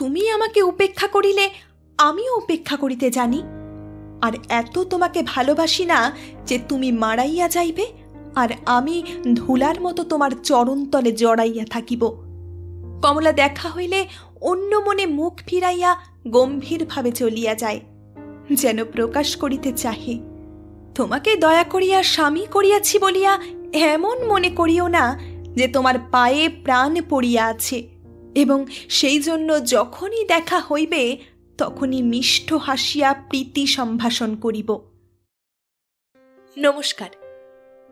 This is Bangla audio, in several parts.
তুমি আমাকে উপেক্ষা করিলে আমিও উপেক্ষা করিতে জানি, আর এত তোমাকে ভালোবাসি না যে তুমি মারাইয়া যাইবে আর আমি ধুলার মতো তোমার চরণতলে জড়াইয়া থাকিব। কমলা দেখা হইলে অন্য মনে মুখ ফিরাইয়া গম্ভীরভাবে চলিয়া যায়, যেন প্রকাশ করিতে চাহে, তোমাকে দয়া করিয়া স্বামী করিয়াছি বলিয়া এমন মনে করিও না যে তোমার পায়ে প্রাণ পড়িয়া আছে, এবং সেই জন্য যখনই দেখা হইবে তখনই মিষ্ট হাসিয়া প্রীতি সম্ভাষণ করিব। নমস্কার,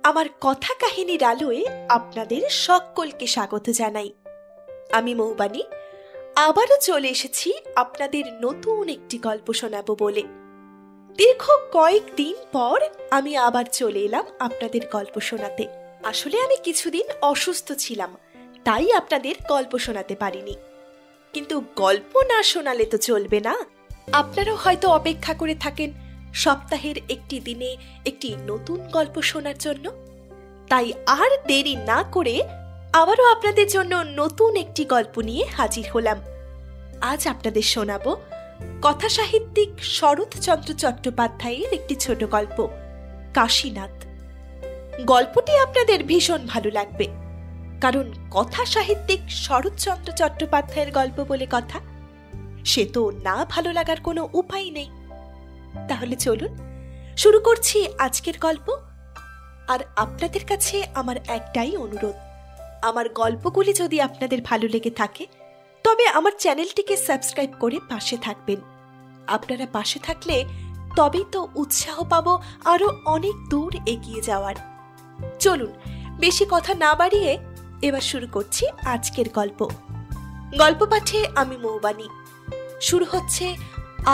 আমার কথা কাহিনীর আলোয় আপনাদের সকলকে স্বাগত জানাই। আমি মৌবানী আবারও চলে এসেছি আপনাদের নতুন একটি গল্প শোনাবো বলে। দীর্ঘ কয়েকদিন পর আমি আবার চলে এলাম আপনাদের গল্প শোনাতে। আসলে আমি কিছুদিন অসুস্থ ছিলাম, তাই আপনাদের গল্প শোনাতে পারিনি। কিন্তু গল্প না শোনালে তো চলবে না। আপনারাও হয়তো অপেক্ষা করে থাকেন সপ্তাহের একটি দিনে একটি নতুন গল্প শোনার জন্য। তাই আর দেরি না করে আবারও আপনাদের জন্য নতুন একটি গল্প নিয়ে হাজির হলাম। আজ আপনাদের শোনাবো কথা সাহিত্যিক শরৎচন্দ্র চট্টোপাধ্যায়ের একটি ছোট গল্প, কাশীনাথ। গল্পটি আপনাদের ভীষণ ভালো লাগবে, কারণ কথা সাহিত্যিক শরৎচন্দ্র চট্টোপাধ্যায়ের গল্প বলে কথা, সে তো না ভালো লাগার কোনো উপায় নেই। তাহলে চলুন শুরু করছি আজকের গল্প। আর আপনাদের কাছে আমার একটাই অনুরোধ, আমার গল্পগুলি যদি আপনাদের ভালো লেগে থাকে তবে আমার চ্যানেলটিকে সাবস্ক্রাইব করে পাশে থাকবেন। আপনারা পাশে থাকলে তবেই তো উৎসাহ পাবো আরো অনেক দূর এগিয়ে যাওয়ার। চলুন বেশি কথা না বাড়িয়ে এবার শুরু করছি আজকের গল্প। গল্প পাঠে আমি মৌবানী। শুরু হচ্ছে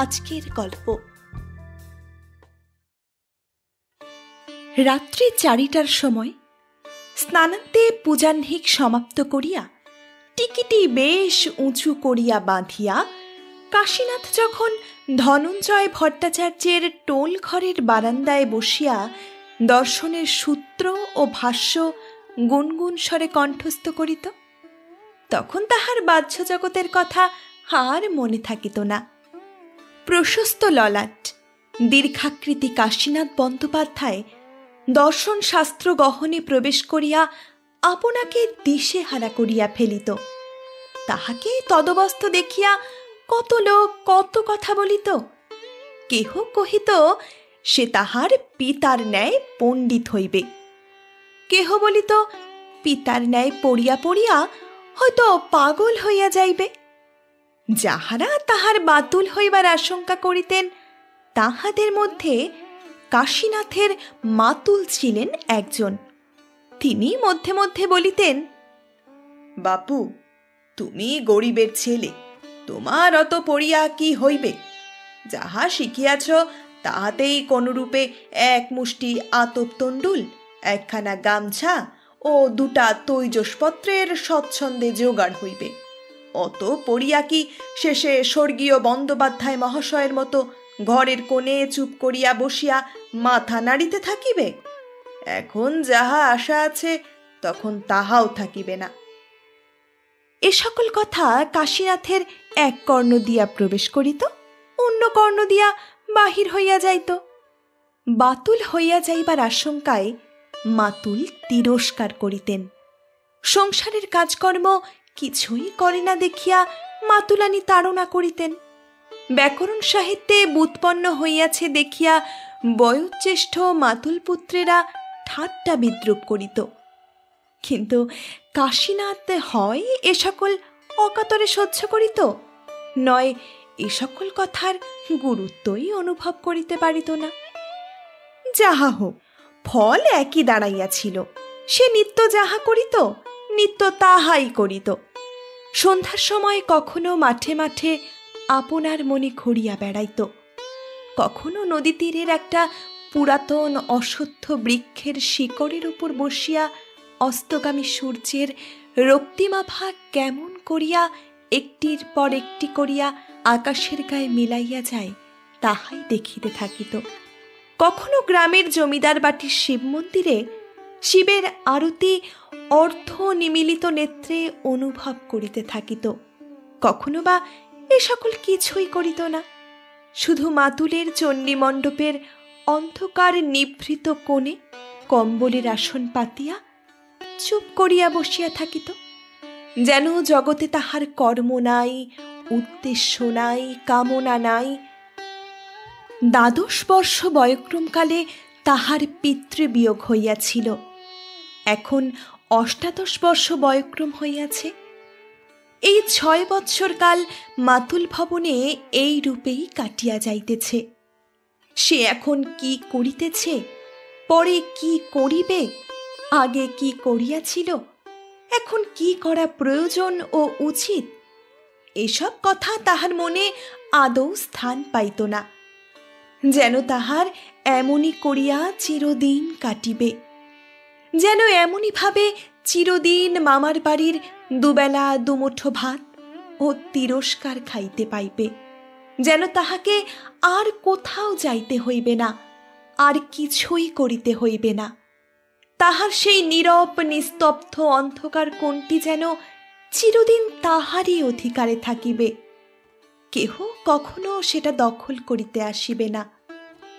আজকের গল্প। রাত্রি 4টার সময় স্নানান্তে পূজাহ্নিক সমাপ্ত করিয়া টিকিটি বেশ উঁচু করিয়া বাঁধিয়া কাশীনাথ যখন ধনঞ্জয় ভট্টাচার্যের টোল ঘরের বারান্দায় বসিয়া দর্শনের সূত্র ও ভাষ্য গুনগুন স্বরে কণ্ঠস্থ করিত, তখন তাহার বাহ্য জগতের কথা আর মনে থাকিত না। প্রশস্ত ললাট দীর্ঘাকৃতি কাশীনাথ বন্দ্যোপাধ্যায় দর্শন শাস্ত্র গহনে প্রবেশ করিয়া আপনাকে দিশেহারা করিয়া ফেলিত। তাহাকে তদবস্থ দেখিয়া কত লোক কত কথা বলিত। কেহ কহিত সে তাহার পিতার ন্যায় পণ্ডিত হইবে, কেহ বলিত পিতার ন্যায় পড়িয়া পড়িয়া হয়তো পাগল হইয়া যাইবে। যাহারা তাহার বাতুল হইবার আশঙ্কা করিতেন তাহাদের মধ্যে কাশীনাথের মাতুল ছিলেন একজন। তিনি মধ্যে মধ্যে বলিতেন, বাপু, তুমি গরিবের ছেলে, তোমার অত পড়িয়া কি হইবে? যাহা শিখিয়াছ তাহাতেই কোনরূপে এক মুষ্টি আতপ তণ্ডুল, একখানা গামছা ও 2টা তৈজসপত্রের স্বচ্ছন্দে জোগাড় হইবে। অত পড়িয়া কি শেষে স্বর্গীয় বন্দ্যোপাধ্যায় মহাশয়ের মতো ঘরের কোণে চুপ করিয়া বসিয়া মাথা নাড়িতে থাকিবে? এখন যাহা আশা আছে তখন তাহাও থাকিবে না। এ সকল কথা কাশীনাথের এক কর্ণ দিয়া প্রবেশ করিত, অন্য কর্ণ দিয়া বাহির হইয়া যাইত। বাতুল হইয়া যাইবার আশঙ্কায় মাতুল তিরস্কার করিতেন। সংসারের কাজকর্ম কিছুই করে না দেখিয়া মাতুলানি তাড়না করিতেন। ব্যাকরণ সাহিত্যে ব্যুৎপন্ন হইয়াছে দেখিয়া বয়োজ্যেষ্ঠ মাতুল পুত্রেরা ঠাট্টা বিদ্রুপ করিত। কিন্তু কাশীনাথ হয় এ সকল অকাতরে সহ্য করিত, নয় এ সকল কথার গুরুত্বই অনুভব করিতে পারিত না। যাহা হোক, ফল একই দাঁড়াইয়াছিল। সে নিত্য যাহা করিত নিত্য তাহাই করিত। সন্ধ্যার সময় কখনো মাঠে মাঠে আপনার মনে ঘুরিয়া বেড়াইত, কখনো নদী তীরের একটা পুরাতন অশ্বত্থ বৃক্ষের শিকড়ের উপর বসিয়া অস্তগামী সূর্যের রক্তিমাভা কেমন করিয়া একটির পর একটি করিয়া আকাশের গায়ে মিলাইয়া যায় তাহাই দেখিতে থাকিত। কখনো গ্রামের জমিদার বাটির শিব মন্দিরে শিবের আরতি অর্ধ নিমিলিত নেত্রে অনুভব করিতে থাকিত, কখনো বা এ সকল কিছুই করিত না, শুধু মাতুলের চণ্ডীমণ্ডপের অন্ধকার নিভৃত কোণে কম্বলের আসন পাতিয়া চুপ করিয়া বসিয়া থাকিত, যেন জগতে তাহার কর্ম নাই, উদ্দেশ্য নাই, কামনা নাই। 12 বর্ষ বয়ক্রমকালে তাহার পিতৃবিয়োগ হইয়াছিল, এখন 28 বর্ষ বয়ক্রম হইয়াছে। এই 6 বৎসর কাল মাতুল ভবনে এই রূপেই কাটিয়া যাইতেছে। সে এখন কি করিতেছে, পরে কি করিবে, আগে কি করিয়াছিল, এখন কি করা প্রয়োজন ও উচিত, এসব কথা তাহার মনে আদৌ স্থান পাইত না। যেন তাহার এমনই করিয়া চিরদিন কাটিবে, যেন এমনই ভাবে চিরদিন মামার বাড়ির দুবেলা দুমুঠো ভাত ও তিরস্কার খাইতে পাইবে, যেন তাহাকে আর কোথাও যাইতে হইবে না, আর কিছুই করিতে হইবে না। তাহার সেই নীরব নিস্তব্ধ অন্ধকার কোণটি যেন চিরদিন তাহারই অধিকারে থাকিবে, কেহ কখনো সেটা দখল করিতে আসিবে না,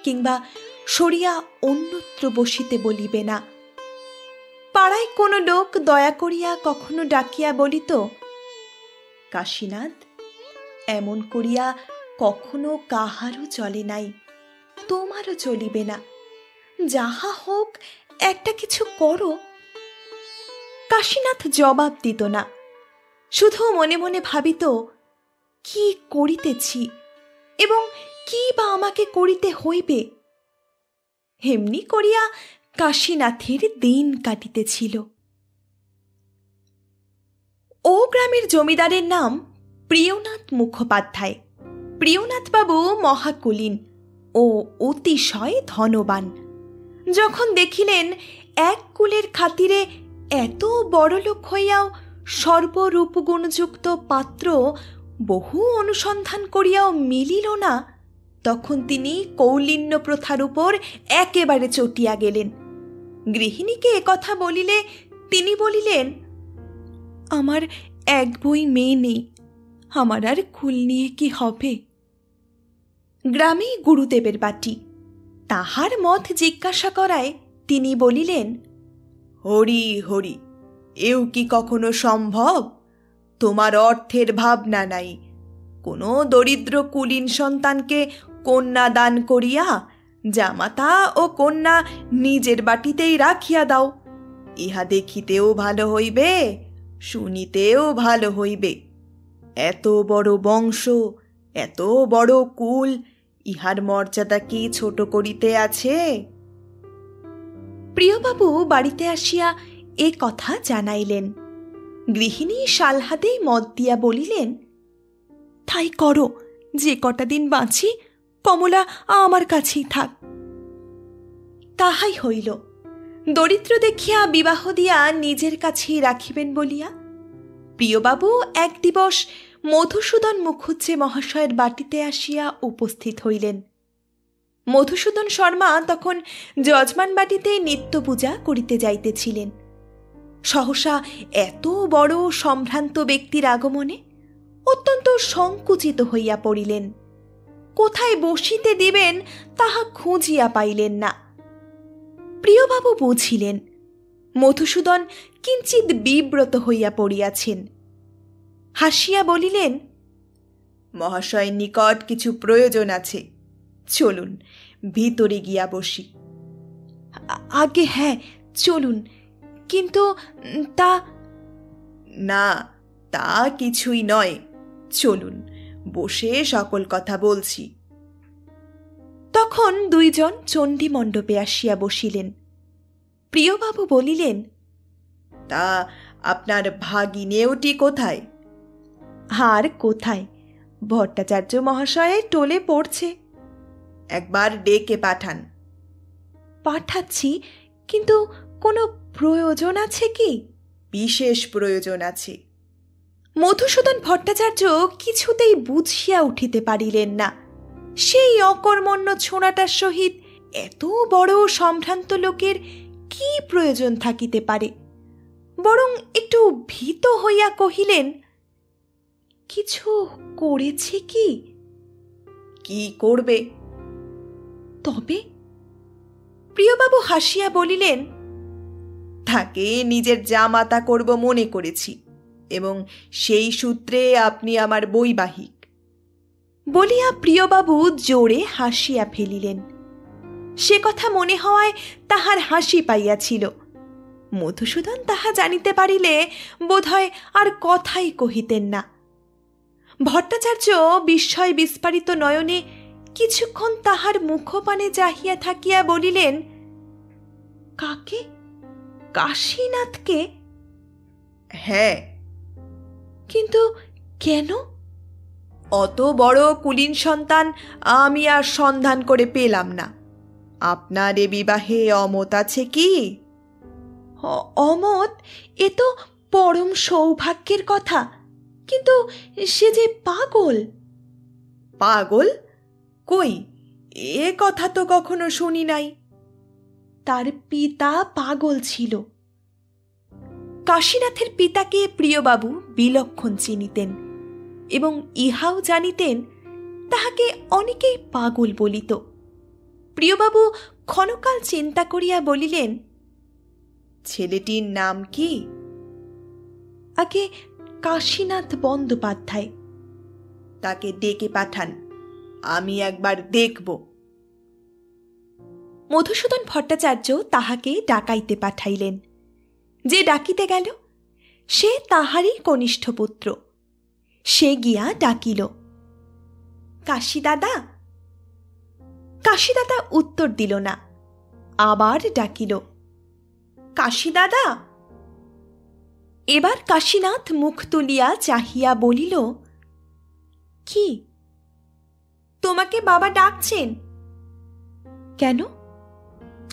কিংবা সরিয়া অন্যত্র বসিতে বলিবে না। পাড়ায় কোনো লোক দয়া করিয়া কখনো ডাকিয়া বলিত, কাশীনাথ, এমন করিয়া কখনো কাহারও চলে নাই, তোমারও চলিবে না, যাহা হোক একটা কিছু করো। কাশীনাথ জবাব দিত না, শুধু মনে মনে ভাবিত, কি করিতেছি এবং কি বা আমাকে করিতে হইবে। এমনি করিয়া কাশীনাথের দিন কাটিতেছিল। ও গ্রামের জমিদারের নাম প্রিয়নাথ মুখোপাধ্যায়। প্রিয়নাথবাবু মহাকুলীন ও অতিশয় ধনবান। যখন দেখিলেন এক কুলের খাতিরে এত বড়লোক হইয়াও সর্বরূপগুণযুক্ত পাত্র বহু অনুসন্ধান করিয়াও মিলিল না, তখন তিনি কৌলিন্য প্রথার উপর একেবারে চটিয়া গেলেন। গৃহিণীকে একথা বলিলে তিনি বলিলেন, আমার এক বই মেয়ে নেই, আমার আর কুল নিয়ে কি হবে। গ্রামেই গুরুদেবের বাটি, তাহার মত জিজ্ঞাসা করায় তিনি বলিলেন, হরি হরি, এও কি কখনো সম্ভব? তোমার অর্থের ভাবনা নাই, কোনো দরিদ্র কুলীন সন্তানকে কন্যা দান করিয়া জামাতা ও কন্যা নিজের বাটিতেই রাখিয়া দাও, ইহা দেখিতেও ভালো হইবে, শুনিতেও ভালো হইবে। এত বড় বংশ, এত বড় কুল, ইহার মর্যাদা কি ছোট করিতে আছে? প্রিয়বাবু বাড়িতে আসিয়া এ কথা জানাইলেন। গৃহিণী সালহাতেই মত দিয়া বলিলেন, তাই করো, যে কটা দিন বাঁচি কমলা আমার কাছেই থাক। তাহাই হইল। দরিদ্র দেখিয়া বিবাহ দিয়া নিজের কাছেই রাখিবেন বলিয়া প্রিয়বাবু এক দিবস মধুসূদন মুখুজ্জে মহাশয়ের বাটিতে আসিয়া উপস্থিত হইলেন। মধুসূদন শর্মা তখন যজমান বাটিতে নিত্য পূজা করিতে যাইতেছিলেন। সহসা এত বড় সম্ভ্রান্ত ব্যক্তির আগমনে অত্যন্ত সংকুচিত হইয়া পড়িলেন। কোথায় বসিতে দিবেন তাহা খুঁজিয়া পাইলেন না। প্রিয়বাবু বুঝিলেন মধুসূদন কিঞ্চিৎ বিব্রত হইয়া পড়িয়াছেন। হাসিয়া বলিলেন, মহাশয়ের নিকট কিছু প্রয়োজন আছে, চলুন ভিতরে গিয়া বসি। আগে হ্যাঁ চলুন, কিন্তু তা না, তা কিছুই নয়, চলুন বসে সকল কথা বলছি। তখন দুইজন চণ্ডী মণ্ডপে আসিয়া বসিলেন। প্রিয়বাবু বলিলেন, তা আপনার ভাগিনেওটি কোথায়? আর কোথায়, ভট্টাচার্য মহাশয়ের টোলে পড়ছে। একবার ডেকে পাঠান। পাঠাচ্ছি, কিন্তু কোনো প্রয়োজন আছে কি? বিশেষ প্রয়োজন আছে। মধুসূদন ভট্টাচার্য কিছুতেই বুঝিয়া উঠিতে পারিলেন না সেই অকর্মণ্য ছোঁড়াটার সহিত এত বড় সম্ভ্রান্ত লোকের কি প্রয়োজন থাকিতে পারে। বরং একটু ভীত হইয়া কহিলেন, কিছু করেছে কি? কি করবে? তবে প্রিয়বাবু হাসিয়া বলিলেন, তাকে নিজের জামাতা করব মনে করেছি, এবং সেই সূত্রে আপনি আমার বৈবাহিক। বলিয়া প্রিয়বাবু জোরে হাসিয়া ফেলিলেন। সে কথা মনে হওয়ায় তাহার হাসি পাইয়াছিল। মধুসূদন তাহা জানিতে পারিলে বোধহয় আর কথাই কহিতেন না। ভট্টাচার্য বিস্ময় বিস্ফারিত নয়নে কিছুক্ষণ তাহার মুখপানে চাহিয়া থাকিয়া বলিলেন, কাকে? কাশীনাথকে? হ্যাঁ। কিন্তু কেন? অত বড় কুলীন সন্তান আমি আর সন্ধান করে পেলাম না। আপনার এ বিবাহে অমত আছে কি? অমত? এ তো পরম সৌভাগ্যের কথা, কিন্তু সে যে পাগল। পাগল? কই, এ কথা তো কখনো শুনি নাই। তার পিতা পাগল ছিল। কাশীনাথের পিতাকে প্রিয়বাবু বিলক্ষণ চিনিতেন, এবং ইহাও জানিতেন তাহাকে অনেকেই পাগল বলিত। প্রিয়বাবু ক্ষণকাল চিন্তা করিয়া বলিলেন, ছেলেটির নাম কি? আগে কাশীনাথ বন্দ্যোপাধ্যায়। তাকে ডেকে পাঠান, আমি একবার দেখব। মধুসূদন ভট্টাচার্য তাহাকে ডাকাইতে পাঠাইলেন। যে ডাকিতে গেল সে তাহারই কনিষ্ঠ পুত্র। সে গিয়া ডাকিল, কাশীদাদা। কাশীদাদা উত্তর দিল না। আবার ডাকিল, কাশীদাদা। এবার কাশীনাথ মুখ তুলিয়া চাহিয়া বলিল, কি? তোমাকে বাবা ডাকছেন। কেন?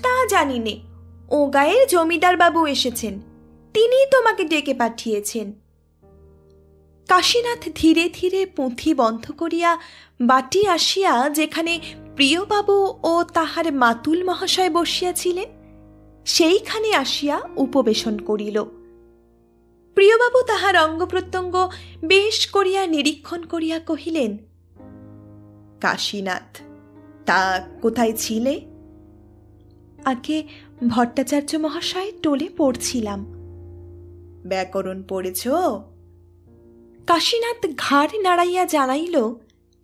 তা জানি নে, ও গায়ের জমিদার বাবু এসেছেন, তিনিই তোমাকে ডেকে পাঠিয়েছেন। কাশীনাথ ধীরে ধীরে পুঁথি বন্ধ করিয়া বাটি আসিয়া যেখানে প্রিয়বাবু ও তাহার মাতুল মহাশয় বসিয়াছিলেন সেইখানে আসিয়া উপবেশন করিল। প্রিয়বাবু তাহার অঙ্গ প্রত্যঙ্গ বেশ করিয়া নিরীক্ষণ করিয়া কহিলেন, কাশীনাথ, তা কোথায় ছিলে? আগে ভট্টাচার্য মহাশয় টোলে পড়ছিলাম। ব্যাকরণ পড়েছ? কাশীনাথ ঘাড় নাড়াইয়া জানাইল,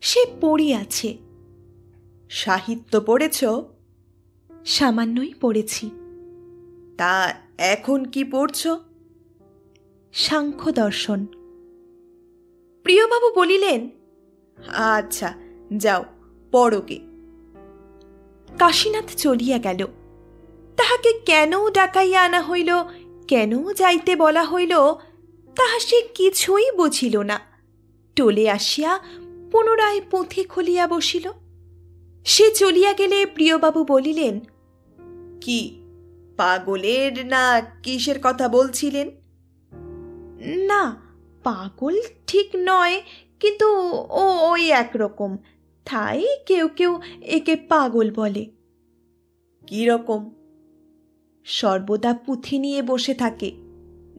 সে পড়িয়াছে। সাহিত্য পড়েছ? সামান্যই পড়েছি। তা এখন কি পড়ছ? সাংখ্য দর্শন। প্রিয়বাবু বলিলেন, আচ্ছা, যাও পড়োগে। কাশীনাথ চলিয়া গেল। তাহাকে কেন ডাকাইয়া আনা হইল, কেন যাইতে বলা হইল, তাহা সে কিছুই বুঝিল না। টোলে আসিয়া পুনরায় পুঁথি খুলিয়া বসিল। সে চলিয়া গেলে প্রিয়বাবু বলিলেন, কি পাগলের না কিসের কথা বলছিলেন? না, পাগল ঠিক নয়, কিন্তু ওই একরকম, তাই কেউ কেউ একে পাগল বলে। কি রকম? সর্বদা পুঁথি নিয়ে বসে থাকে,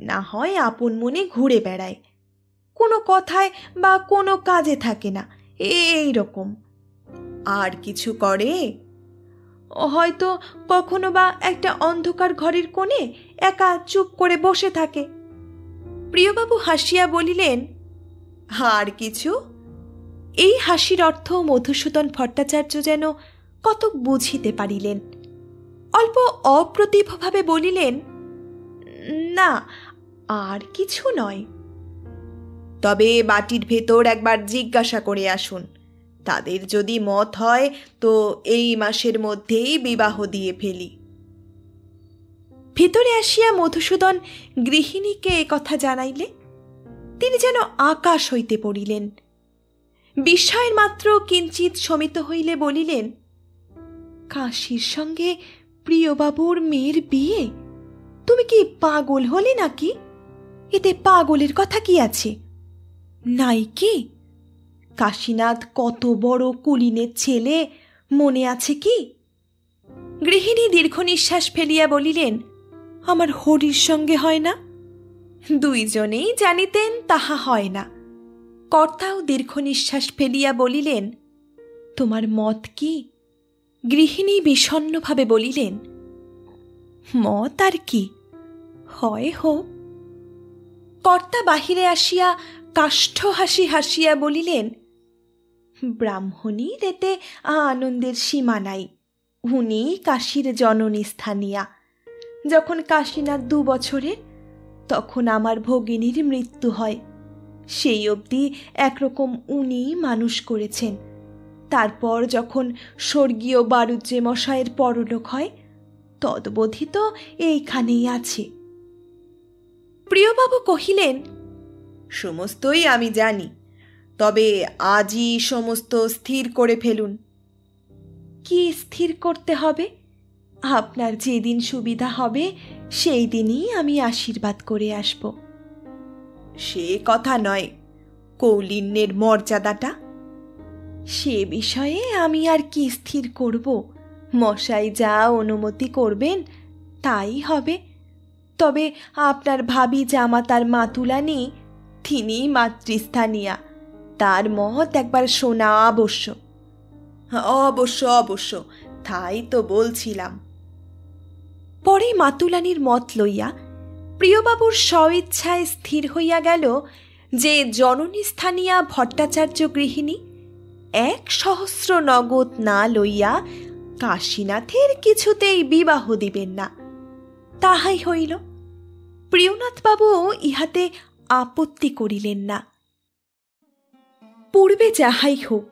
না হয় আপন মনে ঘুরে বেড়ায়, কোনো কথায় বা কোনো কাজে থাকে না, এই রকম। আর কিছু করে? হয়তো কখনো বা একটা অন্ধকার ঘরের কোণে একা চুপ করে বসে থাকে। প্রিয়বাবু হাসিয়া বলিলেন, আর কিছু? এই হাসির অর্থ মধুসূদন ভট্টাচার্য যেন কতক বুঝিতে পারিলেন। অল্প অপ্রতিভভাবে বলিলেন, না, আর কিছু নয়। তবে বাটির ভেতর একবার জিজ্ঞাসা করে আসুন, তাদের যদি মত হয় তো এই মাসের মধ্যেই বিবাহ দিয়ে ফেলি। ভিতরে আসিয়া মধুসূদন গৃহিণীকে একথা জানাইলে তিনি যেন আকাশ হইতে পড়িলেন। বিস্ময়ের মাত্র কিঞ্চিত শমিত হইলে বলিলেন, কাশীর সঙ্গে প্রিয়বাবুর মেয়ের বিয়ে? তুমি কি পাগল হলে নাকি? এতে পাগলের কথা কি আছে? নাই কি? কাশীনাথ কত বড় কুলীনের ছেলে, মনে আছে কি? গৃহিণী দীর্ঘ নিঃশ্বাস ফেলিয়া বলিলেন, আমার হরির সঙ্গে হয় না। দুইজনেই জানিতেন তাহা হয় না। কর্তাও দীর্ঘ নিঃশ্বাস ফেলিয়া বলিলেন, তোমার মত কি? গৃহিণী বিষণ্নভাবে বলিলেন, মত আর কি, হয় হোক। কর্তা বাহিরে আসিয়া কাষ্ঠ হাসি হাসিয়া বলিলেন, ব্রাহ্মণীর এতে আনন্দের সীমা নাই। উনি কাশীর জননী স্থানীয়া। যখন কাশীনাথ 2 বছরের, তখন আমার ভগিনীর মৃত্যু হয়। সেই অবধি একরকম উনি মানুষ করেছেন। তারপর যখন স্বর্গীয় বারুজ্জে মশায়ের পরলোক হয়, তদবধি তো এইখানেই আছে। প্রিয়বাবু কহিলেন, সমস্তই আমি জানি, তবে আজই সমস্ত স্থির করে ফেলুন। কি স্থির করতে হবে? আপনার যেদিন সুবিধা হবে সেই দিনই আমি আশীর্বাদ করে আসব। সে কথা নয়, কৌলিন্যের মর্যাদাটা। সে বিষয়ে আমি আর কি স্থির করব? মশাই যা অনুমতি করবেন তাই হবে। তবে আপনার ভাবি জামাতার মাতুলানি, তিনি মাতৃস্থানীয়া, তার মত একবার শোনা আবশ্যক। অবশ্য অবশ্য, তাই তো বলছিলাম। পরে মাতুলানির মত লইয়া প্রিয়বাবুর স্বইচ্ছায় স্থির হইয়া গেল যে জননী স্থানীয়া ভট্টাচার্য গৃহিণী 1,000 নগদ না লইয়া কাশীনাথের কিছুতেই বিবাহ দিবেন না। তাহাই হইল। প্রিয়নাথবাবু ইহাতে আপত্তি করিলেন না। পূর্বে যাহাই হোক,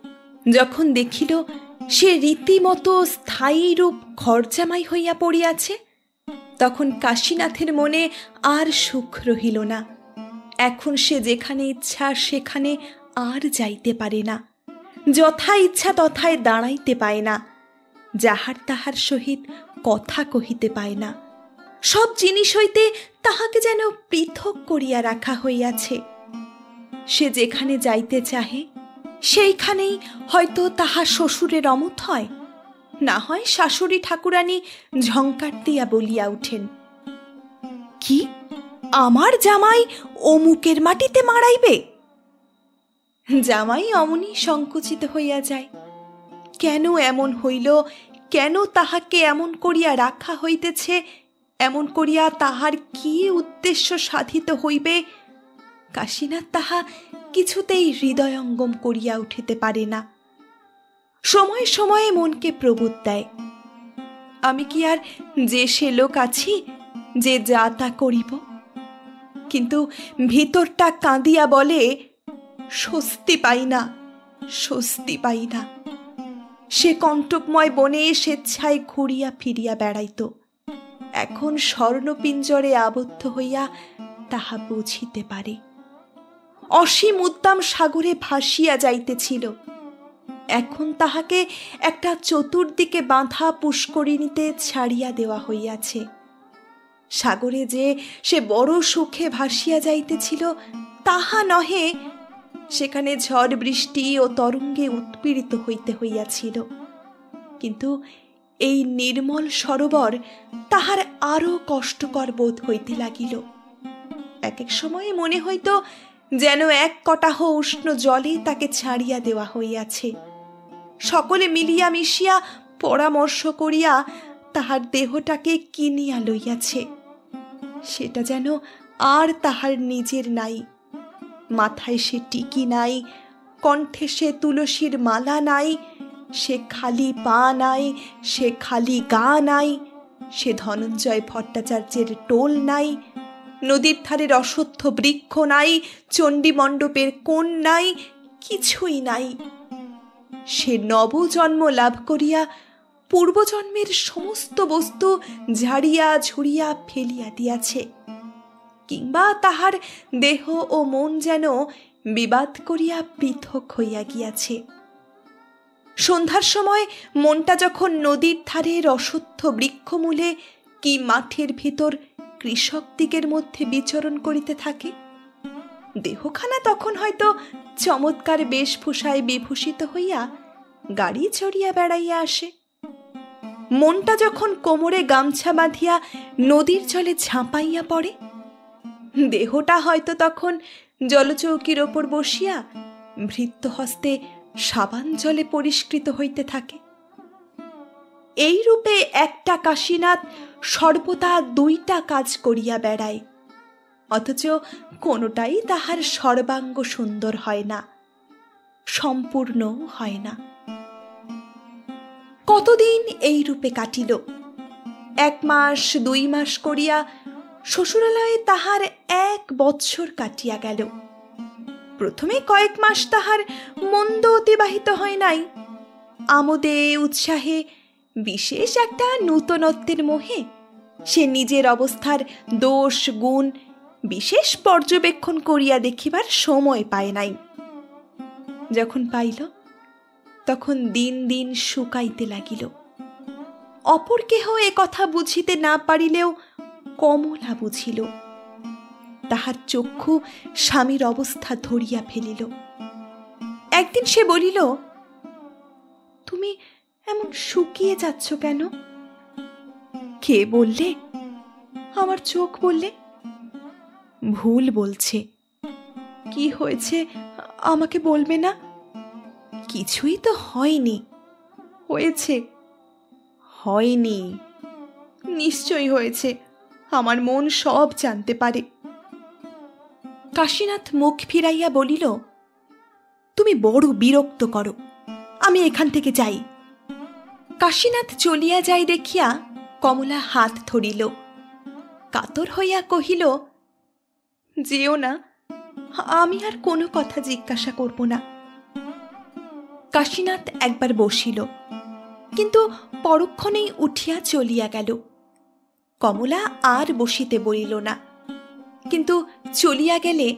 যখন দেখিল সে রীতিমতো স্থায়ী রূপ ঘরজামাই হইয়া পড়িয়াছে, তখন কাশীনাথের মনে আর সুখ রহিল না। এখন সে যেখানে ইচ্ছা সেখানে আর যাইতে পারে না, যথা ইচ্ছা তথায় দাঁড়াইতে পায় না, যাহার তাহার সহিত কথা কহিতে পায় না। সব জিনিস হইতে তাহাকে যেন পৃথক করিয়া রাখা হইয়াছে। সে যেখানে যাইতে চাহে সেইখানেই হয়তো তাহার শ্বশুরের অমত হয়, না হয় শাশুড়ি ঠাকুরানী ঝঙ্কার দিয়া বলিয়া উঠেন, কি আমার জামাই অমুকের মাটিতে মারাইবে? জামাই অমনি সংকুচিত হইয়া যায়। কেন এমন হইল, কেন তাহাকে এমন করিয়া রাখা হইতেছে, এমন করিয়া তাহার কি উদ্দেশ্য সাধিত হইবে, কাশীনাথ তাহা কিছুতেই হৃদয়ঙ্গম করিয়া উঠিতে পারে না। সময়ে সময়ে মনকে প্রবোধ দেয়, আমি কি আর যে সে লোক আছি যে যা তা করিব? কিন্তু ভিতরটা কাঁদিয়া বলে, স্বস্তি পাই না, স্বস্তি পাই না। সে কণ্টকময় বনে স্বেচ্ছায় ঘুরিয়া ফিরিয়া বেড়াইত, এখন স্বর্ণপিঞ্জরে আবদ্ধ হইয়া তাহা বুঝিতে পারে। অসীম উদ্দাম সাগরে ভাসিয়া যাইতেছিল, এখন তাহাকে একটা চতুর্দিকে বাঁধা পুষ্করিণীতে ছাড়িয়া দেওয়া হইয়াছে। সাগরে যে সে বড় সুখে ভাসিয়া যাইতেছিল তাহা নহে, সেখানে ঝড় বৃষ্টি ও তরঙ্গে উৎপীড়িত হইতে হইয়াছিল। কিন্তু এই নির্মল সরোবর তাহার আরো কষ্টকর বোধ হইতে লাগিল। এক এক সময়ে মনে হইত যেন 1 কটাহ উষ্ণ জলে তাকে ছাড়িয়া দেওয়া হইয়াছে। সকলে মিলিয়া মিশিয়া পরামর্শ করিয়া তাহার দেহটাকে কিনিয়া লইয়াছে। সেটা যেন আর তাহার নিজের নাই। মাথায় সে টিকি নাই, কণ্ঠে সে তুলসীর মালা নাই, সে খালি পা নাই, সে খালি গা নাই, সে ধনঞ্জয় ভট্টাচার্যের টোল নাই, নদীর ধারের অশ্বত্থ বৃক্ষ নাই, চণ্ডী মণ্ডপের কোণ নাই, কিছুই নাই। সে নবজন্ম লাভ করিয়া পূর্বজন্মের সমস্ত বস্তু ঝাড়িয়া ঝুড়িয়া ফেলিয়া দিয়াছে, কিংবা তাহার দেহ ও মন যেন বিবাদ করিয়া পৃথক হইয়া গিয়াছে। সন্ধ্যার সময় মনটা যখন নদীর ধারের অশ্বত্থ বৃক্ষমূলে কি মাঠের ভিতর কৃষক দিগের মধ্যে বিচরণ করিতে থাকে, দেহখানা তখন হয়তো চমৎকার বেশভূষায় বিভূষিত হইয়া গাড়ি চড়িয়া বেড়াইয়া আসে। মনটা যখন কোমরে গামছা বাঁধিয়া নদীর জলে ঝাঁপাইয়া পড়ে, দেহটা হয়তো তখন জলচৌকির ওপর বসিয়া ভৃত্য হস্তে সাবান জলে পরিষ্কৃত হইতে থাকে। এই রূপে একটা কাশীনাথ সর্বদা দুইটা কাজ করিয়া বেড়ায়, অথচ কোনোটাই তাহার সর্বাঙ্গ সুন্দর হয় না, সম্পূর্ণ হয় না। কতদিন এই রূপে কাটিল। 1 মাস 2 মাস করিয়া শ্বশুরালয়ে তাহার 1 বৎসর কাটিয়া গেল। প্রথমে কয়েক মাস তাহার মন্দ অতিবাহিত হয় নাই। আমোদে উৎসাহে, বিশেষ একটা নূতনত্বের মোহে সে নিজের অবস্থার দোষ গুণ বিশেষ পর্যবেক্ষণ করিয়া দেখিবার সময় পায় নাই। যখন পাইল, তখন দিন দিন শুকাইতে লাগিল। অপর কেহ এ কথা বুঝিতে না পারিলেও কমলা বুঝিল। তাহার চক্ষু স্বামীর অবস্থা ধরিয়া ফেলিল। একদিন সে বলিল, তুমি এমন শুকিয়ে যাচ্ছ কেন? কে বললে? আমার চোখ বললে। ভুল বলছে। কি হয়েছে আমাকে বলবে না? কিছুই তো হয়নি। হয়েছে। হয়নি। নিশ্চয়ই হয়েছে। আমার মন সব জানতে পারে। কাশীনাথ মুখ ফিরাইয়া বলিল, তুমি বড় বিরক্ত করো, আমি এখান থেকে যাই। কাশীনাথ চলিয়া যাই দেখিয়া কমলা হাত ধরিল। কাতর হইয়া কহিল, যেও না, আমি আর কোনো কথা জিজ্ঞাসা করব না। কাশীনাথ একবার বসিল, কিন্তু পরক্ষণেই উঠিয়া চলিয়া গেল। কমলা আর বসিতে বলিল না, কিন্তু চলিয়া গেলে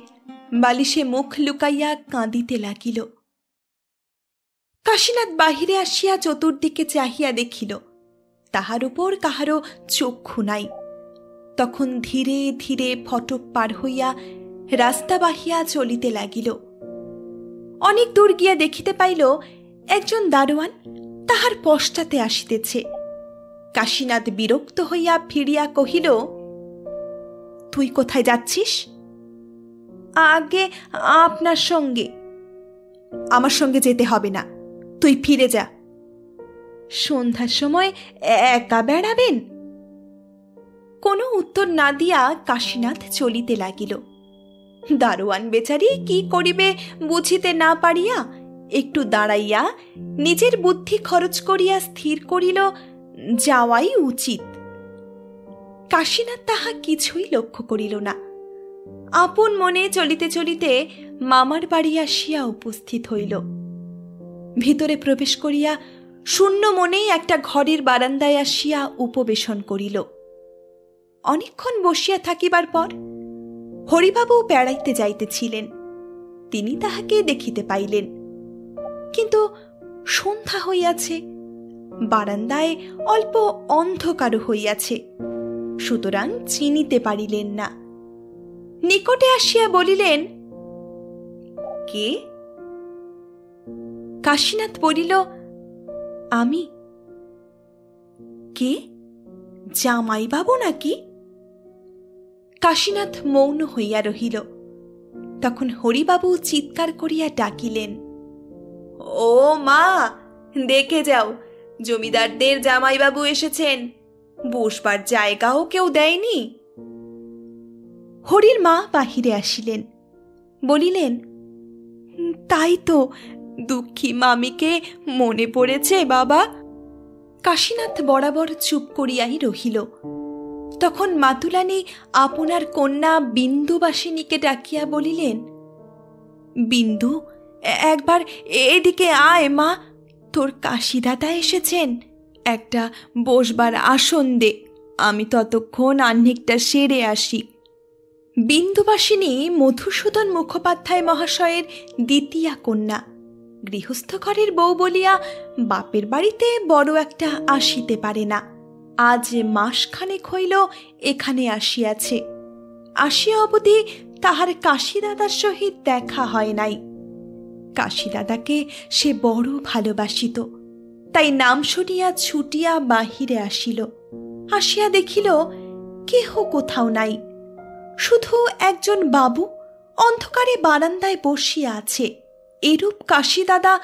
বালিশে মুখ লুকাইয়া কাঁদিতে লাগিল। কাশীনাথ বাহিরে আসিয়া চতুর্দিকে চাহিয়া দেখিল, তাহার উপর কাহারও চক্ষু নাই। তখন ধীরে ধীরে ফটক পার হইয়া রাস্তা বাহিয়া চলিতে লাগিল। অনেক দূর গিয়া দেখিতে পাইল একজন দারোয়ান তাহার পশ্চাতে আসিতেছে। কাশীনাথ বিরক্ত হইয়া ফিরিয়া কহিল, তুই কোথায় যাচ্ছিস? আগে আপনার সঙ্গে। আমার সঙ্গে যেতে হবে না, তুই ফিরে যা। সন্ধ্যার সময় একা বেড়াবেন? কোনো উত্তর না দিয়া কাশীনাথ চলিতে লাগিল। দারোয়ান বেচারি কি করিবে বুঝিতে না পারিয়া একটু দাঁড়াইয়া নিজের বুদ্ধি খরচ করিয়া স্থির করিল যাওয়াই উচিত। কাশীনাথ তাহা কিছুই লক্ষ্য করিল না। আপন মনে চলিতে চলিতে মামার বাড়ি আসিয়া উপস্থিত হইল। ভিতরে প্রবেশ করিয়া শূন্য মনেই একটা ঘরের বারান্দায় আসিয়া উপবেশন করিল। অনেকক্ষণ বসিয়া থাকিবার পর হরিবাবু বেড়াইতে যাইতেছিলেন। তিনি তাহাকে দেখিতে পাইলেন, কিন্তু সন্ধ্যা হইয়াছে, বারান্দায় অল্প অন্ধকার হইয়াছে, সুতরাং চিনিতে পারিলেন না। নিকটে আসিয়া বলিলেন, কে? কাশীনাথ বলিল, আমি। কে? জামাইবাবু নাকি? কাশীনাথ মৌন হইয়া রহিল। তখন হরিবাবু চিৎকার করিয়া ডাকিলেন, ও মা, দেখে যাও, জমিদারদের জামাইবাবু এসেছেন, বসবার জায়গাও কেউ দেয়নি। হরির মা বাহিরে আসিলেন, বলিলেন, তাই তো, দুঃখী মামিকে মনে পড়েছে বাবা। কাশীনাথ বরাবর চুপ করিয়াই রহিল। তখন মাতুলানি আপনার কন্যা বিন্দুবাসিনীকে ডাকিয়া বলিলেন, বিন্দু, একবার এদিকে আয় মা, তোর কাশীদাদা এসেছেন, একটা বসবার আসন দে, আমি ততক্ষণ আহ্নিকটা সেরে আসি। বিন্দুবাসিনী মধুসূদন মুখোপাধ্যায় মহাশয়ের দ্বিতীয়া কন্যা, গৃহস্থ ঘরের বউ বলিয়া বাপের বাড়িতে বড় একটা আসিতে পারে না। আজ মাসখানেক হইল এখানে আসিয়াছে। আসিয়া অবধি তাহার কাশীদাদার সহিত দেখা হয় নাই। কাশীদাদাকে সে বড় ভালোবাসিত, তাই নাম শুনিয়া ছুটিয়া বাহিরে আসিল। আসিয়া দেখিল কেহ কোথাও নাই, শুধু একজন বাবু অন্ধকারে বারান্দায় বসিয়া আছে। এরূপ কাশীদাদা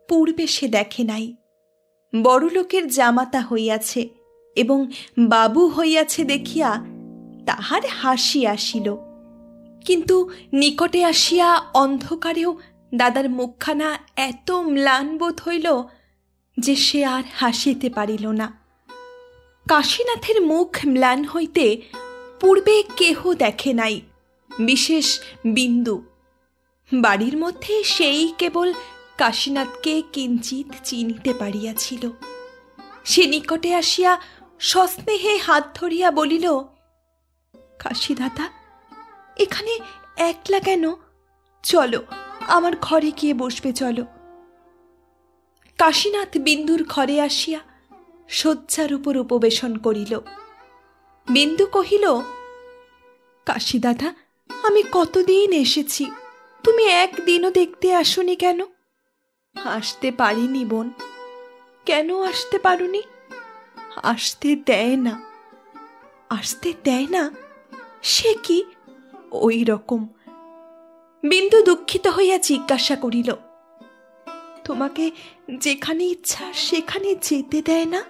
পূর্বে সে দেখে নাই। বড়লোকের জামাতা হইয়াছে এবং বাবু হইয়াছে দেখিয়া তাহার হাসি আসিল, কিন্তু নিকটে আসিয়া অন্ধকারেও দাদার মুখখানা এত ম্লান বোধ হইল যে সে আর হাসিতে পারিল না। কাশীনাথের মুখ ম্লান হইতে পূর্বে কেহ দেখে নাই, বিশেষ বিন্দু। বাড়ির মধ্যে সেই কেবল কাশীনাথকে কিঞ্চিত চিনিতে পারিয়াছিল। সে নিকটে আসিয়া সস্নেহে হাত ধরিয়া বলিল, কাশীদাদা, এখানে একলা কেন? চলো, আমার ঘরে গিয়ে বসবে, চলো। কাশীনাথ বিন্দুর ঘরে আসিয়া শয্যার উপর উপবেশন করিল। বিন্দু কহিল, কাশীদাদা, আমি কতদিন এসেছি, তুমি একদিনও দেখতে আসনি কেন? আসতে পারিনি বোন। কেন আসতে পারোনি? আসতে দেয় না। আসতে দেয় না? সে কি? ওই রকম। বিন্দু দুঃখিত হইয়া জিজ্ঞাসা করিল, তোমাকে যেখানে ইচ্ছা সেখানে যেতে দেয় না?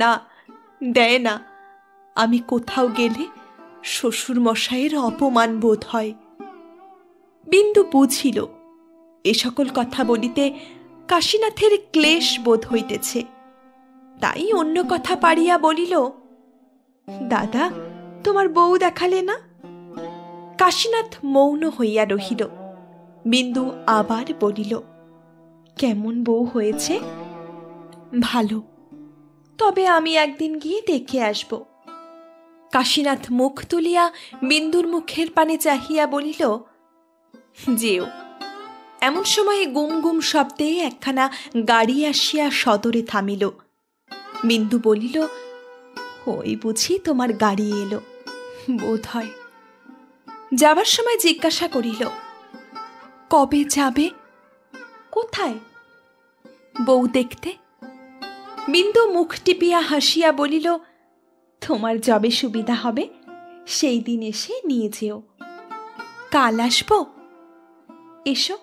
না, দেয় না। আমি কোথাও গেলে শ্বশুর মশাইয়ের অপমান বোধ হয়। বিন্দু বুঝিল এ সকল কথা বলিতে কাশীনাথের ক্লেশ বোধ হইতেছে, তাই অন্য কথা পারিয়া বলিল, দাদা, তোমার বউ দেখালে না? কাশীনাথ মৌন হইয়া রহিল। বিন্দু আবার বলিল, কেমন বউ হয়েছে? ভালো, তবে আমি একদিন গিয়ে দেখে আসব। কাশীনাথ মুখ তুলিয়া বিন্দুর মুখের পানে চাহিয়া বলিল, যেও। এমন সময়ে গুম গুম শব্দে একখানা গাড়ি আসিয়া সদরে থামিল। বিন্দু বলিল, ওই বুঝি তোমার গাড়ি এলো, বোধ হয়। যাবার সময় জিজ্ঞাসা করিল, কবে যাবে? কোথায়? বউ দেখতে। বিন্দু মুখ টিপিয়া হাসিয়া বলিল, তোমার যবে সুবিধা হবে সেই দিন এসে নিয়ে যেও। কাল আসব? এসো।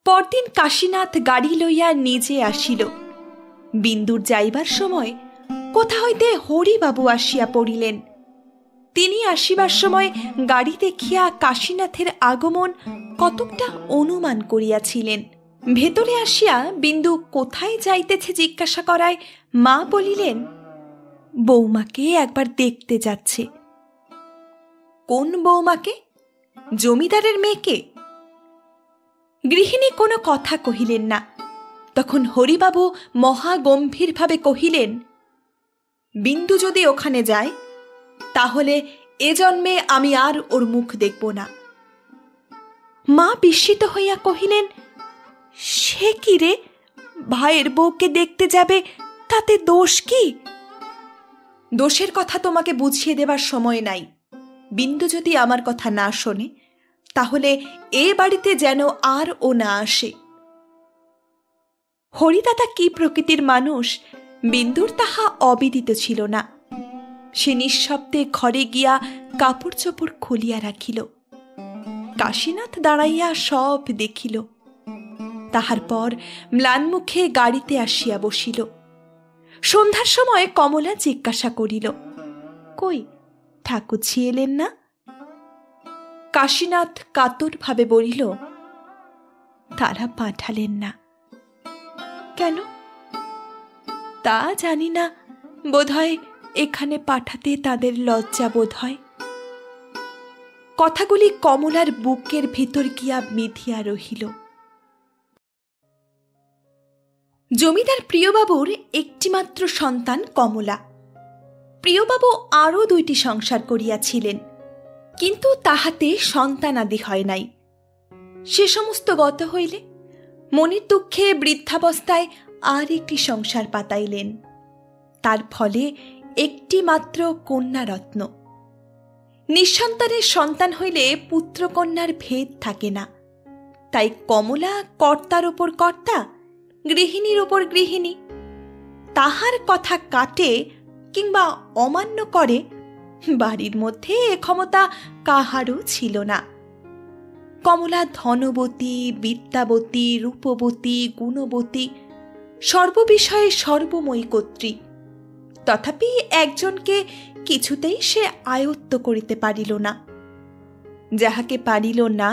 পরদিন কাশীনাথ গাড়ি লইয়া নিজে আসিল। বিন্দুর যাইবার সময় কোথা হইতে হরিবাবু আসিয়া পড়িলেন। তিনি আসিবার সময় গাড়ি দেখিয়া কাশীনাথের আগমন কতকটা অনুমান করিয়াছিলেন। ভেতরে আসিয়া বিন্দু কোথায় যাইতেছে জিজ্ঞাসা করায় মা বলিলেন, বৌমাকে একবার দেখতে যাচ্ছে। কোন বৌমাকে? জমিদারের মেয়েকে? গৃহিণী কোনো কথা কহিলেন না। তখন হরিবাবু মহা গম্ভীরভাবে কহিলেন, বিন্দু যদি ওখানে যায় তাহলে এ জন্মে আমি আর ওর মুখ দেখব না। মা বিস্মিত হইয়া কহিলেন, সে কি রে, ভাইয়ের বউকে দেখতে যাবে, তাতে দোষ কি? দোষের কথা তোমাকে বুঝিয়ে দেবার সময় নাই। বিন্দু যদি আমার কথা না শোনে তাহলে এ বাড়িতে যেন আর ও না আসে। হরিদাদা কি প্রকৃতির মানুষ বিন্দুর তাহা অবিদিত ছিল না। সে নিঃশব্দে ঘরে গিয়া কাপড় চোপড় খুলিয়া রাখিল। কাশীনাথ দাঁড়াইয়া সব দেখিল। তাহার পর ম্লান মুখে গাড়িতে আসিয়া বসিল। সন্ধ্যার সময় কমলা জিজ্ঞাসা করিল, কই ঠাকুরঝি এলেন না? কাশীনাথ কাতরভাবে বলিল, তারা পাঠালেন না। কেন? তা জানি না, বোধহয় এখানে পাঠাতে তাদের লজ্জা বোধ হয়। কথাগুলি কমলার বুকের ভেতর গিয়া মিথিয়া রহিল। জমিদার প্রিয়বাবুর একটিমাত্র সন্তান কমলা। প্রিয়বাবু আরও 2টি সংসার করিয়াছিলেন, কিন্তু তাহাতে সন্তানাদি হয় নাই। সে সমস্ত গত হইলে মনের দুঃখে বৃদ্ধাবস্থায় আর একটি সংসার পাতাইলেন। তার ফলে একটি মাত্র কন্যারত্ন। নিঃসন্তানের সন্তান হইলে পুত্রকন্যার ভেদ থাকে না, তাই কমলা কর্তার ওপর কর্তা, গৃহিণীর ওপর গৃহিণী। তাহার কথা কাটে কিংবা অমান্য করে বাড়ির মধ্যে এ ক্ষমতা কাহারও ছিল না। কমলা ধনবতী, বিদ্যাবতী, রূপবতী, গুণবতী, সর্ববিষয়ে সর্বময়ী কর্ত্রী। তথাপি একজনকে কিছুতেই সে আয়ত্ত করিতে পারিল না। যাহাকে পারিল না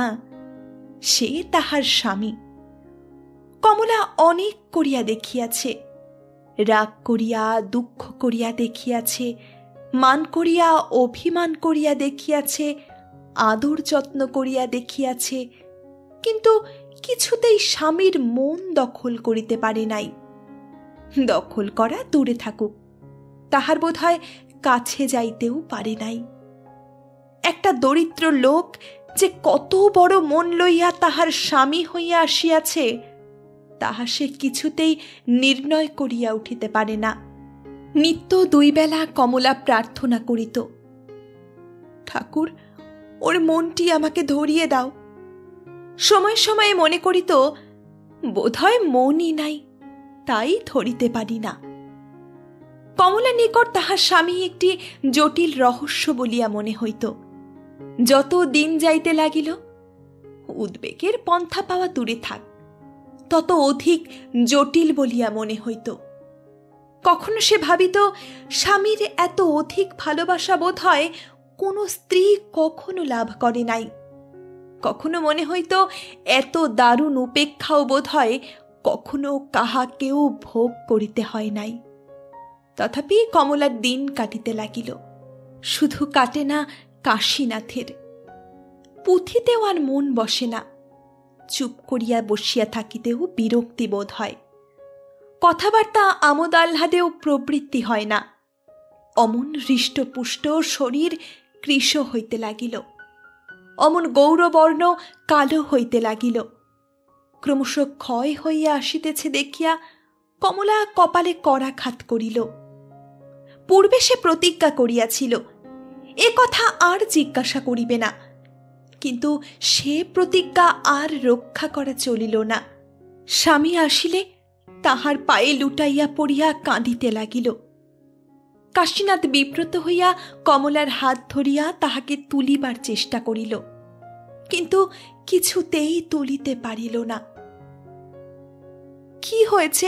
সে তাহার স্বামী। কমলা অনেক করিয়া দেখিয়াছে, রাগ করিয়া দুঃখ করিয়া দেখিয়াছে, মান করিয়া অভিমান করিয়া দেখিয়াছে, আদর যত্ন করিয়া দেখিয়াছে, কিন্তু কিছুতেই স্বামীর মন দখল করিতে পারে নাই। দখল করা দূরে থাকুক, তাহার বোধহয় কাছে যাইতেও পারে নাই। একটা দরিদ্র লোক যে কত বড় মন লইয়া তাহার স্বামী হইয়া আসিয়াছে তাহা সে কিছুতেই নির্ণয় করিয়া উঠিতে পারে না। নিত্য 2 বেলা কমলা প্রার্থনা করিত, ঠাকুর, ওর মনটি আমাকে ধরিয়ে দাও। সময় সময়ে মনে করিত, বোধহয় মনই নাই, তাই ধরিতে পারি না। কমলার নিকট তাহার স্বামী একটি জটিল রহস্য বলিয়া মনে হইত। যত দিন যাইতে লাগিল, উদ্বেগের পন্থা পাওয়া দূরে থাক, তত অধিক জটিল বলিয়া মনে হইত। কখনো সে ভাবিত, স্বামীর এত অধিক ভালোবাসা বোধ হয় কোনো স্ত্রী কখনো লাভ করে নাই। কখনো মনে হইত, এত দারুণ উপেক্ষাও বোধ হয় কখনো কাহাকেও ভোগ করিতে হয় নাই। তথাপি কমলার দিন কাটিতে লাগিল। শুধু কাটে না কাশীনাথের, পুঁথিতেও আর মন বসে না। চুপ করিয়া বসিয়া থাকিতেও বিরক্তি বোধ হয়। কথাবার্তা আমোদ আহ্লাদেও প্রবৃত্তি হয় না। অমন হৃষ্টপুষ্ট শরীর কৃশ হইতে লাগিল, অমন গৌরবর্ণ কালো হইতে লাগিল। ক্রমশ ক্ষয় হইয়া আসিতেছে দেখিয়া কমলা কপালে করাঘাত করিল। পূর্বে সে প্রতিজ্ঞা করিয়াছিল, এ কথা আর জিজ্ঞাসা করিবে না, কিন্তু সে প্রতিজ্ঞা আর রক্ষা করা চলিল না। স্বামী আসিলে তাহার পায়ে লুটাইয়া পড়িয়া কাঁদিতে লাগিল। কাশীনাথ বিব্রত হইয়া কমলার হাত ধরিয়া তাহাকে তুলিবার চেষ্টা করিল, কিন্তু কিছুতেই তুলিতে পারিল না। কি হয়েছে,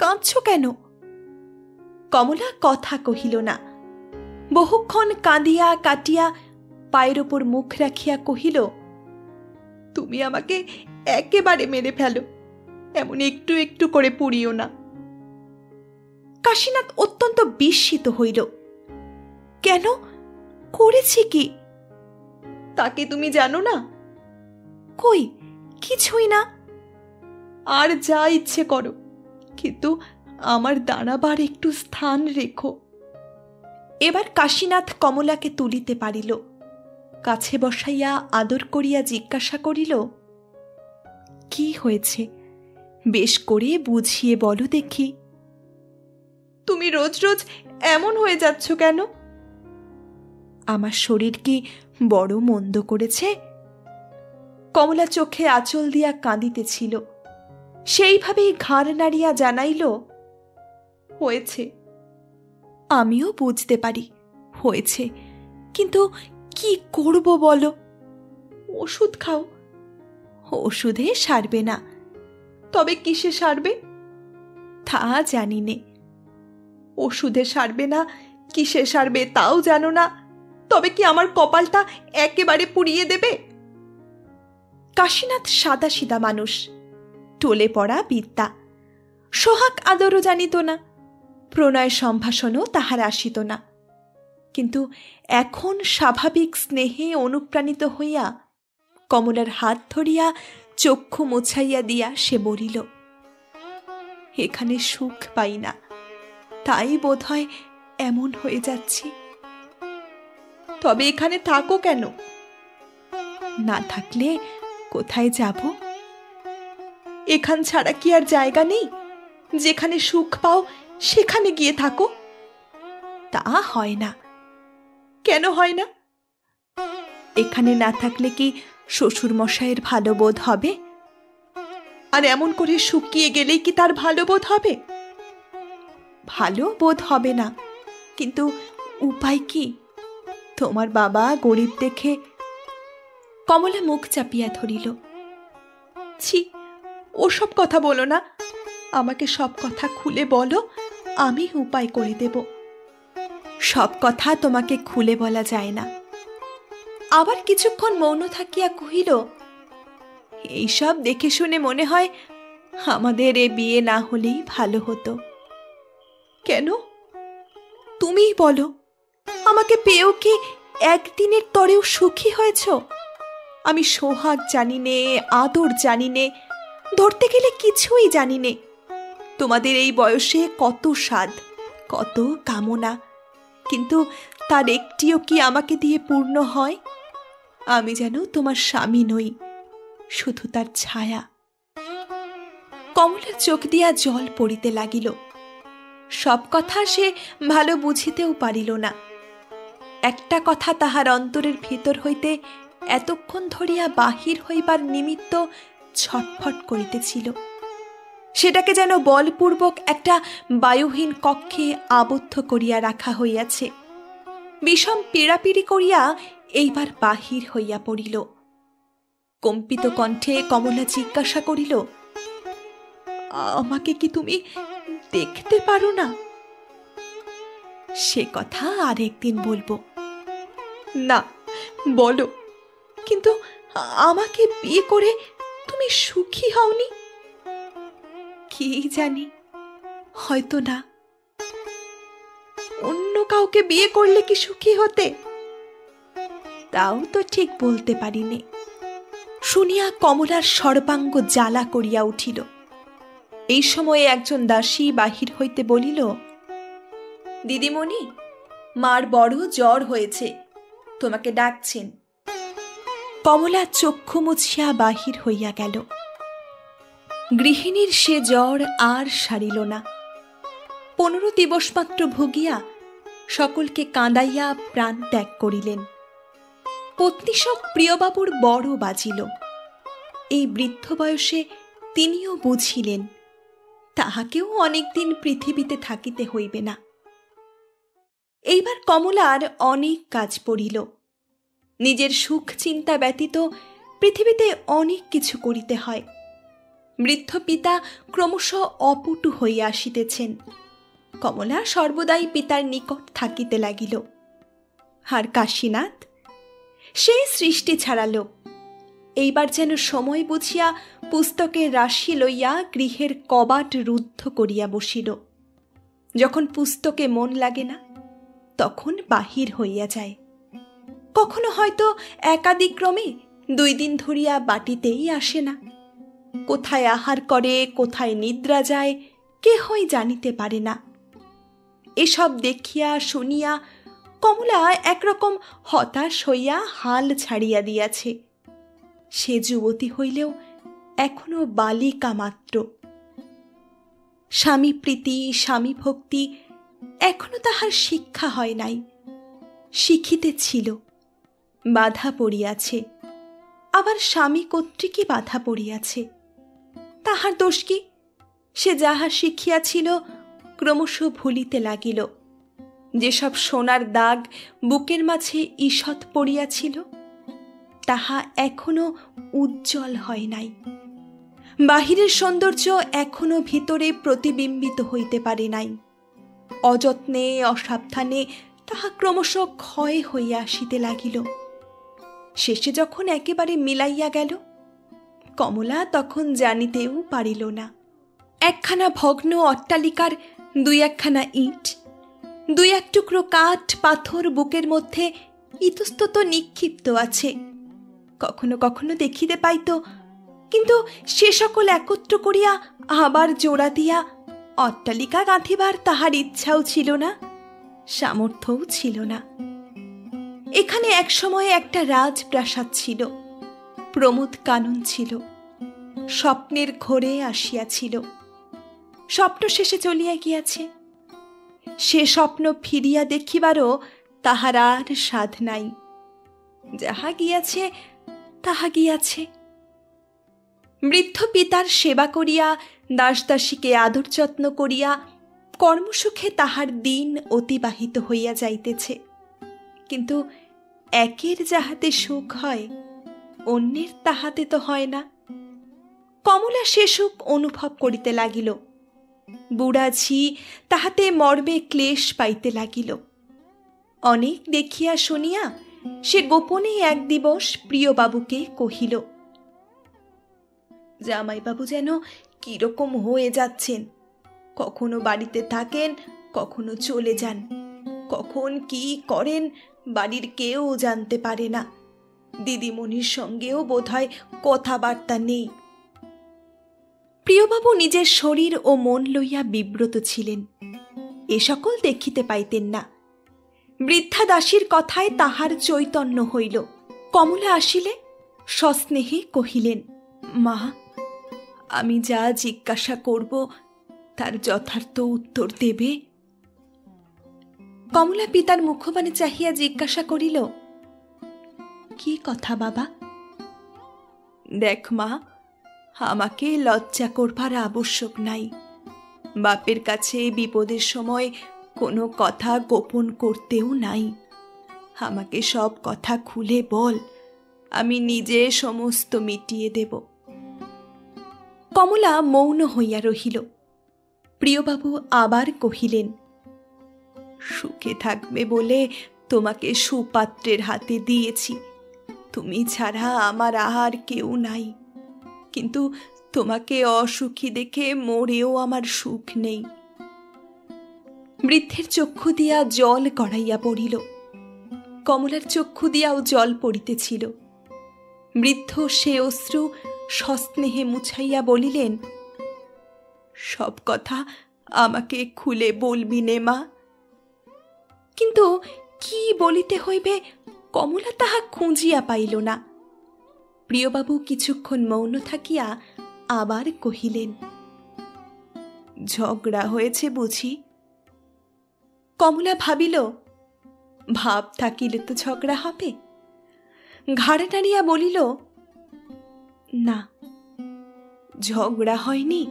কাঁদছ কেন? কমলা কথা কহিল না। বহুক্ষণ কাঁদিয়া কাটিয়া পায়ের ওপর মুখ রাখিয়া কহিল, তুমি আমাকে একেবারে মেরে ফেলো, এমন একটু একটু করে পুড়িও না। কাশীনাথ অত্যন্ত বিস্মিত হইল। কেন, করেছি কি? তাকে তুমি জানো না? কই, কিছুই না। আর যা ইচ্ছে করো, কিন্তু আমার দাঁড়াবার একটু স্থান রেখো। এবার কাশীনাথ কমলাকে তুলিতে পারিল। কাছে বসাইয়া আদর করিয়া জিজ্ঞাসা করিল, কি হয়েছে, বেশ করে বুঝিয়ে বলো দেখি। তুমি রোজ রোজ এমন হয়ে যাচ্ছ কেন? আমার শরীর কি বড় মন্দ করেছে? কমলা চোখে আঁচল দিয়া কাঁদিতেছিল। সেইভাবেই ঘাড় নাড়িয়া জানাইল, হয়েছে। আমিও বুঝতে পারি হয়েছে, কিন্তু কি করব বলো? ওষুধ খাও। ওষুধে সারবে না। তবে কিসে সারবে? তা জানি নে। ওষুধে সারবে না, কিসে সারবে তাও জানো না, তবে কি আমার কপালটা একেবারে পুড়িয়ে দেবে? কাশীনাথ সাদাসিধা মানুষ, টলে পড়া বিদ্যা, সোহাগ আদরও জানিত না, প্রণয় সম্ভাষণও তাহার আসিত না। কিন্তু এখন স্বাভাবিক স্নেহে অনুপ্রাণিত হইয়া কমলার হাত ধরিয়া চক্ষু মোছাইয়া দিয়া সে বলিল, এখানে সুখ পাই না, তাই বোধহয় এমন হয়ে যাচ্ছি। তবে এখানে থাকো কেন? না থাকলে কোথায় যাব? এখান ছাড়া কি আর জায়গা নেই? যেখানে সুখ পাও সেখানে গিয়ে থাকো। তা হয় না। কেন হয় না? এখানে না থাকলে কি শ্বশুর মশাইয়ের ভালো বোধ হবে? আর এমন করে শুকিয়ে গেলেই কি তার ভালো বোধ হবে? ভালো বোধ হবে না, কিন্তু উপায় কি? তোমার বাবা গরিব দেখে। কমলা মুখ চাপিয়া ধরিল। ছি, ওসব কথা বলো না, আমাকে সব কথা খুলে বলো, আমি উপায় করে দেব। সব কথা তোমাকে খুলে বলা যায় না। আবার কিছুক্ষণ মৌন থাকিয়া কহিল, এইসব দেখে শুনে মনে হয় আমাদের এ বিয়ে না হলেই ভালো হতো। কেন, তুমিই বলো, আমাকে পেয়েও কি একদিনের তরেও সুখী হয়েছ? আমি সোহাগ জানি নে, আদর জানি নে, ধরতে গেলে কিছুই জানি নে। তোমাদের এই বয়সে কত স্বাদ, কত কামনা, কিন্তু তার একটিও কি আমাকে দিয়ে পূর্ণ হয়? আমি যেন তোমার স্বামী নই, শুধু তার ছায়া। কমলার চোখ দিয়া জল পড়িতে লাগিল। সব কথা সে ভালো বুঝিতেও পারিল না। একটা কথা তাহার অন্তরের ভিতর হইতে এতক্ষণ ধরিয়া বাহির হইবার নিমিত্ত ছটফট করিতেছিল। সেটাকে যেন বলপূর্বক একটা বায়ুহীন কক্ষে আবদ্ধ করিয়া রাখা হইয়াছে। বিষম পীড়াপিড়ি করিয়া এইবার বাহির হইয়া পড়িল। কম্পিত কণ্ঠে কমলা জিজ্ঞাসা করিল, আমাকে কি তুমি দেখতে পারো না? সে কথা আরেকদিন বলবো। না, বলো, কিন্তু আমাকে বিয়ে করে তুমি সুখী হওনি? কি জানি, হয়তো না। অন্য কাউকে বিয়ে করলে কি সুখী হতে? তাও তো ঠিক বলতে পারিনি। শুনিয়া কমলার সর্বাঙ্গ জ্বালা করিয়া উঠিল। এই সময়ে একজন দাসী বাহির হইতে বলিল, দিদিমণি, মার বড় জ্বর হয়েছে, তোমাকে ডাকছেন। কমলা চক্ষু মুছিয়া বাহির হইয়া গেল। গৃহিণীর সে জ্বর আর সারিল না। 15 দিবস মাত্র ভুগিয়া সকলকে কাঁদাইয়া প্রাণ ত্যাগ করিলেন। পত্নীশক প্রিয়বাবুর বড় বাজিল। এই বৃদ্ধ বয়সে তিনিও বুঝিলেন তাহাকেও অনেকদিন পৃথিবীতে থাকিতে হইবে না। এইবার কমলার অনেক কাজ পড়িল। নিজের সুখ চিন্তা ব্যতীত পৃথিবীতে অনেক কিছু করিতে হয়। বৃদ্ধ পিতা ক্রমশ অপটু হইয়া আসিতেছেন। কমলা সর্বদাই পিতার নিকট থাকিতে লাগিল। আর কাশীনাথ, সেই সৃষ্টি ছাড়ালো। এইবার যেন সময় বুঝিয়া পুস্তকের রাশি লইয়া গৃহের কবাট রুদ্ধ করিয়া বসিল। যখন পুস্তকে মন লাগে না, তখন বাহির হইয়া যায়। কখনো হয়তো একাদিক্রমে 2 দিন ধরিয়া বাটিতেই আসে না। কোথায় আহার করে, কোথায় নিদ্রা যায়, কেহই জানিতে পারে না। এসব দেখিয়া শুনিয়া কমলা একরকম হতাশ হইয়া হাল ছাড়িয়া দিয়াছে। সে যুবতী হইলেও এখনো বালিকা মাত্র। স্বামী প্রীতি, স্বামী ভক্তি এখনো তাহার শিক্ষা হয় নাই। শিখিতে ছিল, বাধা পড়িয়াছে। আবার স্বামী কর্তৃকই বাধা পড়িয়াছে। তাহার দোষ কি? সে যাহা শিখিয়াছিল ক্রমশ ভুলিতে লাগিল। যেসব সোনার দাগ বুকের মাঝে ঈষৎ পড়িয়াছিল, তাহা এখনো উজ্জ্বল হয় নাই। বাহিরের সৌন্দর্য এখনো ভিতরে প্রতিবিম্বিত হইতে পারে নাই। অযত্নে, অসাবধানে তাহা ক্রমশ ক্ষয় হইয়া আসিতে লাগিল। শেষে যখন একেবারে মিলাইয়া গেল, কমলা তখন জানিতেও পারিল না। একখানা ভগ্ন অট্টালিকার 2-1খানা ইট, 2-1 টুকরো কাঠ পাথর বুকের মধ্যে ইতস্তত নিক্ষিপ্ত আছে। কখনো কখনো দেখিতে পাইত, কিন্তু সে সকল একত্র করিয়া আবার জোড়া দিয়া অট্টালিকা গাঁথিবার তাহার ইচ্ছাও ছিল না, সামর্থ্যও ছিল না। এখানে একসময়ে একটা রাজপ্রাসাদ ছিল, প্রমোদ কানন ছিল, স্বপ্নের ঘোরে আসিয়াছিল। স্বপ্ন শেষে চলিয়া গিয়াছে। সে স্বপ্ন ফিরিয়া দেখিবারও তাহার আর সাধ নাই। যাহা গিয়াছে তাহা গিয়াছে। বৃদ্ধ পিতার সেবা করিয়া, দাসদাসীকে আদর যত্ন করিয়া কর্মসুখে তাহার দিন অতিবাহিত হইয়া যাইতেছে। কিন্তু একের যাহাতে সুখ হয়, অন্যের তাহাতে তো হয় না। কমলা সে সুখ অনুভব করিতে লাগিল। বুড়া ঝি তাহাতে মর্মে ক্লেশ পাইতে লাগিল। অনেক দেখিয়া শুনিয়া সে গোপনে এক দিবস প্রিয়বাবুকে কহিল, জামাইবাবু যেন কিরকম হয়ে যাচ্ছেন, কখনো বাড়িতে থাকেন, কখনো চলে যান, কখন কি করেন বাড়ির কেউ জানতে পারে না। দিদিমণির সঙ্গেও বোধহয় কথাবার্তা নেই। প্রিয়বাবু নিজের শরীর ও মন লইয়া বিব্রত ছিলেন, এ সকল দেখিতে পাইতেন না। বৃদ্ধা দাসীর কথায় তাহার চৈতন্য হইল। কমলা আসিলে সস্নেহে কহিলেন, মা, আমি যা জিজ্ঞাসা করব তার যথার্থ উত্তর দেবে? কমলা পিতার মুখবাণে চাহিয়া জিজ্ঞাসা করিল, কি কথা বাবা? দেখ মা, আমাকে লজ্জা করবার আবশ্যক নাই। বাপের কাছে বিপদের সময় কোনো কথা গোপন করতেও নাই। আমাকে সব কথা খুলে বল, আমি নিজে সমস্ত মিটিয়ে দেব। কমলা মৌন হইয়া রহিল। প্রিয়বাবু আবার কহিলেন, সুখে থাকবে বলে তোমাকে সুপাত্রের হাতে দিয়েছি, তুমি ছাড়া আমার আর কেউ নাই। কিন্তু তোমাকে অসুখী দেখে মরেও আমার সুখ নেই। বৃদ্ধের চক্ষু দিয়া জল গড়াইয়া পড়িল। কমলার চক্ষু দিয়াও জল পড়িতেছিল। বৃদ্ধ সে অশ্রু সস্নেহে মুছাইয়া বলিলেন, সব কথা আমাকে খুলে বলবি নে মা। কিন্তু কি বলিতে হইবে কমলা তাহা খুঁজিয়া পাইল না। প্রিয়বাবু কিছুক্ষণ মৌন থাকিয়া আবার কহিলেন, ঝগড়া হয়েছে বুঝি? কমলা ভাবিল, ভাব থাকিলে তো ঝগড়া হবে। ঘাড়ে টানিয়া বলিল, না, ঝগড়া হয়নি,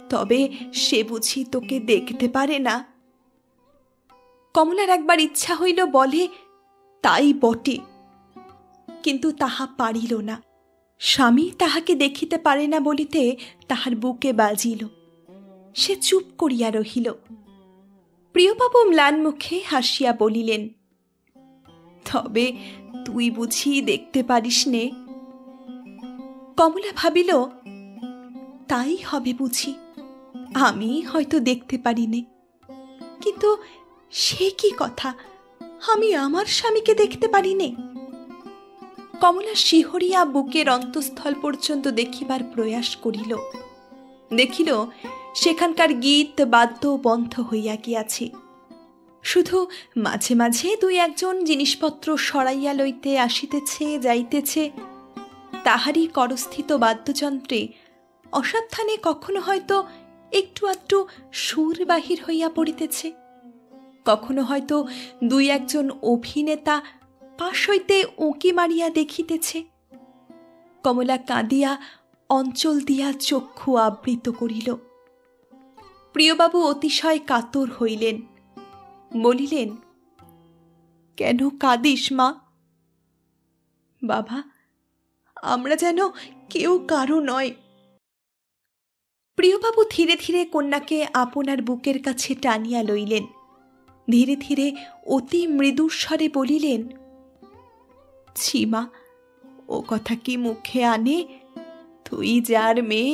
তবে সে বুঝি তোকে দেখতে পারে না। কমলার একবার ইচ্ছা হইল বলে, তাই বটে, কিন্তু তাহা পারিল না। স্বামী তাহাকে দেখিতে পারে না বলিতে তাহার বুকে বাজিল। সে চুপ করিয়া রহিল। প্রিয়বাবু ম্লান মুখে হাসিয়া বলিলেন, তবে তুই বুঝি দেখতে পারিস নে? কমলা ভাবিল, তাই হবে বুঝি, আমি হয়তো দেখতে পারি নে। কিন্তু সে কি কথা, আমি আমার স্বামীকে দেখতে পারি নে? কমলা শিহরিয়া বুকের অন্তঃস্থল পর্যন্ত দেখিবার প্রয়াস করিল। দেখিল সেখানকার গীত বাদ্য বন্ধ হইয়া গিয়াছে। শুধু মাঝে মাঝে দুই একজন জিনিসপত্র সরাইয়া লইতে আসিতেছে যাইতেছে। তাহারই করস্থিত বাদ্যযন্ত্রে অসাবধানে কখনো হয়তো একটু আধটু সুর বাহির হইয়া পড়িতেছে, কখনো হয়তো দুই একজন অভিনেতা পাশ হইতে উঁকি মারিয়া দেখিতেছে। কমলা কাঁদিয়া অঞ্চল দিয়া চক্ষু আবৃত করিল। প্রিয়বাবু অতিশয় কাতর হইলেন, বলিলেন, কেন কাঁদিস মা? বাবা, আমরা যেন কেউ কারো নয়। প্রিয়বাবু ধীরে ধীরে কন্যাকে আপনার বুকের কাছে টানিয়া লইলেন। ধীরে ধীরে অতি মৃদুস্বরে বলিলেন, ছি মা, ও কথা কি মুখে আনে? তুই যার মেয়ে,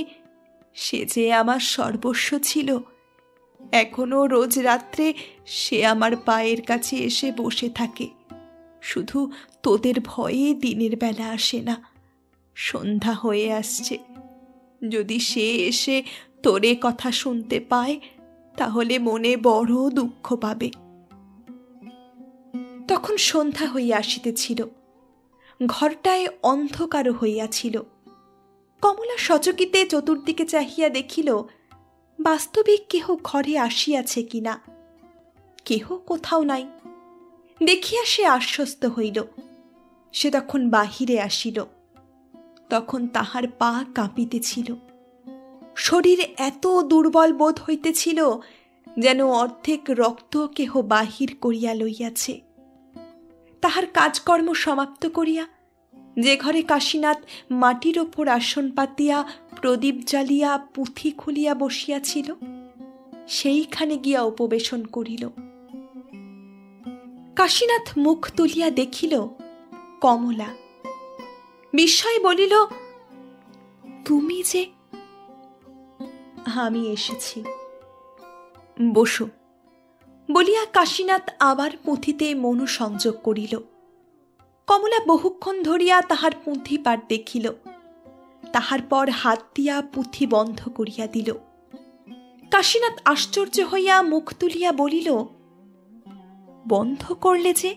সে যে আমার সর্বস্ব ছিল। এখনো রোজ রাত্রে সে আমার পায়ের কাছে এসে বসে থাকে। শুধু তোদের ভয়ে দিনের বেলা আসে না, সন্ধ্যা হয়ে আসছে। যদি সে এসে তোরে কথা শুনতে পায়, তাহলে মনে বড় দুঃখ পাবে। তখন সন্ধ্যা হইয়া আসিতেছিল। ঘরটায় অন্ধকার হইয়াছিল। কমলা সচকিতে চতুর্দিকে চাহিয়া দেখিল বাস্তবিক কেহ ঘরে আসিয়াছে কিনা। কেহ কোথাও নাই। দেখিয়া সে আশ্বস্ত হইল। সে তখন বাহিরে আসিল। তখন তাহার পা কাঁপিতেছিল। শরীর এত দুর্বল বোধ হইতেছিল যেন অর্ধেক রক্ত কেহ বাহির করিয়া লইয়াছে। তাহার কাজকর্ম সমাপ্ত করিয়া যে ঘরে কাশীনাথ মাটির ওপর আসন পাতিয়া প্রদীপ জ্বালিয়া পুঁথি খুলিয়া বসিয়াছিল, সেইখানে গিয়া উপবেশন করিল। কাশীনাথ মুখ তুলিয়া দেখিল কমলা। বিস্ময়ে বলিল, তুমি যে? আমি এসেছি, বসো বলিয়া কাশীনাথ আবার পুঁথিতে মনোসংযোগ করিল। কমলা বহুক্ষণ ধরিয়া তাহার পুঁথি পাঠ দেখিল, তাহার পর হাত দিয়া পুঁথি বন্ধ করিয়া দিল। কাশীনাথ আশ্চর্য হইয়া মুখ তুলিয়া বলিল, বন্ধ করলে যে?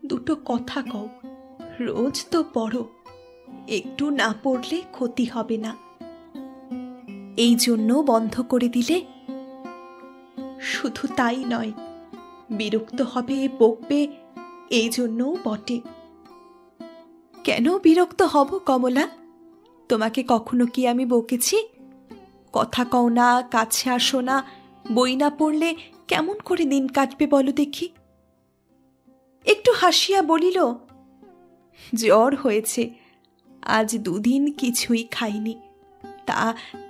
দুটো কথা কও, রোজ তো পড়ো, একটু না পড়লে ক্ষতি হবে না, এই জন্য বন্ধ করে দিলে? শুধু তাই নয়, বিরক্ত হবে, বকবে, এই জন্যও বটে। কেন বিরক্ত হব কমলা? তোমাকে কখনো কি আমি বকেছি? কথা কও না, কাছে আসো না, বই না পড়লে কেমন করে দিন কাটবে বলো দেখি? একটু হাসিয়া বলিল, জ্বর হয়েছে, আজ দুদিন কিছুই খাইনি, তা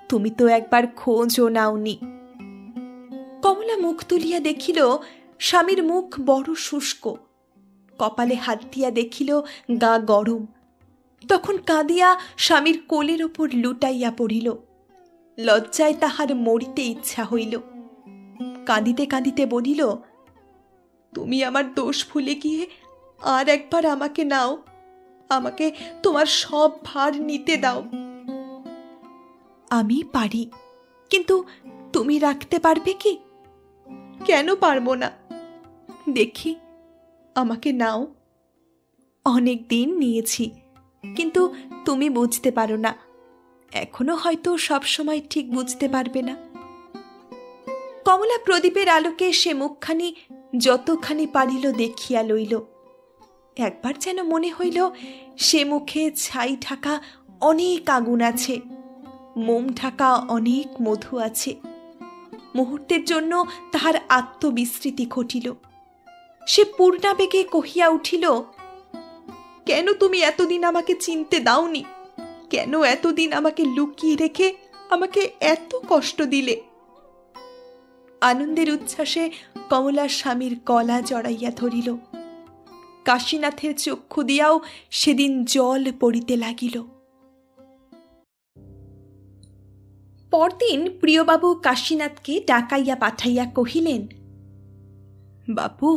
তুমি তো একবার খোঁজও নাওনি। কমলা মুখ তুলিয়া দেখিল স্বামীর মুখ বড় শুষ্ক, কপালে হাত দিয়া দেখিল গা গরম। তখন কাঁদিয়া স্বামীর কোলের ওপর লুটাইয়া পড়িল। লজ্জায় তাহার মরিতে ইচ্ছা হইল। কাঁদিতে কাঁদিতে বলিল, তুমি আমার দোষ ভুলে গিয়ে আর একবার আমাকে নাও, আমাকে তোমার সব ভার নিতে দাও। আমি পারি, কিন্তু তুমি রাখতে পারবে কি? কেন পারবো না? দেখি, আমাকে নাও। অনেক দিন নিয়েছি, কিন্তু তুমি বুঝতে পারো না, এখনো হয়তো সবসময় ঠিক বুঝতে পারবে না। কমলা প্রদীপের আলোকে সে মুখখানি যতখানি পারিল দেখিয়া লইল। একবার যেন মনে হইল সে মুখে ছাই ঢাকা অনেক আগুন আছে, মোম ঢাকা অনেক মধু আছে। মুহূর্তের জন্য তাহার আত্মবিস্মৃতি ঘটিল। সে পূর্ণাবেগে কহিয়া উঠিল, কেন তুমি এতদিন আমাকে চিনতে দাওনি? কেন এতদিন আমাকে লুকিয়ে রেখে আমাকে এত কষ্ট দিলে? আনন্দের উচ্ছ্বাসে কমলার স্বামীর গলা জড়াইয়া ধরিল। কাশীনাথের চক্ষু দিয়াও সেদিন জল পড়িতে লাগিল। পরদিন প্রিয়বাবু কাশীনাথকে ডাকাইয়া পাঠাইয়া কহিলেন, বাপু,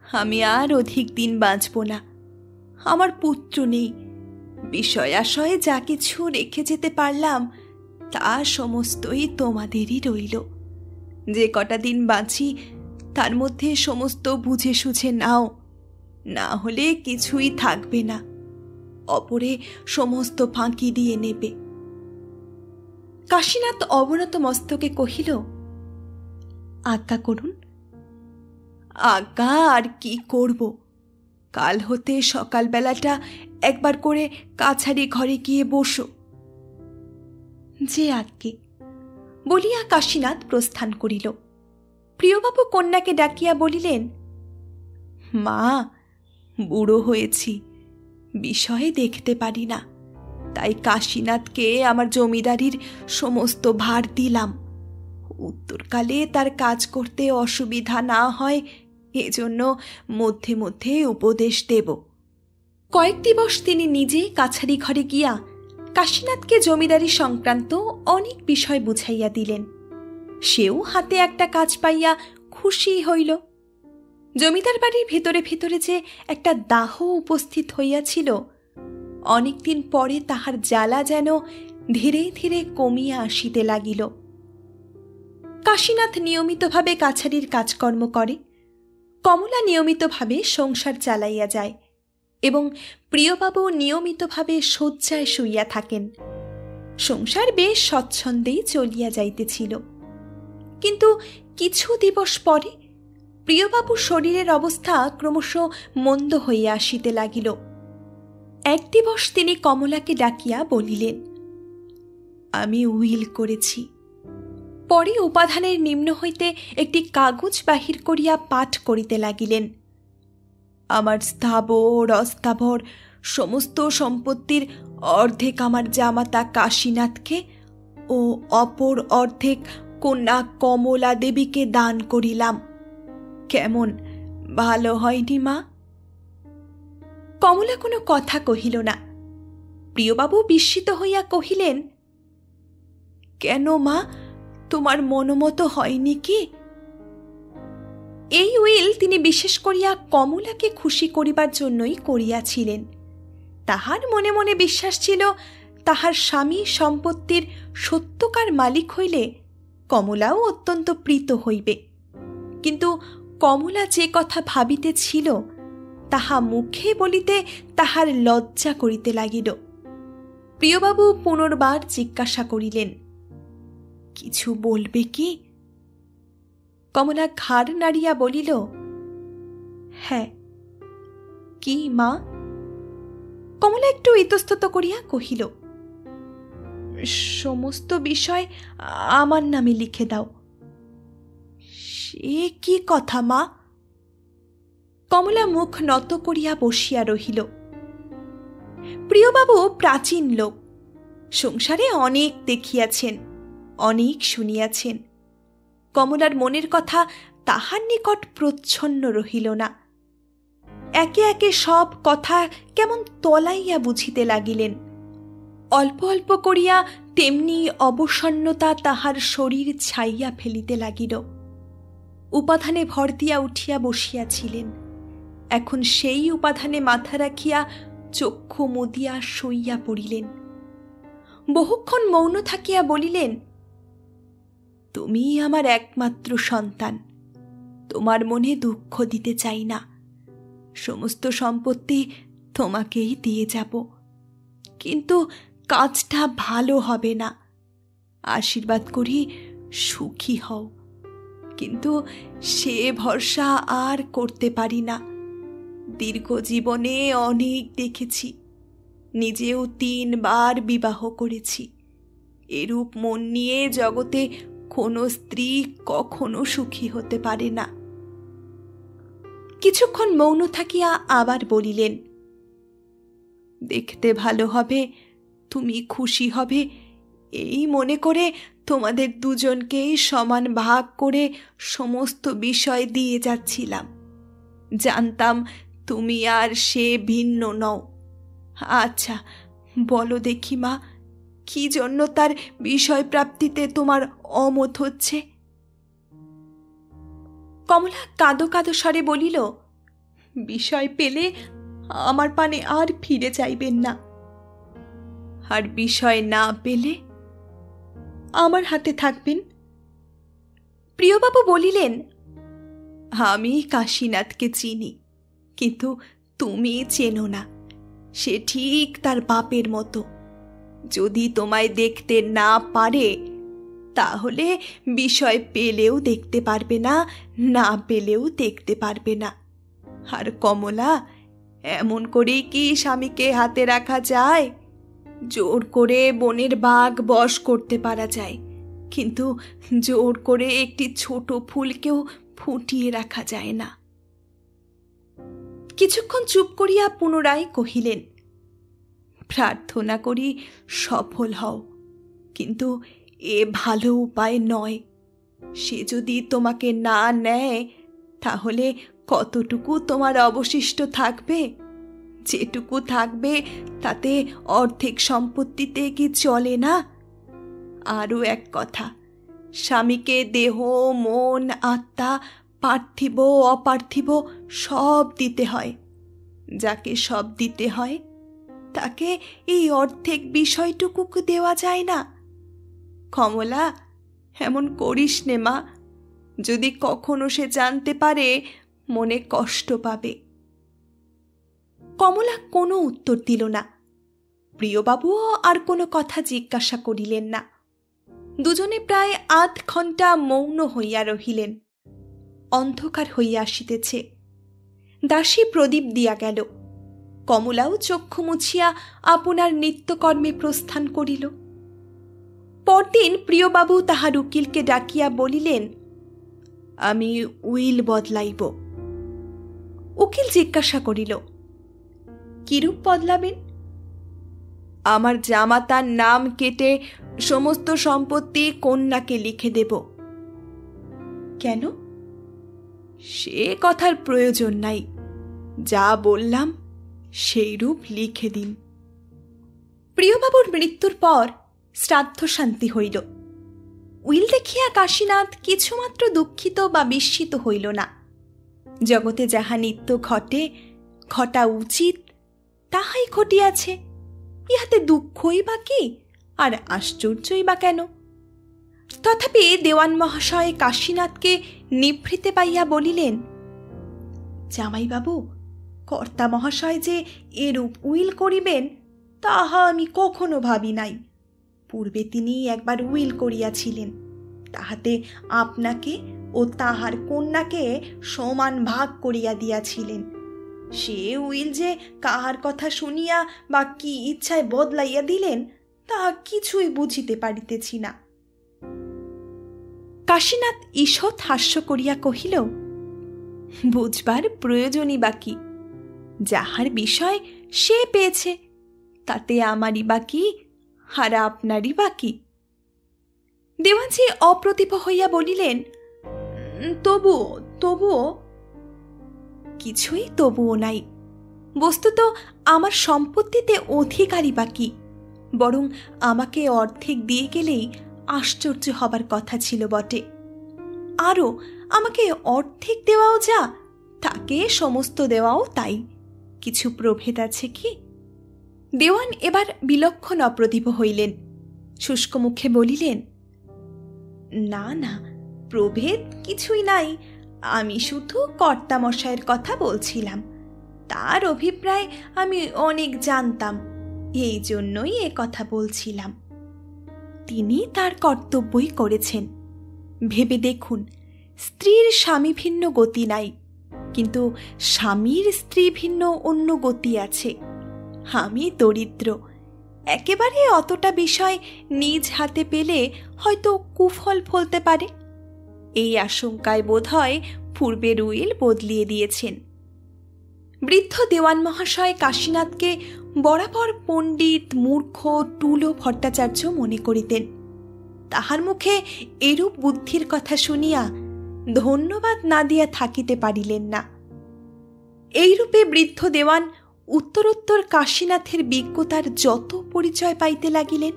আমি আর অধিক দিন বাঁচব না। আমার পুত্র নেই, বিষয় আশয়ে যা কিছু রেখে যেতে পারলাম তা সমস্তই তোমাদেরই রইল। যে কটা দিন বাঁচি তার মধ্যে সমস্ত বুঝে সুঝে নাও, না হলে কিছুই থাকবে না, অপরে সমস্ত ফাঁকি দিয়ে নেবে। কাশীনাথ অবনত মস্তকে কহিল, আজ্ঞা করুন। আজ্ঞা আর কি করব? কাল হতে সকালবেলাটা একবার করে কাছারি ঘরে গিয়ে বসো। যে আজ্ঞে বলিয়া কাশীনাথ প্রস্থান করিল। প্রিয়বাবু কন্যাকে ডাকিয়া বলিলেন, মা, বুড়ো হয়েছি, বিষয়ে দেখতে পারি না, তাই কাশীনাথকে আমার জমিদারির সমস্ত ভার দিলাম। উত্তরকালে তার কাজ করতে অসুবিধা না হয় এজন্য মধ্যে মধ্যে উপদেশ দেব। কয়েক দিবস তিনি নিজে কাছারি ঘরে গিয়া কাশীনাথকে জমিদারি সংক্রান্ত অনেক বিষয় বুঝাইয়া দিলেন। সেও হাতে একটা কাজ পাইয়া খুশি হইল। জমিদার বাড়ির ভিতরে ভিতরে যে একটা দাহ উপস্থিত হইয়াছিল, অনেকদিন পরে তাহার জ্বালা যেন ধীরে ধীরে কমিয়া আসিতে লাগিল। কাশীনাথ নিয়মিতভাবে কাছারির কাজকর্ম করে, কমলা নিয়মিতভাবে সংসার চালাইয়া যায় এবং প্রিয়বাবু নিয়মিতভাবে শয্যায় শুইয়া থাকেন। সংসার বেশ স্বচ্ছন্দেই চলিয়া যাইতেছিল। কিন্তু কিছু দিবস পরে প্রিয়বাবুর শরীরের অবস্থা ক্রমশ মন্দ হইয়া আসিতে লাগিল। এক দিবস তিনি কমলাকে ডাকিয়া বলিলেন, আমি উইল করেছি। পরে উপাধানের নিম্ন হইতে একটি কাগজ বাহির করিয়া পাঠ করিতে লাগিলেন। আমার স্থাবর অস্থাবর সমস্ত সম্পত্তির অর্ধেক আমার জামাতা কাশীনাথকে ও অপর অর্ধেক কন্যা কমলা দেবীকে দান করিলাম। কেমন, ভালো হয়নি মা? কমলা কোনো কথা কহিল না। প্রিয়বাবু বিস্মিত হইয়া কহিলেন, কেন মা, তোমার মনোমত হয়নি কি? এই উইল তিনি বিশেষ করিয়া কমলাকে খুশি করিবার জন্যই করিয়াছিলেন। তাহার মনে মনে বিশ্বাস ছিল, তাহার স্বামী সম্পত্তির সত্যকার মালিক হইলে কমলাও অত্যন্ত প্রীত হইবে। কিন্তু কমলা যে কথা ভাবিতেছিল তাহা মুখে বলিতে তাহার লজ্জা করিতে লাগিল। প্রিয়বাবু পুনর্বার জিজ্ঞাসা করিলেন, কিছু বলবে কি? কমলা ঘাড় নাড়িয়া বলিল, হ্যাঁ। কি মা? কমলা একটু ইতস্তত করিয়া কহিল, সমস্ত বিষয় আমার নামে লিখে দাও। সে কি কথা মা? কমলা মুখ নত করিয়া বসিয়া রহিল। প্রিয়বাবু প্রাচীন লোক, সংসারে অনেক দেখিয়াছেন, অনেক শুনিয়াছেন। কমলার মনের কথা তাহার নিকট প্রচ্ছন্ন রহিল না। একে একে সব কথা কেমন তলাইয়া বুঝিতে লাগিলেন। অল্প অল্প করিয়া তেমনি অবসন্নতা তাহার শরীর ছাইয়া ফেলিতে লাগিল। উপাধানে ভর দিয়া উঠিয়া বসিয়াছিলেন, এখন সেই উপাধানে মাথা রাখিয়া চক্ষু মুদিয়া শুইয়া পড়িলেন। বহুক্ষণ মৌন থাকিয়া বলিলেন, তুমি আমার একমাত্র সন্তান, তোমার মনে দুঃখ দিতে চাই না। সমস্ত সম্পত্তি তোমাকেই দিয়ে যাব, কিন্তু কাজটা ভালো হবে না। আশীর্বাদ করি সুখী হও, কিন্তু সে ভরসা আর করতে পারি না। দীর্ঘ জীবনে অনেক দেখেছি, নিজেও 3 বার বিবাহ করেছি। এরূপ মন নিয়ে জগতে কোনো স্ত্রী কখনো সুখী হতে পারে না। কিছুক্ষণ মৌন থাকিয়া আবার বলিলেন, দেখতে ভালো হবে, তুমি খুশি হবে, এই মনে করে তোমাদের দুজনকেই সমান ভাগ করে সমস্ত বিষয় দিয়ে যাচ্ছিলাম। জানতাম তুমি আর সে ভিন্ন নও। আচ্ছা বলো দেখি মা, কি জন্য তার বিষয় প্রাপ্তিতে তোমার অমত হচ্ছে? কমলা কাঁদো কাঁদো স্বরে বলিল, বিষয় পেলে আমার পানে আর ফিরে চাইবেন না, আর বিষয় না পেলে আমার হাতে থাকবেন। প্রিয়বাবু বলিলেন, আমি কাশীনাথকে চিনি, কিন্তু তুমি চেনো না। সে ঠিক তার বাপের মতো। যদি তোমায় দেখতে না পারে তাহলে বিষয় পেলেও দেখতে পারবে না, না পেলেও দেখতে পারবে না। আর কমলা, এমন করেই কি স্বামীকে হাতে রাখা যায়? জোর করে বনের বাঘ বশ করতে পারা যায়, কিন্তু জোর করে একটি ছোট ফুলকেও ফুটিয়ে রাখা যায় না। কিছুক্ষণ চুপ করিয়া পুনরায় কহিলেন, প্রার্থনা করি সফল হও, কিন্তু এ ভালো উপায় নয়। সে যদি তোমাকে না নেয় তাহলে কতটুকু তোমার অবশিষ্ট থাকবে? যেটুকু থাকবে তাতে অর্ধেক সম্পত্তিতে কি চলে না? আরও এক কথা, স্বামীকে দেহ, মন, আত্মা, পার্থিব অপার্থিব সব দিতে হয়। যাকে সব দিতে হয় তাকে এই অর্ধেক বিষয়টুকু দেওয়া যায় না। কমলা, এমন করিস নে মা, যদি কখনো সে জানতে পারে মনে কষ্ট পাবে। কমলা কোনো উত্তর দিল না। প্রিয়বাবুও আর কোনো কথা জিজ্ঞাসা করিলেন না। দুজনে প্রায় 8 ঘণ্টা মৌন হইয়া রহিলেন। অন্ধকার হইয়া আসিতেছে। দাসী প্রদীপ দিয়া গেল। কমলাও চক্ষু মুছিয়া আপনার নিত্যকর্মে প্রস্থান করিল। পরদিন প্রিয়বাবু তাহার উকিলকে ডাকিয়া বলিলেন, আমি উইল বদলাইব। উকিল জিজ্ঞাসা করিল, কিরূপ বদলাবেন? আমার জামাতার নাম কেটে সমস্ত সম্পত্তি কন্যাকে লিখে দেব। কেন? সে কথার প্রয়োজন নাই, যা বললাম সেইরূপ লিখে দিন। প্রিয়বাবুর মৃত্যুর পর শ্রাদ্ধ শান্তি হইল। উইল দেখিয়া কাশীনাথ কিছুমাত্র দুঃখিত বা বিস্মিত হইল না। জগতে যাহা নিত্য ঘটে, ঘটা উচিত, তাহাই ঘটিয়াছে। ইহাতে দুঃখই বা কি, আর আশ্চর্যই বা কেন? তথাপি দেওয়ান মহাশয় কাশীনাথকে নিভৃতে পাইয়া বলিলেন, জামাইবাবু, কর্তা মহাশয় যে এরূপ উইল করিবেন তাহা আমি কখনো ভাবি নাই। পূর্বে তিনি একবার উইল করিয়াছিলেন, তাহাতে আপনাকে ও তাহার কন্যাকে সমান ভাগ করিয়া দিয়াছিলেন। সে উইল যে কাহার কথা শুনিয়া বা কি ইচ্ছায় বদলাইয়া দিলেন তাহা কিছুই বুঝিতে পারিতেছি না। কাশীনাথ ঈষৎ হাস্য করিয়া কহিল, বুঝবার প্রয়োজনই বা কি? যাহার বিষয় সে পেয়েছে, তাতে আমারই বা কি আর আপনারই বা কি? দেওয়ানজি অপ্রতিভ হইয়া বলিলেন, তবুও। কিছুই তবুও নাই। বস্তুত আমার সম্পত্তিতে অধিকারী বা কি? বরং আমাকে অর্ধেক দিয়ে গেলেই আশ্চর্য হবার কথা ছিল বটে। আরও আমাকে অর্ধেক দেওয়াও যা, তাকে সমস্ত দেওয়াও তাই। কিছু প্রভেদ আছে কি? দেওয়ান এবার বিলক্ষণ অপ্রতিভ হইলেন। শুষ্ক মুখে বলিলেন, না না, প্রভেদ কিছুই নাই। আমি শুধু কর্তামশায়ের কথা বলছিলাম। তার অভিপ্রায় আমি অনেক জানতাম, এই জন্যই এ কথা বলছিলাম। তিনি তার কর্তব্যই করেছেন। ভেবে দেখুন, স্ত্রীর স্বামী ভিন্ন গতি নাই, কিন্তু স্বামীর স্ত্রী ভিন্ন অন্য গতি আছে। আমি দরিদ্র, একেবারে অতটা বিষয় নিজ হাতে পেলে হয়তো কুফল ফলতে পারে। এই আশঙ্কায় বোধহয় পূর্বের উইল বদলিয়ে দিয়েছেন। বৃদ্ধ দেওয়ান মহাশয় কাশীনাথকে বরাবর পণ্ডিত, মূর্খ, টুলো ভট্টাচার্য মনে করিতেন। তাহার মুখে এরূপ বুদ্ধির কথা শুনিয়া ধন্যবাদ না দিয়া থাকিতে পারিলেন না। এইরূপে বৃদ্ধ দেওয়ান উত্তরোত্তর কাশীনাথের বিজ্ঞতার যত পরিচয় পাইতে লাগিলেন,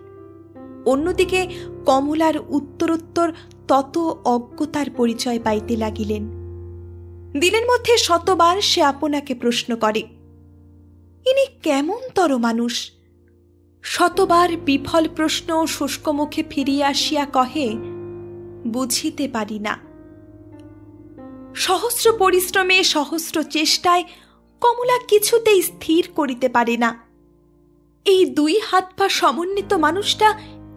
অন্যদিকে কমলার উত্তরোত্তর তত অজ্ঞতার পরিচয় পাইতে লাগিলেন। দিনের মধ্যে শতবার সে আপনাকে প্রশ্ন করে, ইনি কেমনতর মানুষ? শতবার বিফল প্রশ্ন শুষ্ক মুখে ফিরিয়া আসিয়া কহে, বুঝিতে পারি না। সহস্র পরিশ্রমে, সহস্র চেষ্টায় কমলা কিছুতেই স্থির করিতে পারে না, এই দুই হাত পা সমন্বিত মানুষটা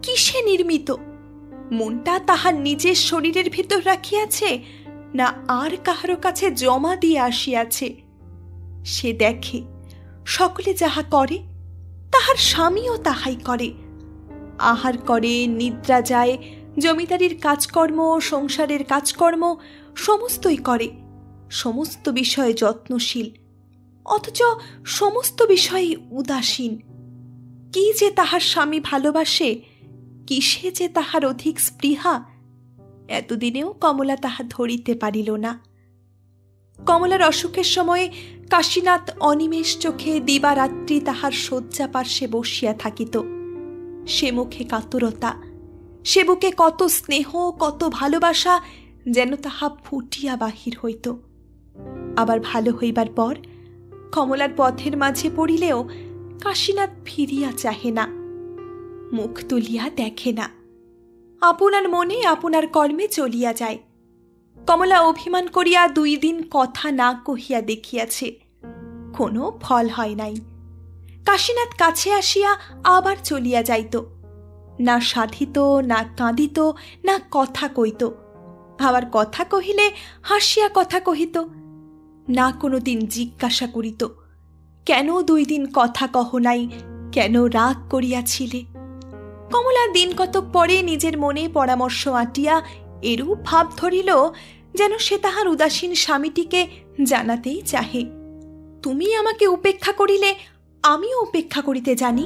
কিসে নির্মিত? মনটা তাহার নিজের শরীরের ভিতর রাখিয়াছে, না আর কাহারো কাছে জমা দিয়ে আসিয়াছে? সে দেখে, সকলে যাহা করে তাহার স্বামীও তাহাই করে। আহার করে, নিদ্রা যায়, জমিদারির কাজকর্ম, সংসারের কাজকর্ম সমস্তই করে, সমস্ত বিষয়ে যত্নশীল, অথচ সমস্ত বিষয়ে উদাসীন। কি যে তাহার স্বামী ভালোবাসে, কিসে যে তাহার অধিক স্পৃহা, এতদিনেও কমলা তাহা ধরিতে পারিল না। কমলার অসুখের সময়ে কাশীনাথ অনিমেষ চোখে দিবারাত্রি তাহার শয্যা পার্শ্বে বসিয়া থাকিত। সে মুখে কাতরতা, সে বুকে কত স্নেহ, কত ভালোবাসা যেন তাহা ফুটিয়া বাহির হইত। আবার ভালো হইবার পর কমলার পথের মাঝে পড়িলেও কাশীনাথ ফিরিয়া চাহে না, মুখ তুলিয়া দেখে না, আপনার মনে আপনার কর্মে চলিয়া যায়। কমলা অভিমান করিয়া 2 দিন কথা না কহিয়া দেখিয়াছে, কোনো ফল হয় নাই। কাশীনাথ কাছে আসিয়া আবার চলিয়া যাইত, না সাধিত, না কাঁদিত, না কথা কইত। আবার কথা কহিলে হাসিয়া কথা কহিত, না কোনোদিন জিজ্ঞাসা করিত, কেন 2 দিন কথা কহ নাই, কেন রাগ করিয়াছিলে? কমলা দিন কতক পরে নিজের মনে পরামর্শ আটিয়া এরূপ ভাব ধরিল যেন সে তাহার উদাসীন স্বামীটিকে জানাতেই চাহে, তুমি আমাকে উপেক্ষা করিলে আমিও উপেক্ষা করিতে জানি,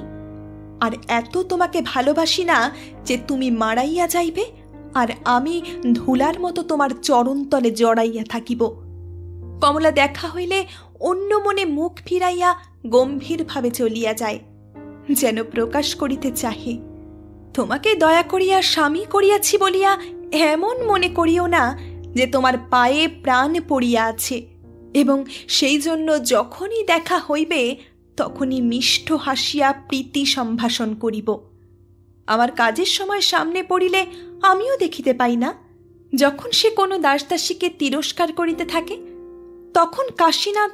আর এত তোমাকে ভালোবাসি না যে তুমি মারাইয়া যাইবে আর আমি ধুলার মতো তোমার চরণতলে জড়াইয়া থাকিব। কমলা দেখা হইলে অন্য মনে মুখ ফিরাইয়া গম্ভীরভাবে চলিয়া যায়, যেন প্রকাশ করিতে চাহে, তোমাকে দয়া করিয়া স্বামী করিয়াছি বলিয়া এমন মনে করিও না যে তোমার পায়ে প্রাণ পড়িয়া আছে, এবং সেই জন্য যখনই দেখা হইবে তখনই মিষ্ট হাসিয়া প্রীতি সম্ভাষণ করিব। আমার কাজের সময় সামনে পড়িলে আমিও দেখিতে পাই না, যখন সে কোনো দাসদাসীকে তিরস্কার করিতে থাকে, তখন কাশীনাথ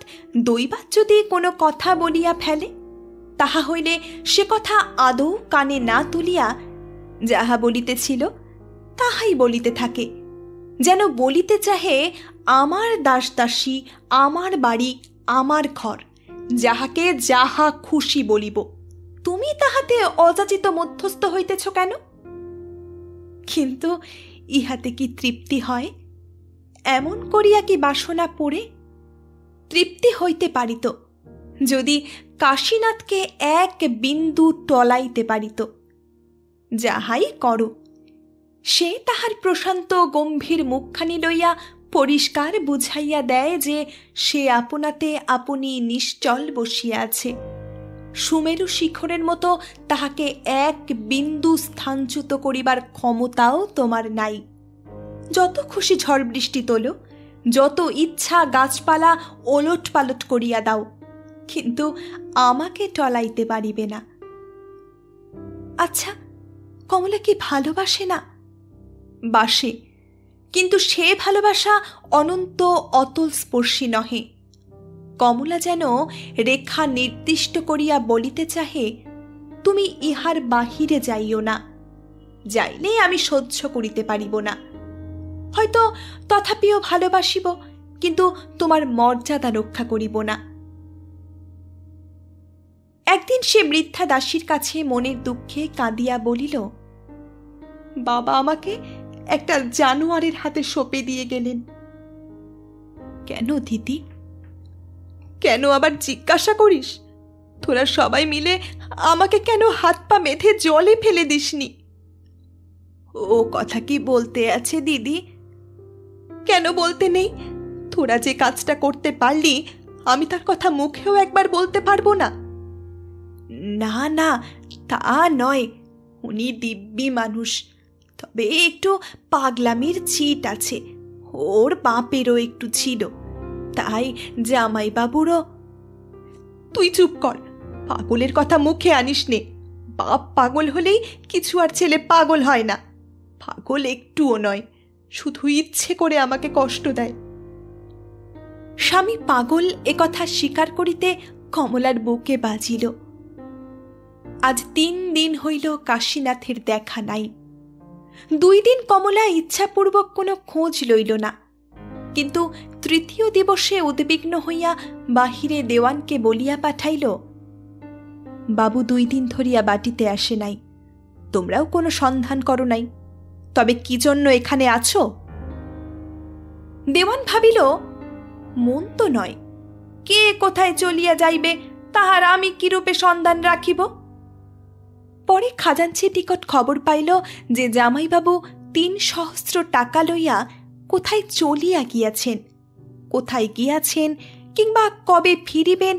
দৈবাৎ যদি কোনো কথা বলিয়া ফেলে, তাহা হইলে সে কথা আদৌ কানে না তুলিয়া যাহা বলিতেছিল তাহাই বলিতে থাকে, যেন বলিতে চাহে আমার দাসদাসী, আমার বাড়ি, আমার ঘর, যাহাকে যাহা খুশি বলিব, তুমি তাহাতে অযাচিত মধ্যস্থ হইতেছ কেন? কিন্তু ইহাতে কি তৃপ্তি হয়? এমন করিয়া কি বাসনা পড়ে? তৃপ্তি হইতে পারিত যদি কাশীনাথকে এক বিন্দু টলাইতে পারিত। যাহাই করো, সে তাহার প্রশান্ত গম্ভীর মুখখানি লইয়া পরিষ্কার বুঝাইয়া দেয় যে সে আপনাতে আপনি নিশ্চল বসিয়া আছে। সুমেরু শিখরের মতো তাহাকে এক বিন্দু স্থানচ্যুত করিবার ক্ষমতাও তোমার নাই। যত খুশি ঝড় বৃষ্টি তোলো, যত ইচ্ছা গাছপালা ওলট পালট করিয়া দাও, কিন্তু আমাকে টলাইতে পারিবে না। আচ্ছা, কমলা কি ভালোবাসে না? বাসে, কিন্তু সে ভালোবাসা অনন্ত অতল স্পর্শী নহে। কমলা যেন রেখা নির্দিষ্ট করিয়া বলিতে চাহে, তুমি ইহার বাহিরে যাইও না, যাইলে আমি সহ্য করিতে পারিব না। হয়তো তথাপিও ভালোবাসিব, কিন্তু তোমার মর্যাদা রক্ষা করিব না। একদিন সে বৃদ্ধা দাসীর কাছে মনের দুঃখে কাঁদিয়া বলিল, বাবা আমাকে একটা জানোয়ারের হাতে সঁপে দিয়ে গেলেন। কেন দিদি? কেন আবার জিজ্ঞাসা করিস? তোরা সবাই মিলে আমাকে কেন হাত পা বেঁধে জলে ফেলে দিসনি? ও কথা কি বলতে আছে দিদি? কেন বলতে নেই? তোরা যে কাজটা করতে পারলি, আমি তার কথা মুখেও একবার বলতে পারবো না? না না, তা নয়, উনি দিব্যি মানুষ, তবে একটু পাগলামির ছিট আছে, ওর বাপেরও একটু ছিল, তাই জামাইবাবুরও। তুই চুপ কর, পাগলের কথা মুখে আনিস নে। বাপ পাগল হলেই কিছু আর ছেলে পাগল হয় না। পাগল একটুও নয়, শুধু ইচ্ছে করে আমাকে কষ্ট দেয়। স্বামী পাগল একথা স্বীকার করিতে কমলার বুকে বাজিল। আজ 3 দিন হইল কাশীনাথের দেখা নাই। 2 দিন কমলা ইচ্ছাপূর্বক কোনো খোঁজ লইল না, কিন্তু তৃতীয় দিবসে উদ্বিগ্ন হইয়া বাহিরে দেওয়ানকে বলিয়া পাঠাইল, বাবু 2 দিন ধরিয়া বাটিতে আসে নাই, তোমরাও কোনো সন্ধান করো নাই, তবে কি জন্য এখানে আছো? দেওয়ান ভাবিল, মন তো নয়, কে কোথায় চলিয়া যাইবে তাহার আমি কিরূপে সন্ধান রাখিব? পরে খাজাঞ্চির নিকট খবর পাইল যে জামাইবাবু 3,000 টাকা লইয়া কোথায় চলিয়া গিয়াছেন। কোথায় গিয়াছেন কিংবা কবে ফিরিবেন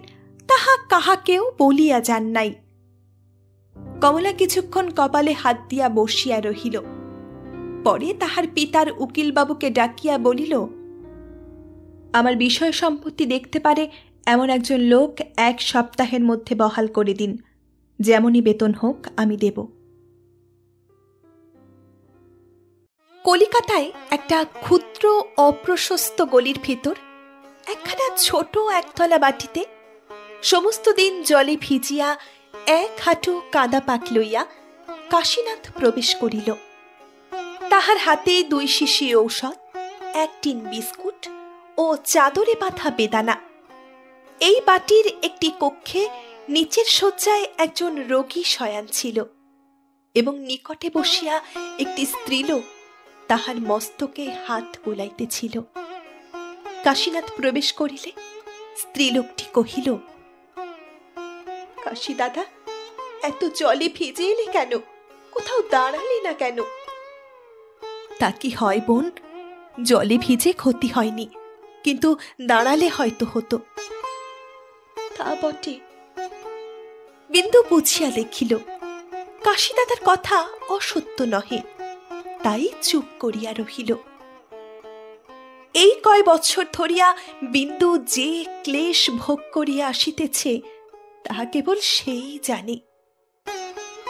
তাহা কাহাকেও বলিয়া যান নাই। কমলা কিছুক্ষণ কপালে হাত দিয়া বসিয়া রহিল। পরে তাহার পিতার উকিলবাবুকে ডাকিয়া বলিল, আমার বিষয় সম্পত্তি দেখতে পারে এমন একজন লোক 1 সপ্তাহের মধ্যে বহাল করে দিন, যেমনই বেতন হোক আমি দেব। কলিকাতায় একটা ক্ষুদ্র অপ্রশস্ত গলির ভিতর একখানা ছোট একতলা বাটিতে সমস্ত দিন জলে ভিজিয়া 1 হাঁটু কাদা পাক লইয়া কাশীনাথ প্রবেশ করিল। তাহার হাতে 2 শিশি ঔষধ, 1 টিন বিস্কুট ও চাদরে বাঁধা বেদানা। এই বাটির একটি কক্ষে নিচের শয্যায় একজন রোগী শয়ান ছিল, এবং নিকটে বসিয়া একটি স্ত্রীলোক তাহার মস্তকে হাত বুলাইতেছিল। কাশীনাথ প্রবেশ করিলে স্ত্রীলোকটি কহিল, কাশি দাদা, এত জলে ভিজে এলে কেন? কোথাও দাঁড়ালে না কেন? তা কি হয় বোন, জলে ভিজে ক্ষতি হয়নি, কিন্তু দাঁড়ালে হয়তো হতো। তা বটে। বিন্দু বুঝিয়া দেখিল কাশি দাদার কথা অসত্য নহে, তাই চুপ করিয়া রহিল। এই কয় বৎসর ধরিয়া বিন্দু যে ক্লেশ ভোগ করিয়া আসিতেছে তাহা কেবল সেই জানে।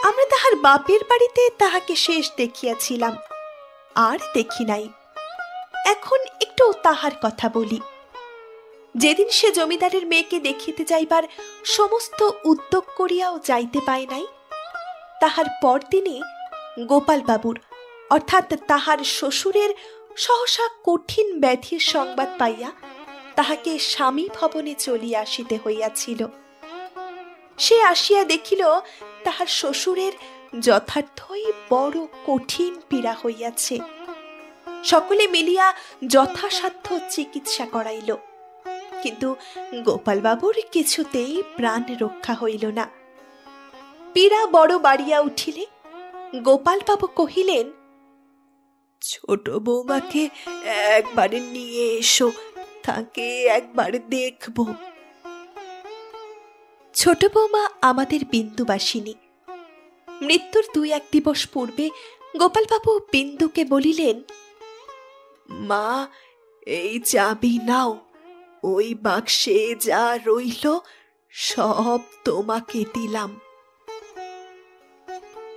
আমরা তাহার বাপের বাড়িতে তাহাকে শেষ দেখিয়াছিলাম, আর দেখি নাই। এখন একটু তাহার কথা বলি। যেদিন সে জমিদারের মেয়েকে দেখিতে যাইবার সমস্ত উদ্যোগ করিয়াও যাইতে পায় নাই, তাহার পরদিনে গোপাল বাবুর অর্থাৎ তাহার শ্বশুরের সহসা কঠিন ব্যাধির সংবাদ পাইয়া তাহাকে স্বামী ভবনে চলিয়া আসিতে হইয়াছিল। সে আসিয়া দেখিল তাহার শ্বশুরের যথার্থই বড় কঠিন পীড়া হইয়াছে। সকলে মিলিয়া যথাসাধ্য চিকিৎসা করাইল, কিন্তু গোপাল বাবুর কিছুতেই প্রাণ রক্ষা হইল না। পীড়া বড় বাড়িয়া উঠিলে গোপাল বাবু কহিলেন, ছোট বৌমাকে একবারে নিয়ে এসো, তাকে একবার দেখব। ছোট বৌমা আমাদের বিন্দুবাসিনী। মৃত্যুর 2-1 দিবস পূর্বে গোপালবাবু বিন্দুকে বলিলেন, মা, এই চাবি নাও, ওই বাক্সে যা রইল সব তোমাকে দিলাম।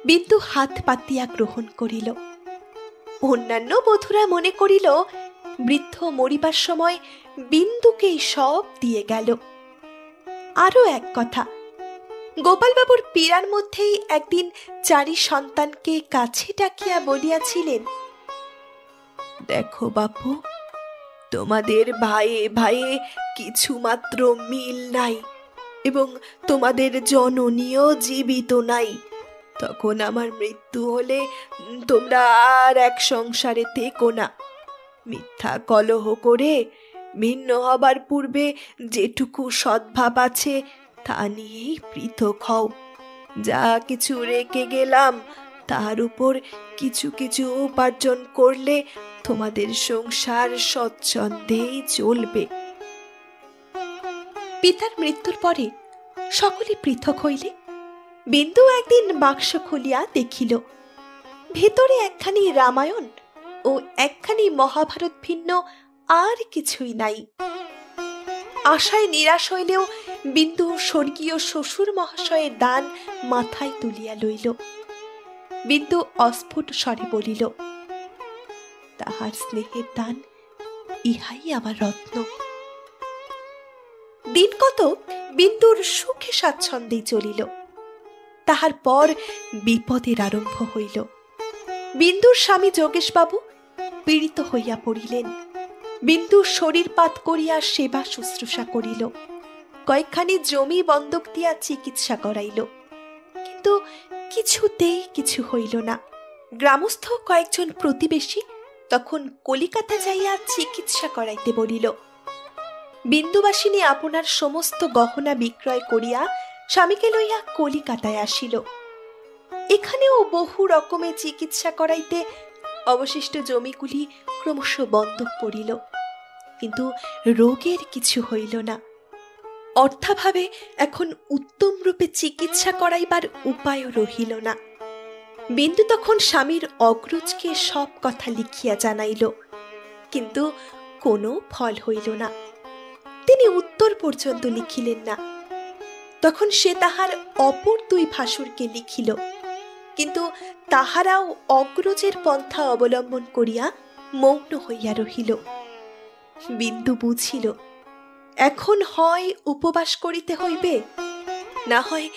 বিন্দু হাত পাতিয়া গ্রহণ করিল। অন্যান্য বধূরা মনে করিল বৃদ্ধ মরিবার সময় বিন্দুকেই সব দিয়ে গেল। আরো এক কথা, গোপালবাবুর পীড়ার মধ্যেই একদিন 4 সন্তানকে কাছে ডাকিয়া বলিয়াছিলেন, দেখো বাপু, তোমাদের ভাইয়ে ভাইয়ে কিছু মাত্র মিল নাই এবং তোমাদের জননীও জীবিত নাই। তখন আমার মৃত্যু হলে তোমরা আর এক সংসারে থেকো না। মিথ্যা কলহ করে ভিন্ন হবার পূর্বে যেটুকু সদ্ভাব আছে তা নিয়েই পৃথক হও। যা কিছু রেখে গেলাম তার উপর কিছু কিছু উপার্জন করলে তোমাদের সংসার স্বচ্ছন্দেই চলবে। পিতার মৃত্যুর পরে সকলে পৃথক হইলে বিন্দু একদিন বাক্স খুলিয়া দেখিল ভেতরে একখানি রামায়ণ ও একখানি মহাভারত ভিন্ন আর কিছুই নাই। আশায় নিরাশ হইলেও বিন্দু স্বর্গীয় শ্বশুর মহাশয়ের দান মাথায় তুলিয়া লইল। বিন্দু অস্ফুট স্বরে বলিল, তাহার স্নেহের দান, ইহাই আমার রত্ন। দিন কত বিন্দুর সুখে স্বাচ্ছন্দ্যে চলিল। তাহার পর বিপদের আরম্ভ হইল। বিন্দুর স্বামী যোগেশবাবু পীড়িত হইয়া পড়িলেন। বিন্দু শরীরপাত করিয়া সেবা শুশ্রূষা করিল, কয়েকখানি জমি বন্ধক দিয়া চিকিৎসা করাইল, কিন্তু কিছুতেই কিছু হইল না। গ্রামস্থ কয়েকজন প্রতিবেশী তখন কলিকাতা যাইয়া চিকিৎসা করাইতে বলিল। বিন্দুবাসিনী আপনার সমস্ত গহনা বিক্রয় করিয়া স্বামীকে লইয়া কলিকাতায় আসিল। এখানেও বহু রকমের চিকিৎসা করাইতে অবশিষ্ট জমিগুলি ক্রমশ বন্ধক পড়িল, কিন্তু রোগের কিছু হইল না। অর্থাভাবে এখন উত্তম রূপে চিকিৎসা করাইবার উপায়ও রহিল না। বিন্দু তখন স্বামীর অগ্রজকে সব কথা লিখিয়া জানাইল, কিন্তু কোনো ফল হইল না। তিনি উত্তর পর্যন্ত লিখিলেন না। তখন সে তাহার অপর 2 ভাসুরকে লিখিল, কিন্তু তাহারাও অগ্রজের পন্থা অবলম্বন করিয়া মৌন হইয়া রহিল। বিন্দু বুঝিল এখন হয় উপবাস করিতে হইবে, না হয়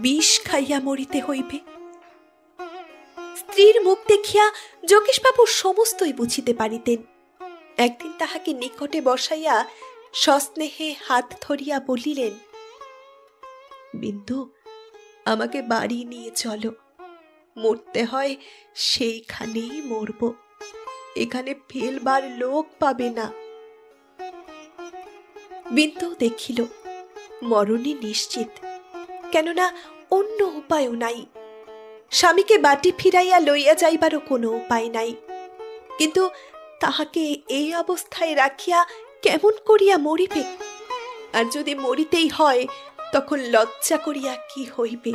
বিষ খাইয়া মরিতে হইবে। স্ত্রীর মুখ দেখিয়া যোগেশবাবু সমস্তই বুঝিতে পারিতেন। একদিন তাহাকে নিকটে বসাইয়া সস্নেহে হাত ধরিয়া বলিলেন, বিন্দু, আমাকে বাড়ি নিয়ে চলো। মরতে হয় সেইখানেই মরব, এখানে ফেলবার লোক পাবে না। বিন্দু দেখিল মরণে নিশ্চিত, কেননা অন্য উপায়ও নাই। স্বামীকে বাটি ফিরাইয়া লইয়া যাইবারও কোনো উপায় নাই। কিন্তু তাহাকে এই অবস্থায় রাখিয়া কেমন করিয়া মরিবে? আর যদি মরিতেই হয় তখন লজ্জা করিয়া কি হইবে?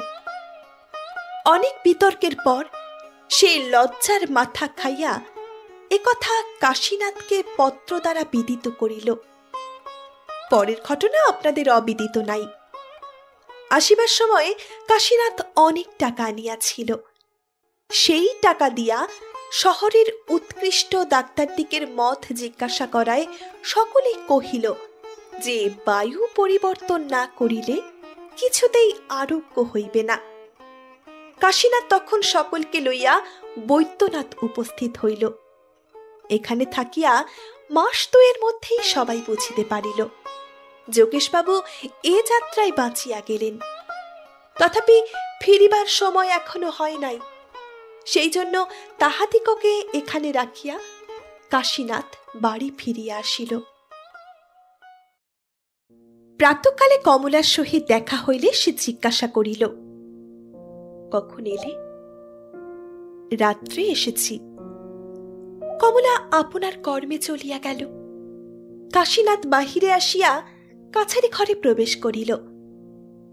অনেক বিতর্কের পর সেই লজ্জার মাথা খাইয়া একথা কাশীনাথকে পত্র দ্বারা বিদিত করিল। পরের ঘটনা আপনাদের অবিদিত নাই। আসিবার সময় কাশীনাথ অনেক টাকা আনিয়াছিল। সেই টাকা দিয়া শহরের উৎকৃষ্ট ডাক্তারদিগের মত জিজ্ঞাসা করায় সকলেই কহিল যে বায়ু পরিবর্তন না করিলে কিছুতেই আরোগ্য হইবে না। কাশীনাথ তখন সকলকে লইয়া বৈদ্যনাথ উপস্থিত হইল। এখানে থাকিয়া মাস দুয়ের মধ্যেই সবাই বুঝিতে পারিল যোগেশবাবু এ যাত্রায় বাঁচিয়া গেলেন। তথাপি ফিরিবার সময় এখনো হয় নাই। সেই জন্য তাহাদিগকে এখানে রাখিয়া কাশীনাথ বাড়ি ফিরিয়া আসিল। প্রাতঃকালে কমলার সহিত দেখা হইলে সে জিজ্ঞাসা করিল, কখন এলে? রাত্রে এসেছি। কমলা আপনার কর্মে চলিয়া গেল। কাশীনাথ বাহিরে আসিয়া কাছারি ঘরে প্রবেশ করিল।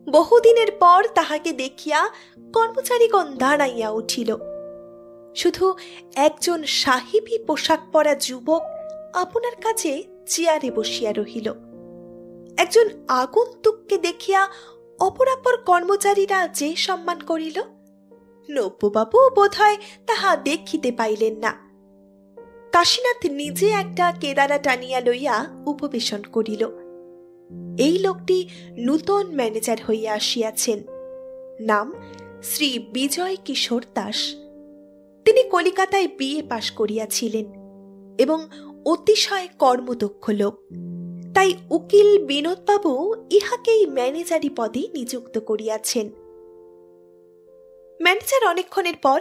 বহুদিনের পর তাহাকে দেখিয়া কর্মচারীগণ দাঁড়াইয়া উঠিল। শুধু একজন সাহেবী পোশাক পরা যুবক আপনার কাছে চেয়ারে বসিয়া রহিল। একজন আগন্তুককে দেখিয়া অপরাপর কর্মচারীরা যে সম্মান করিল, নব্যবাবু বোধহয় তাহা দেখিতে পাইলেন না। কাশীনাথ নিজে একটা কেদারা টানিয়া লইয়া উপবেশন করিল। এই লোকটি নূতন ম্যানেজার হইয়া আসিয়াছেন। নাম শ্রী বিজয় কিশোর দাস। তিনি কলিকাতায় বিএ পাশ করিয়াছিলেন এবং অতিশয় কর্মদক্ষ লোক। তাই উকিল বিনোদবাবু ইহাকেই ম্যানেজারি পদে নিযুক্ত করিয়াছেন। ম্যানেজার অনেকক্ষণের পর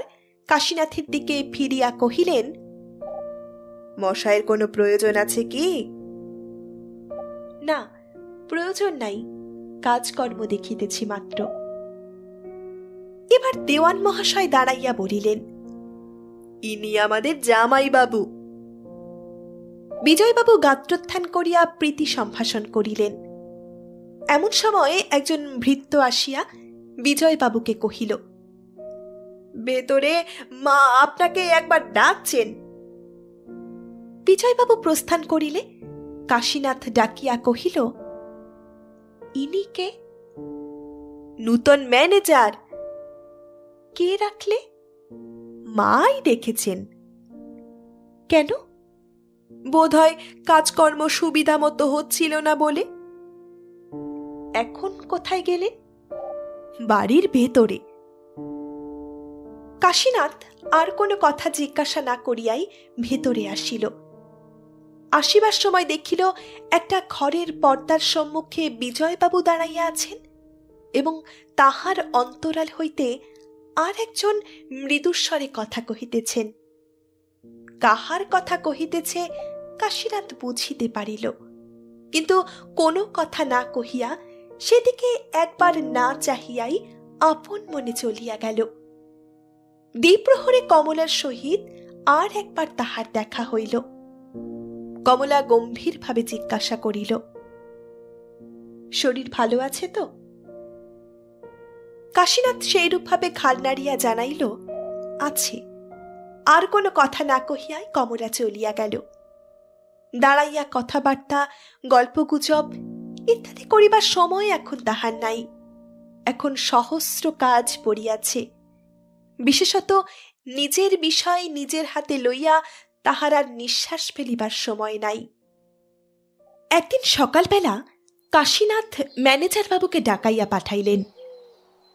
কাশীনাথের দিকে ফিরিয়া কহিলেন, মশায়ের কোনো প্রয়োজন আছে কি? না, প্রয়োজন নাই, কাজকর্ম দেখিতেছি মাত্র। এবার দেওয়ান মহাশয় দাঁড়াইয়া বলিলেন, ইনি আমাদের জামাই বাবু। বিজয়বাবু গাত্রোত্থান করিয়া প্রীতি সম্ভাষণ করিলেন। এমন সময়ে একজন ভৃত্য আসিয়া বিজয়বাবুকে কহিল, ভেতরে মা আপনাকে একবার ডাকছেন। বিজয়বাবু প্রস্থান করিলে কাশীনাথ ডাকিয়া কহিল, ইনি কে? নূতন ম্যানেজার। কে রাখলে? মাই রেখেছেন। কেন? বোধহয় কাজকর্ম সুবিধা মতো হচ্ছিল না বলে। এখন কোথায় গেলেন? বাড়ির ভেতরে। কাশীনাথ আর কোনো কথা জিজ্ঞাসা না করিয়াই ভেতরে আসিল। আসিবার সময় দেখিল একটা ঘরের পর্দার সম্মুখে বিজয়বাবু দাঁড়াইয়া আছেন এবং তাহার অন্তরাল হইতে আর একজন মৃদুস্বরে কথা কহিতেছেন। কাহার কথা কহিতেছে কাশীনাথ বুঝিতে পারিল, কিন্তু কোনো কথা না কহিয়া সেদিকে একবার না চাহিয়াই আপন মনে চলিয়া গেল। দ্বিপ্রহরে কমলার সহিত আর একবার তাহার দেখা হইল। কমলা গম্ভীরভাবে জিজ্ঞাসা করিল, শরীর ভালো আছে তো? কাশীনাথ সেইরূপভাবে ঘাড় নাড়িয়া জানাইল, আছে। আর কোনো কথা না কহিয়াই কমলা চলিয়া গেল। দাঁড়াইয়া কথাবার্তা, গল্পগুজব ইত্যাদি করিবার সময় এখন তাহার নাই। এখন সহস্র কাজ পড়িয়াছে। বিশেষত নিজের বিষয় নিজের হাতে লইয়া তাহার আর নিঃশ্বাস ফেলিবার সময় নাই। একদিন সকালবেলা কাশীনাথ ম্যানেজার বাবুকে ডাকাইয়া পাঠাইলেন।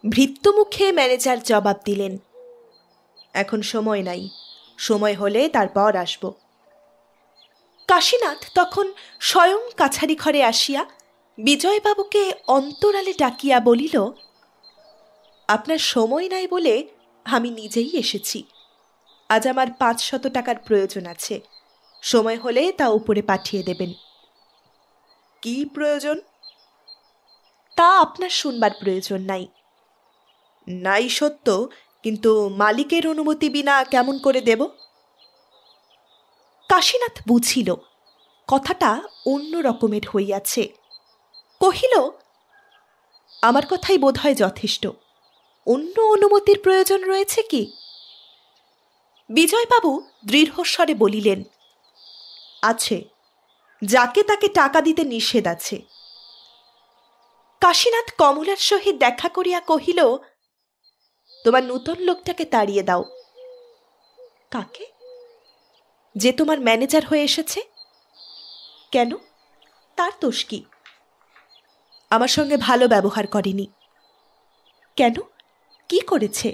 ভৃত্যমুখে ম্যানেজার জবাব দিলেন, এখন সময় নাই, সময় হলে তারপর আসব। কাশীনাথ তখন স্বয়ং কাছারি ঘরে আসিয়া বিজয়বাবুকে অন্তরালে ডাকিয়া বলিল, আপনার সময় নাই বলে আমি নিজেই এসেছি। আজ আমার 500 টাকার প্রয়োজন আছে, সময় হলে তা উপরে পাঠিয়ে দেবেন। কি প্রয়োজন? তা আপনার শুনবার প্রয়োজন নাই। নাই সত্য, কিন্তু মালিকের অনুমতি বিনা কেমন করে দেব? কাশীনাথ বুঝিল কথাটা অন্য রকমের হইয়াছে। কহিল, আমার কথাই বোধহয় যথেষ্ট। অন্য অনুমতির প্রয়োজন রয়েছে কি? বিজয়বাবু দৃঢ়স্বরে বলিলেন, আছে, যাকে তাকে টাকা দিতে নিষেধ আছে। কাশীনাথ কমলার সহিত দেখা করিয়া কহিল, তোমার নূতন লোকটাকে তাড়িয়ে দাও। কাকে? যে তোমার ম্যানেজার হয়ে এসেছে। কেন? তার দোষ কি? আমার সঙ্গে ভালো ব্যবহার করেনি। কেন? কি করেছে?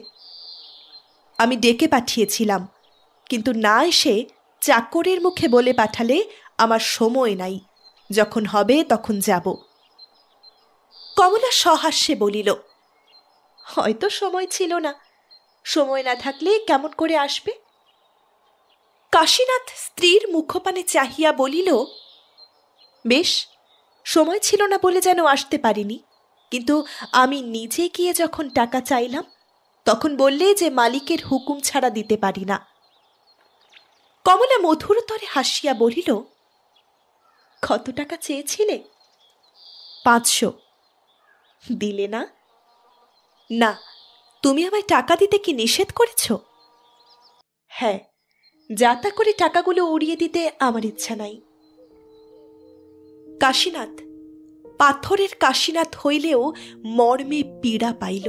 আমি ডেকে পাঠিয়েছিলাম, কিন্তু না এসে চাকরের মুখে বলে পাঠালে আমার সময় নাই, যখন হবে তখন যাব। কমলা সহাস্যে বলিল, হয়তো সময় ছিল না। সময় না থাকলে কেমন করে আসবে? কাশীনাথ স্ত্রীর মুখপানে চাহিয়া বলিল, বেশ, সময় ছিল না বলে যেন আসতে পারিনি, কিন্তু আমি নিজে গিয়ে যখন টাকা চাইলাম তখন বললে যে মালিকের হুকুম ছাড়া দিতে পারি না। কমলা মধুরতরে হাসিয়া বলিল, কত টাকা চেয়েছিলে? 500। দিলে না? না। তুমি আমায় টাকা দিতে কি নিষেধ করেছ? হ্যাঁ, যাতা করে টাকাগুলো উড়িয়ে দিতে আমার ইচ্ছা নাই। কাশীনাথ পাথরের কাশীনাথ হইলেও মর্মে পীড়া পাইল।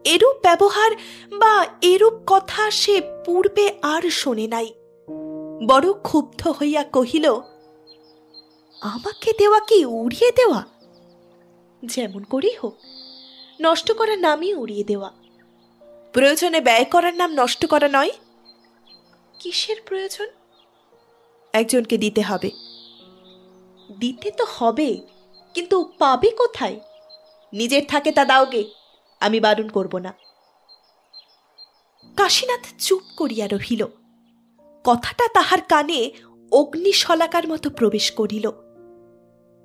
এরূপ ব্যবহার বা এরূপ কথা সে পূর্বে আর শোনে নাই। বড় ক্ষুব্ধ হইয়া কহিল, আমাকে দেওয়া কি উড়িয়ে দেওয়া? যেমন করেই হোক, নষ্ট করার নামই উড়িয়ে দেওয়া। প্রয়োজনে ব্যয় করার নাম নষ্ট করা নয়। কিসের প্রয়োজন? একজনকে দিতে হবে। দিতে তো হবে, কিন্তু পাবে কোথায়? নিজের থাকে তা দাওগে, আমি বারণ করব না। কাশীনাথ চুপ করিয়া রহিল। কথাটা তাহার কানে অগ্নিশলাকার মতো প্রবেশ করিল।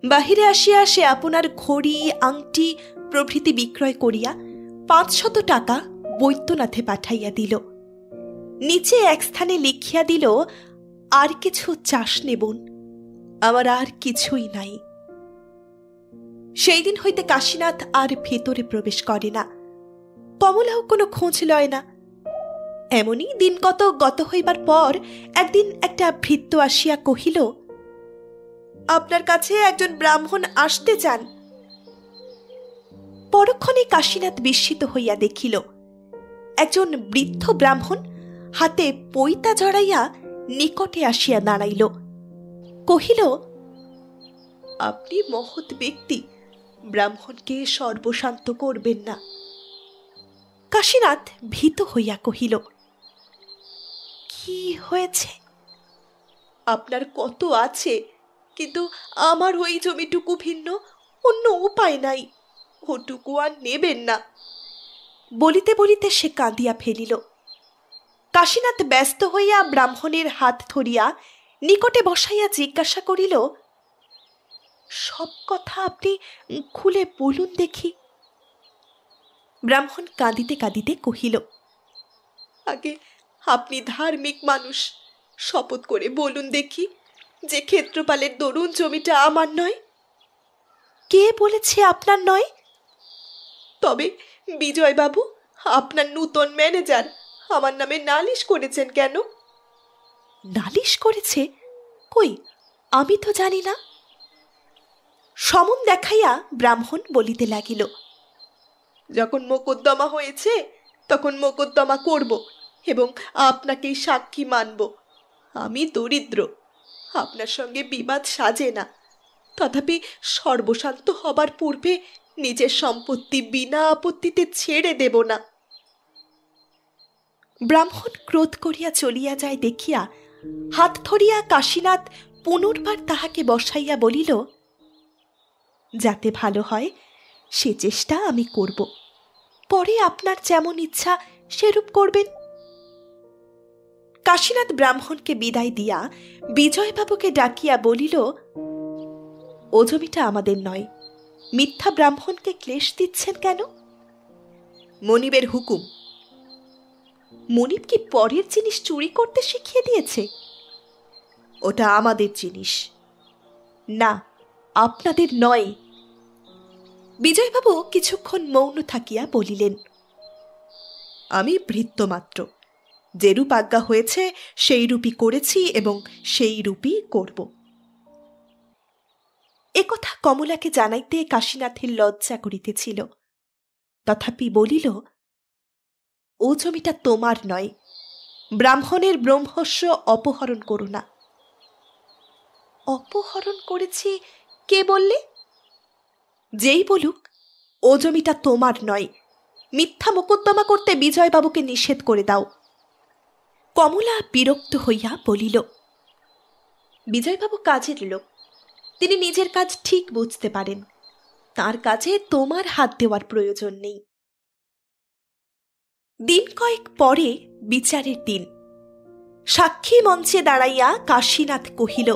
বাহিরে আসিয়া সে আপনার ঘড়ি, আংটি প্রভৃতি বিক্রয় করিয়া 500 টাকা বৈদ্যনাথে পাঠাইয়া দিল। নিচে এক স্থানে লিখিয়া দিল, আর কিছু চাস নেবন, আমার আর কিছুই নাই। সেই দিন হইতে কাশীনাথ আর ভেতরে প্রবেশ করে না। কমলাও কোনো খোঁজ লয় না। এমনই দিন কত গত হইবার পর একদিন একটা ভৃত্য আসিয়া কহিল, আপনার কাছে একজন ব্রাহ্মণ আসতে চান। পরক্ষণে কাশীনাথ বিস্মিত হইয়া দেখিল, একজন বৃদ্ধ ব্রাহ্মণ হাতে পৈতা জড়াইয়া নিকটে আসিয়া দাঁড়াইল। কহিল, আপনি মহৎ ব্যক্তি, ব্রাহ্মণকে সর্বশান্ত করবেন না। কাশীনাথ ভীত হইয়া কহিল, কি হয়েছে? আপনার কত আছে, কিন্তু আমার ওই জমিটুকু ভিন্ন, অন্য উপায় নাই, ওটুকু আর নেবেন না। বলিতে বলিতে সে কাঁদিয়া ফেলিল। কাশীনাথ ব্যস্ত হইয়া ব্রাহ্মণের হাত ধরিয়া নিকটে বসাইয়া জিজ্ঞাসা করিল, সব কথা আপনি খুলে বলুন দেখি। ব্রাহ্মণ কাঁদিতে কাঁদিতে কহিল, আগে আপনি ধার্মিক মানুষ, শপথ করে বলুন দেখি যে ক্ষেত্রপালের দরুন জমিটা আমার নয়। কে বলেছে আপনার নয়? তবে বিজয়বাবু, আপনার নূতন ম্যানেজার আমার নামে নালিশ করেছেন কেন? নালিশ করেছে? কই, আমি তো জানি না। সমন দেখাইয়া ব্রাহ্মণ বলিতে লাগিল, যখন মোকদ্দমা হয়েছে তখন মোকদ্দমা করব এবং আপনাকেই সাক্ষী মানব। আমি দরিদ্র, আপনার সঙ্গে বিবাদ সাজে না, তথাপি সর্বশান্ত হবার পূর্বে নিজের সম্পত্তি বিনা আপত্তিতে ছেড়ে দেব না। ব্রাহ্মণ ক্রোধ করিয়া চলিয়া যায় দেখিয়া হাত ধরিয়া কাশীনাথ পুনর্বার তাহাকে বসাইয়া বলিল, যাতে ভালো হয় সে চেষ্টা আমি করব, পরে আপনার যেমন ইচ্ছা সেরূপ করবেন। কাশীনাথ ব্রাহ্মণকে বিদায় দিয়া বিজয়বাবুকে ডাকিয়া বলিল, ও জমিটা আমাদের নয়, মিথ্যা ব্রাহ্মণকে ক্লেশ দিচ্ছেন কেন? মনিবের হুকুম। মনিব কি পরের জিনিস চুরি করতে শিখিয়ে দিয়েছে? ওটা আমাদের জিনিস। না, আপনাদের নয়। বিজয়বাবু কিছুক্ষণ মৌন থাকিয়া বলিলেন, আমি ভৃত্য মাত্র। যেরূপ আজ্ঞা হয়েছে সেই রূপই করেছি এবং সেই রূপই করব। একথা কমলাকে জানাইতে কাশীনাথের লজ্জা করিতেছিল। তথাপি বলিল, ও জমিটা তোমার নয়। ব্রাহ্মণের ব্রহ্মস্য অপহরণ করো না। অপহরণ করেছি কে বললে? যেই বলুক, ও জমিটা তোমার নয়। মিথ্যা মোকদ্দমা করতে বিজয়বাবুকে নিষেধ করে দাও। কমলা বিরক্ত হইয়া বলিল, বিজয়বাবু কাজের লোক, তিনি নিজের কাজ ঠিক বুঝতে পারেন। তার কাজে তোমার হাত দেওয়ার প্রয়োজন নেই। দিন কয়েক পরে বিচারের দিন। সাক্ষী মঞ্চে দাঁড়াইয়া কাশীনাথ কহিল,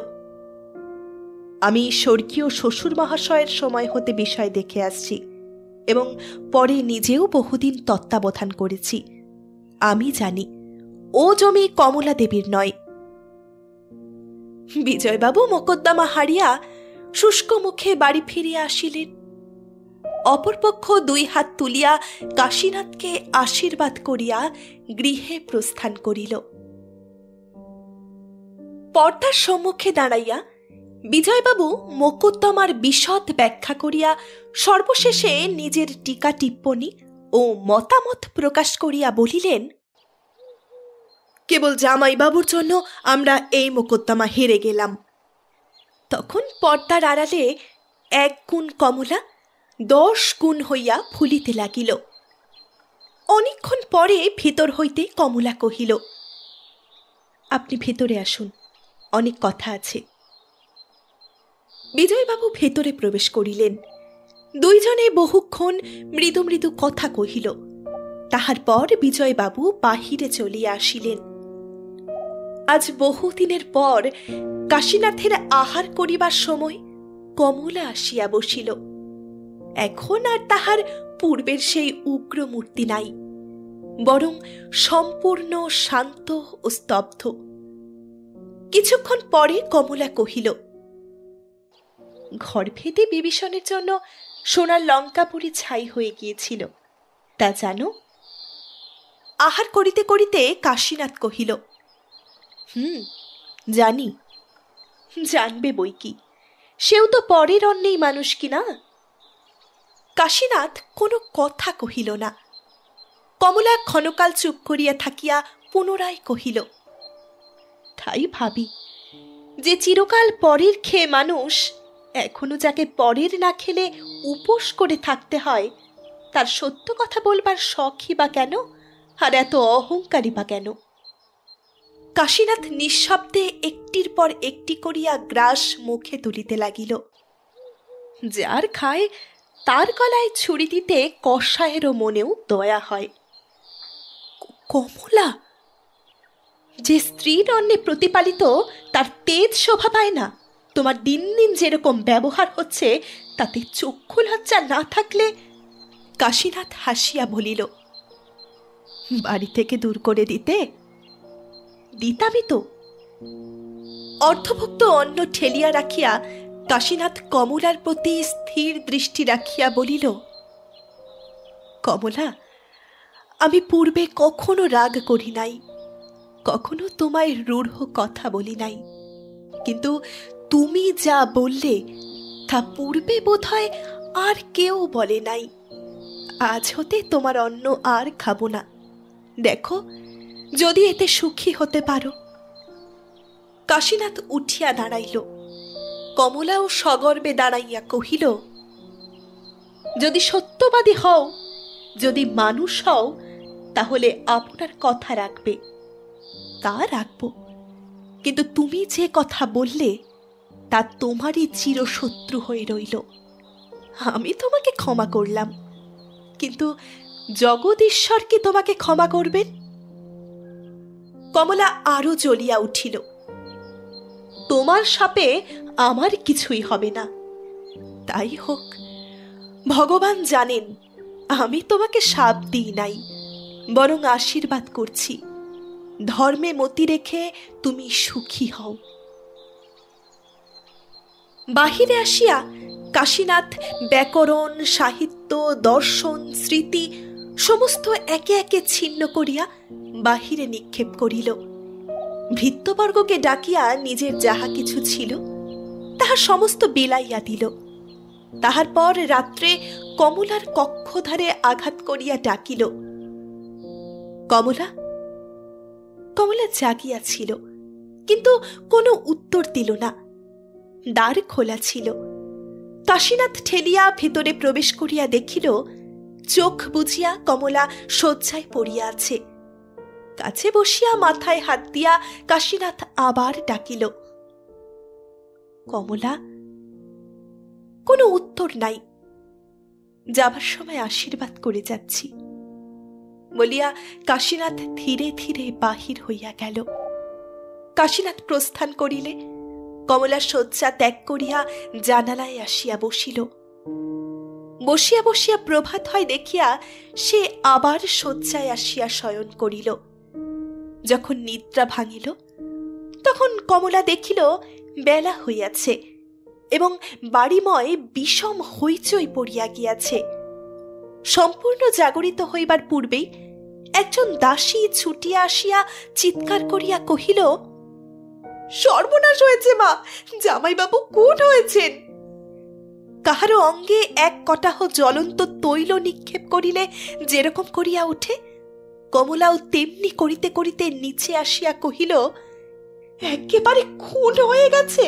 আমি স্বর্গীয় শ্বশুর মহাশয়ের সময় হতে বিষয় দেখে আসছি এবং পরে নিজেও বহুদিন তত্ত্বাবধান করেছি। আমি জানি ও জমি কমলা দেবীর নয়। বিজয়বাবু মোকদ্দমা হারিয়া শুষ্ক মুখে বাড়ি ফিরিয়া আসিলেন। অপরপক্ষ দুই হাত তুলিয়া কাশীনাথকে আশীর্বাদ করিয়া গৃহে প্রস্থান করিল। পর্দার সম্মুখে দাঁড়াইয়া বিজয়বাবু মোকদ্দমার বিশদ ব্যাখ্যা করিয়া সর্বশেষে নিজের টিকা টিপ্পনী ও মতামত প্রকাশ করিয়া বলিলেন, কেবল জামাইবাবুর জন্য আমরা এই মোকদ্দমা হেরে গেলাম। তখন পর্দার আড়ালে 1 গুণ কমলা 10 গুণ হইয়া ফুলিতে লাগিল। অনেকক্ষণ পরে ভিতর হইতে কমলা কহিল, আপনি ভেতরে আসুন, অনেক কথা আছে। বিজয়বাবু ভেতরে প্রবেশ করিলেন। দুইজনে বহুক্ষণ মৃদু মৃদু কথা কহিল। তাহার পর বিজয়বাবু বাহিরে চলিয়া আসিলেন। আজ বহুদিনের পর কাশীনাথের আহার করিবার সময় কমলা আসিয়া বসিল। এখন আর তাহার পূর্বের সেই উগ্র মূর্তি নাই, বরং সম্পূর্ণ শান্ত ও স্তব্ধ। কিছুক্ষণ পরে কমলা কহিল, ঘরভেদে বিভীষণের জন্য সোনার লঙ্কাপুরী ছাই হয়ে গিয়েছিল, তা জানো? আহার করিতে করিতে কাশীনাথ কহিল, জানি। জানবে বই কি, সেও তো পরের অন্যেই মানুষ কিনা। কাশীনাথ কোনো কথা কহিল না। কমলা ক্ষণকাল চুপ করিয়া থাকিয়া পুনরায় কহিল, তাই ভাবি যে চিরকাল পরের খেয়ে মানুষ, এখনো যাকে পরের না খেলে উপোস করে থাকতে হয়, তার সত্য কথা বলবার শখই বা কেন, আর এত অহংকারী বা কেন? কাশীনাথ নিঃশব্দে একটির পর একটি করিয়া গ্রাস মুখে তুলিতে লাগিল। যার খায় তার গলায় ছুরি দিতে কসায়েরও মনেও দয়া হয়। কমলা, যে স্ত্রীর অন্নে প্রতিপালিত তার তেজ শোভা পায় না, তোমার দিন দিন যেরকম ব্যবহার হচ্ছে তাতে চক্ষু লজ্জা না থাকলে? কাশীনাথ হাসিয়া বলিল, বাড়ি থেকে দূর করে দিতামই তো। অর্ধভুক্ত অন্ন ঠেলিয়া রাখিয়া কাশীনাথ কমলার প্রতি স্থির দৃষ্টি রাখিয়া বলিল, কমলা, আমি পূর্বে কখনো রাগ করি নাই, কখনো তোমায় রূঢ় কথা বলি নাই, কিন্তু তুমি যা বললে তা পূর্বে বোধহয় আর কেউ বলে নাই। আজ হতে তোমার অন্ন আর খাবো না। দেখো, যদি এতে সুখী হতে পারো। কাশীনাথ উঠিয়া দাঁড়াইল। কমলাও সগর্বে দাঁড়াইয়া কহিল, যদি সত্যবাদী হও, যদি মানুষ হও, তাহলে আপনার কথা রাখবে। তা রাখব, কিন্তু তুমি যে কথা বললে তা তোমারই চিরশত্রু হয়ে রইল। আমি তোমাকে ক্ষমা করলাম, কিন্তু জগদীশ্বর কি তোমাকে ক্ষমা করবেন? কমলা আরো জ্বলিয়া উঠিল। তোমার শাপে আমার কিছুই হবে না। তাই হোক, ভগবান জানেন আমি তোমাকে শাপ দিই নাই, বরং আশীর্বাদ করছি, ধর্মে মতি রেখে তুমি সুখী হও। বাহিরে আসিয়া কাশীনাথ ব্যাকরণ, সাহিত্য, দর্শন, স্মৃতি সমস্ত একে একে ছিন্ন করিয়া বাহিরে নিক্ষেপ করিল। ভৃত্যবর্গকে ডাকিয়া নিজের যাহা কিছু ছিল তাহা সমস্ত বিলাইয়া দিল। তাহার পর রাত্রে কমলার কক্ষধারে আঘাত করিয়া ডাকিল, কমলা। কমলা জাগিয়া ছিল, কিন্তু কোনো উত্তর দিল না। দ্বার খোলা ছিল। কাশীনাথ ঠেলিয়া ভেতরে প্রবেশ করিয়া দেখিল, চোখ বুঝিয়া কমলা শয্যায় পড়িয়া আছে। কাছে বসিয়া মাথায় হাত দিয়া কাশীনাথ আবার ডাকিল, কমলা। কোনো উত্তর নাই। যাবার সময় আশীর্বাদ করে যাচ্ছি বলিয়া কাশীনাথ ধীরে ধীরে বাহির হইয়া গেল। কাশীনাথ প্রস্থান করিলে কমলা শয্যা ত্যাগ করিয়া জানালায় আসিয়া বসিল। বসিয়া বসিয়া প্রভাত হয় দেখিয়া সে আবার শয্যায় আসিয়া শয়ন করিল। যখন নিদ্রা ভাঙিল তখন কমলা দেখিল বেলা হইয়াছে এবং বাড়িময় বিষম হইচই পড়িয়া গিয়াছে। সম্পূর্ণ জাগরিত হইবার পূর্বেই একজন দাসী ছুটিয়া আসিয়া চিৎকার করিয়া কহিল, সর্বনাশ হয়েছে মা, জামাইবাবু খুন হয়েছেন। কাহারও অঙ্গে এক কটাহ জ্বলন্ত তৈল নিক্ষেপ করিলে যেরকম করিয়া ওঠে, কমলাও তেমনি করিতে করিতে নিচে আসিয়া কহিল, একেবারে খুন হয়ে গেছে।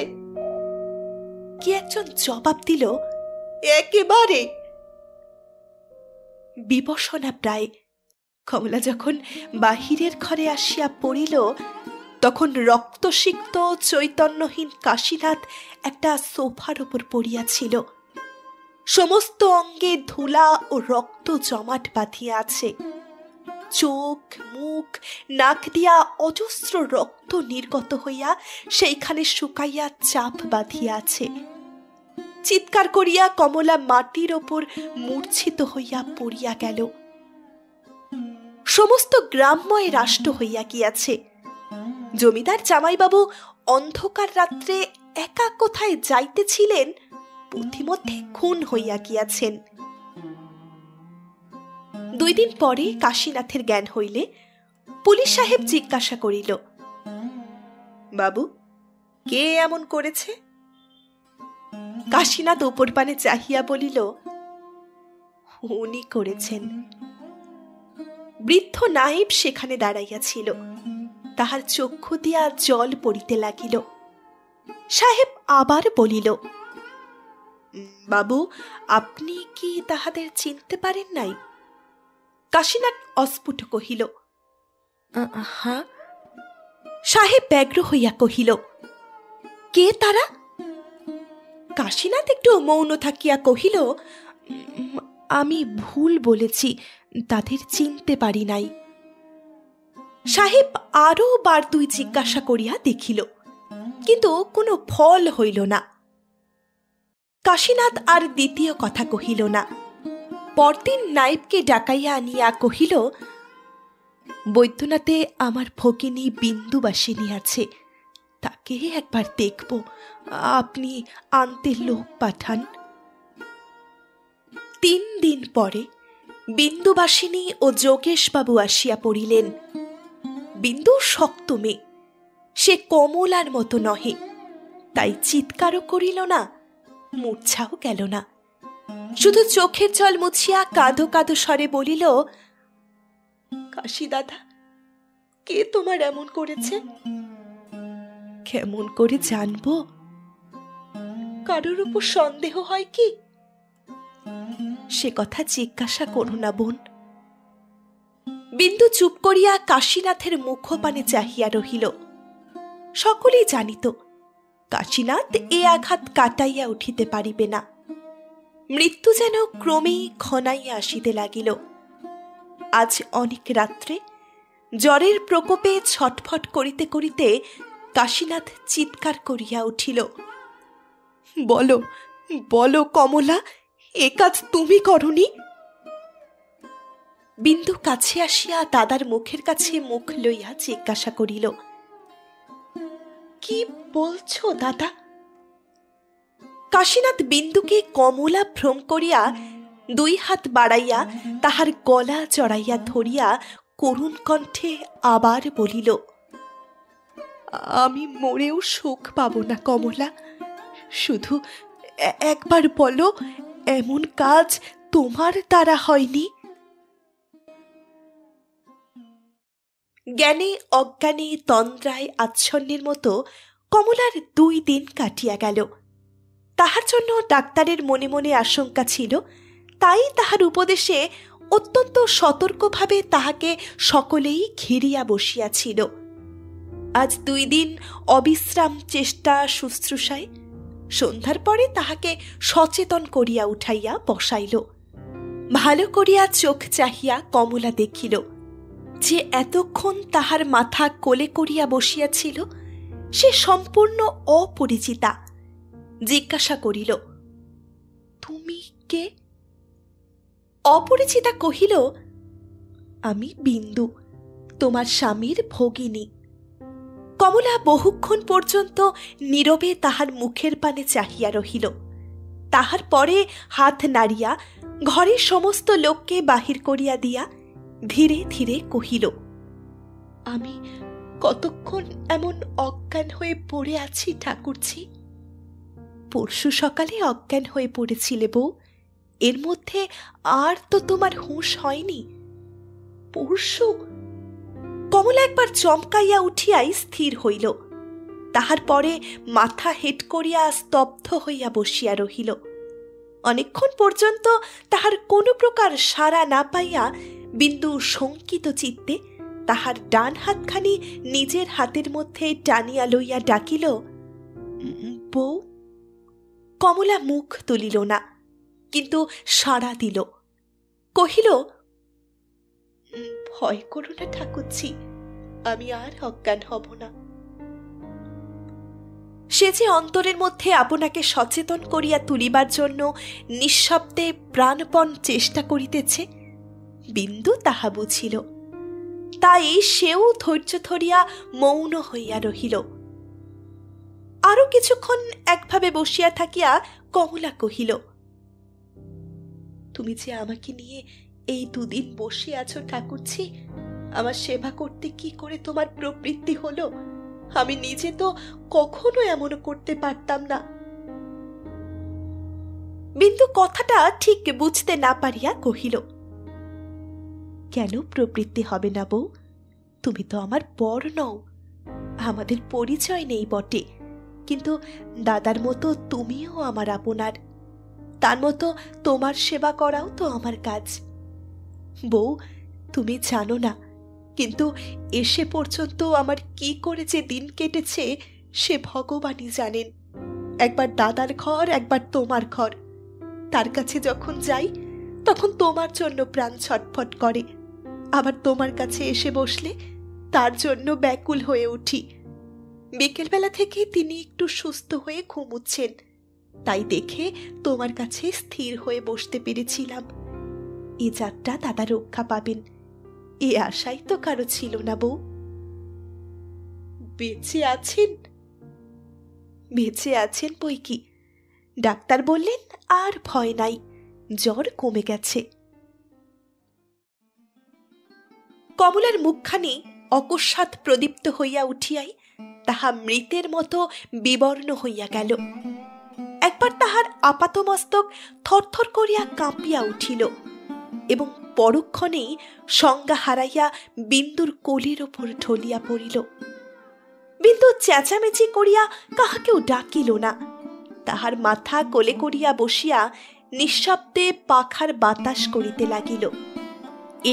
কি একজন জবাব দিল, একেবারে। বিবসনা প্রায় কমলা যখন বাহিরের ঘরে আসিয়া পড়িল, তখন রক্তসিক্ত চৈতন্যহীন কাশীনাথ একটা সোফার উপর পড়িয়াছিল। সমস্ত অঙ্গে ধুলা ও রক্ত জমাট বাঁধিয়া আছে। চোখ, মুখ, নাক দিয়া অজস্র রক্ত নির্গত হইয়া সেইখানে শুকাইয়া চাপ বাঁধিয়া আছে। চিৎকার করিয়া কমলা মাটির ওপর মূর্ছিত হইয়া পড়িয়া গেল। সমস্ত গ্রামময় রাষ্ট্র হইয়া গিয়াছে। জমিদার জামাইবাবু অন্ধকার রাত্রে একা কোথায় যাইতেছিলেন, পথিমধ্যে খুন হইয়া গিয়াছেন। 2 দিন পরে কাশীনাথের জ্ঞান হইলে পুলিশ সাহেব জিজ্ঞাসা করিল, বাবু, কে এমন করেছে? কাশীনাথ উপর পানে চাহিয়া বলিল, উনি করেছেন। বৃদ্ধ নায়েব সেখানে দাঁড়াইয়াছিল। তাহার চক্ষু দিয়া জল পড়িতে লাগিল। সাহেব আবার বলিল, বাবু, আপনি কি তাহাদের চিনতে পারেন নাই? কাশীনাথ অস্ফুট কহিল, হ্যাঁ। সাহেব ব্যগ্র হইয়া কহিল, কে তারা? কাশীনাথ একটু মৌন থাকিয়া কহিল, আমি ভুল বলেছি, তাদের চিনতে পারি নাই। সাহেব আরো বার 2 জিজ্ঞাসা করিয়া দেখিল, কিন্তু কোনো ফল হইল না। কাশীনাথ আর দ্বিতীয় কথা কহিল না। পরদিন নায়েবকে ডাকাইয়া আনিয়া কহিল, বৈদ্যনাথে আমার ভগিনী বিন্দুবাসিনী আছে, তাকে একবার দেখব, আপনি আনতে লোক পাঠান। 3 দিন পরে বিন্দুবাসিনী ও যোগেশবাবু আসিয়া পড়িলেন। বিন্দু শক্ত মেয়ে, সে কমলার মতো নহে, তাই চিৎকারও করিল না, মূর্ছাও গেল না। শুধু চোখের জল মুছিয়া কাঁদো কাঁদো স্বরে বলিল, কাশী দাদা, কে তোমার এমন করেছে? কেমন করে জানবো? কারোর উপর সন্দেহ হয় কি? সে কথা জিজ্ঞাসা করো না বোন। বিন্দু চুপ করিয়া কাশীনাথের মুখপানে চাহিয়া রহিল। সকলেই জানিত কাশীনাথ এ আঘাত কাটাইয়া উঠিতে পারিবে না। মৃত্যু যেন ক্রমেই ঘনাইয়া আসিতে লাগিল। আজ অনেক রাত্রে জ্বরের প্রকোপে ছটফট করিতে করিতে কাশীনাথ চিৎকার করিয়া উঠিল, বলো, বলো কমলা, এ কাজ তুমি করনি? বিন্দু কাছে আসিয়া দাদার মুখের কাছে মুখ লইয়া জিজ্ঞাসা করিল, কি বলছো দাদা? কাশীনাথ বিন্দুকে কমলা ভ্রম করিয়া দুই হাত বাড়াইয়া তাহার গলা জড়াইয়া ধরিয়া করুণ কণ্ঠে আবার বলিল, আমি মরেও সুখ পাব না কমলা, শুধু একবার বলো, এমন কাজ তোমার দ্বারা হয়নি? জ্ঞানে অজ্ঞানে তন্দ্রায় আচ্ছন্নের মতো কমলার 2 দিন কাটিয়া গেল। তাহার জন্য ডাক্তারের মনে মনে আশঙ্কা ছিল, তাই তাহার উপদেশে অত্যন্ত সতর্কভাবে তাহাকে সকলেই ঘিরিয়া বসিয়াছিল। আজ 2 দিন অবিশ্রাম চেষ্টা শুশ্রূষায় সন্ধ্যার পরে তাহাকে সচেতন করিয়া উঠাইয়া বসাইল। ভালো করিয়া চোখ চাহিয়া কমলা দেখিল যে এতক্ষণ তাহার মাথা কোলে করিয়া বসিয়াছিল সে সম্পূর্ণ অপরিচিতা। জিজ্ঞাসা করিল, তুমি কে? অপরিচিতা কহিল, আমি বিন্দু, তোমার স্বামীর ভগিনী। কমলা বহুক্ষণ পর্যন্ত নীরবে তাহার মুখের পানে চাহিয়া রহিল। তাহার পরে হাত নাড়িয়া ঘরের সমস্ত লোককে বাহির করিয়া দিয়া ধীরে ধীরে কহিল, আমি কতক্ষণ এমন অজ্ঞান হয়ে পড়ে আছি ঠাকুরজি? পরশু সকালে অজ্ঞান হয়ে পড়েছিলে বউ, এর মধ্যে আর তো তোমার হুঁশ হয়নি? পরশু? কমলা একবার চমকাইয়া উঠিয়াই স্থির হইল। তাহার পরে মাথা হেট করিয়া স্তব্ধ হইয়া বসিয়া রহিল। অনেকক্ষণ পর্যন্ত তাহার কোনো প্রকার সাড়া না পাইয়া বিন্দু শঙ্কিত চিত্তে তাহার ডান হাতখানি নিজের হাতের মধ্যে টানিয়া লইয়া ডাকিল, বউ। কমলা মুখ তুলিল না, কিন্তু সাড়া দিল। কহিল, ভয় করো না ঠাকুরজি, আমি আর অজ্ঞান হব না। সে যে অন্তরের মধ্যে আপনাকে সচেতন করিয়া তুলিবার জন্য নিঃশব্দে প্রাণপণ চেষ্টা করিতেছে, বিন্দু তাহা বুঝিল। তাই সেও ধৈর্য ধরিয়া মৌন হইয়া রহিল। আরো কিছুক্ষণ একভাবে বসিয়া থাকিয়া কমলা কহিল, তুমি যে আমাকে নিয়ে এই 2 দিন বসে আছো ঠাকুরজি, আমার সেবা করতে কি করে তোমার প্রবৃত্তি হলো? আমি নিজে তো কখনো এমন করতে পারতাম না। বিন্দু কথাটা ঠিক বুঝতে না পারিয়া কহিল, কেন প্রবৃত্তি হবে না বউ? তুমি তো আমার বর নও, আমাদের পরিচয় নেই বটে, কিন্তু দাদার মতো তুমিও আমার আপনার, তার মতো তোমার সেবা করাও তো আমার কাজ। বউ, তুমি জানো না, কিন্তু এসে পর্যন্ত আমার কি করে যে দিন কেটেছে সে ভগবানই জানেন। একবার দাদার ঘর, একবার তোমার ঘর। তার কাছে যখন যাই তখন তোমার জন্য প্রাণ ছটফট করে, আবার তোমার কাছে এসে বসলে তার জন্য ব্যাকুল হয়ে উঠি। বিকেলবেলা থেকে তিনি একটু সুস্থ হয়ে ঘুমুচ্ছেন, তাই দেখে তোমার কাছে স্থির হয়ে বসতে পেরেছিলাম। এ যাত্রা দাদা রক্ষা পাবেন, এ আশাই তো কারো ছিল না বউ। বেঁচে আছেন? বেঁচে আছেন বই কি, ডাক্তার বললেন আর ভয় নাই, জ্বর কমে গেছে। কমলার মুখখানি অকস্মাৎ প্রদীপ্ত হইয়া উঠিয়াই তাহা মৃতের মতো বিবর্ণ হইয়া গেল। একবার তাহার আপাতমস্তক থরথর করিয়া কাঁপিয়া উঠিল এবং পরক্ষণেই সংজ্ঞা হারাইয়া বিন্দুর কোলের ওপর ঢলিয়া পড়িল। বিন্দু চেঁচামেচি করিয়া কাহাকেও ডাকিল না, তাহার মাথা কোলে করিয়া বসিয়া নিঃশব্দে পাখার বাতাস করিতে লাগিল।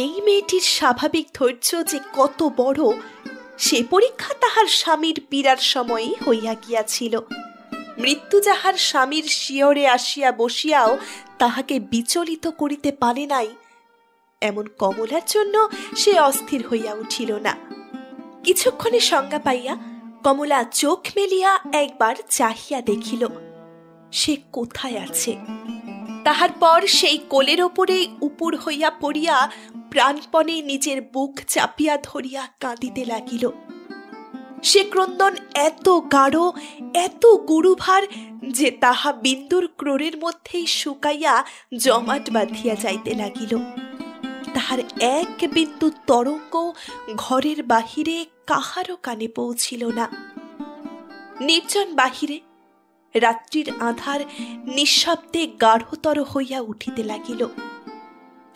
এই মেয়েটির স্বাভাবিক ধৈর্য যে কত বড় সে পরীক্ষা তাহার স্বামীর পীড়ার সময়ই হইয়া গিয়াছিল। মৃত্যু যাহার স্বামীর শিয়রে আসিয়া বসিয়াও তাহাকে বিচলিত করিতে পারে নাই, এমন কমলার জন্য সে অস্থির হইয়া উঠিল না। কিছুক্ষণে সংজ্ঞা পাইয়া কমলা চোখ মেলিয়া একবার চাহিয়া দেখিল সে কোথায় আছে। তাহার পর সেই কোলের ওপরে উপুর হইয়া পড়িয়া প্রাণপণে নিজের বুক চাপিয়া ধরিয়া কাঁদিতে লাগিল। সে ক্রন্দন এত গাঢ়, এত গুরুভার যে তাহা বিন্দুর ক্রোড়ের মধ্যেই শুকাইয়া জমাট বাঁধিয়া যাইতে লাগিল। তাহার এক বিন্দু তরঙ্গ ঘরের বাহিরে কাহারও কানে পৌঁছিল না। নির্জন বাহিরে রাত্রির আঁধার নিঃশব্দে গাঢ়তর হইয়া উঠিতে লাগিল।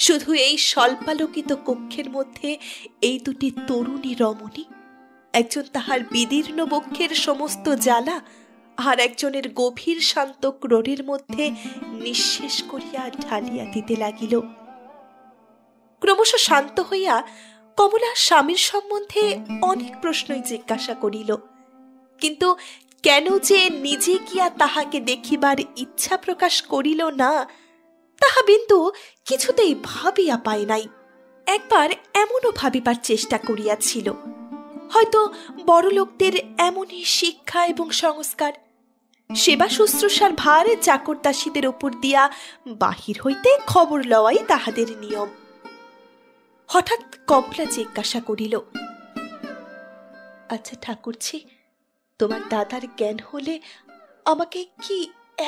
শুধু এই স্বল্পালোকিত কক্ষের মধ্যে এই দুটি তরুণী রমণী, একজন তাহার বিদীর্ণ বক্ষের সমস্ত জ্বালা, আর একজনের গভীর শান্ত ক্রোড়ের মধ্যে নিঃশেষ করিয়া ঢালিয়া দিতে লাগিল। ক্রমশ শান্ত হইয়া কমলা স্বামীর সম্বন্ধে অনেক প্রশ্নই জিজ্ঞাসা করিল, কিন্তু কেন যে নিজে গিয়া তাহাকে দেখিবার ইচ্ছা প্রকাশ করিল না, তাহা বিন্দু কিছুতেই ভাবিয়া পায় নাই। একবার এমনও ভাবিবার চেষ্টা করিয়াছিল, হয়তো বড়লোকদের এমনই শিক্ষা এবং সংস্কার, সেবা শুশ্রূষার ভার চাকর দাসীদের ওপর দিয়া বাহির হইতে খবর লওয়াই তাহাদের নিয়ম। হঠাৎ কমলা জিজ্ঞাসা করিল, আচ্ছা ঠাকুরছি, তোমার দাদার জ্ঞান হলে আমাকে কি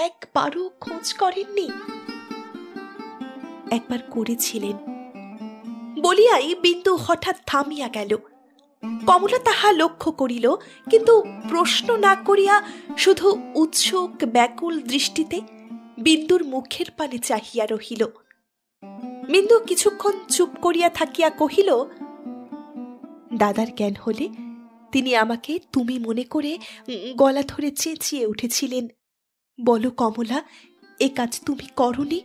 একবারও খোঁজ করেননি? একবার করেছিলেন বলিয়াই বিন্দু হঠাৎ থামিয়া গেল। কমলা তাহা লক্ষ্য করিল, কিন্তু প্রশ্ন না করিয়া শুধু উৎসুক ব্যাকুল দৃষ্টিতে বিন্দুর মুখের পানে চাহিয়া রহিল। বিন্দু কিছুক্ষণ চুপ করিয়া থাকিয়া কহিল, দাদার জ্ঞান হলে তিনি আমাকে তুমি মনে করে গলা ধরে চেঁচিয়ে উঠেছিলেন, বলো কমলা, এ কাজ তুমি করনি?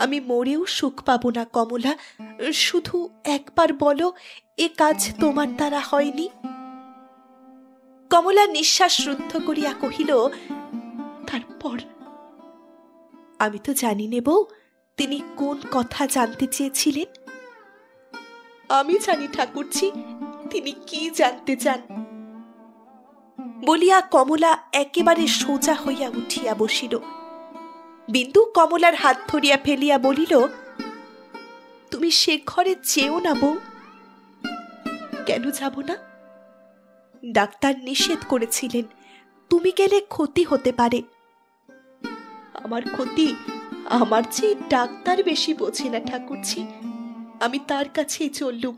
আমি মরেও সুখ পাব না কমলা, শুধু একবার বলো, এ কাজ তোমার দ্বারা হয়নি? কমলা নিঃশ্বাস রুদ্ধ করিয়া কহিল, তারপর? আমি তো জানি নে বউ, তিনি কোন কথা জানতে চেয়েছিলেন। আমি জানি ঠাকুরজি, তিনি কি জানতে চান। বলিয়া কমলা একেবারে সোজা হইয়া উঠিয়া বসিল। বিন্দু কমলার হাত ধরিয়া ফেলিয়া বলিল, তুমি সে ঘরে যেও না বউ। কেন যাব না? ডাক্তার নিষেধ করেছিলেন, তুমি গেলে ক্ষতি হতে পারে। আমার ক্ষতি আমার চেয়ে ডাক্তার বেশি বোঝে না ঠাকুরজি, আমি তার কাছেই চললুম।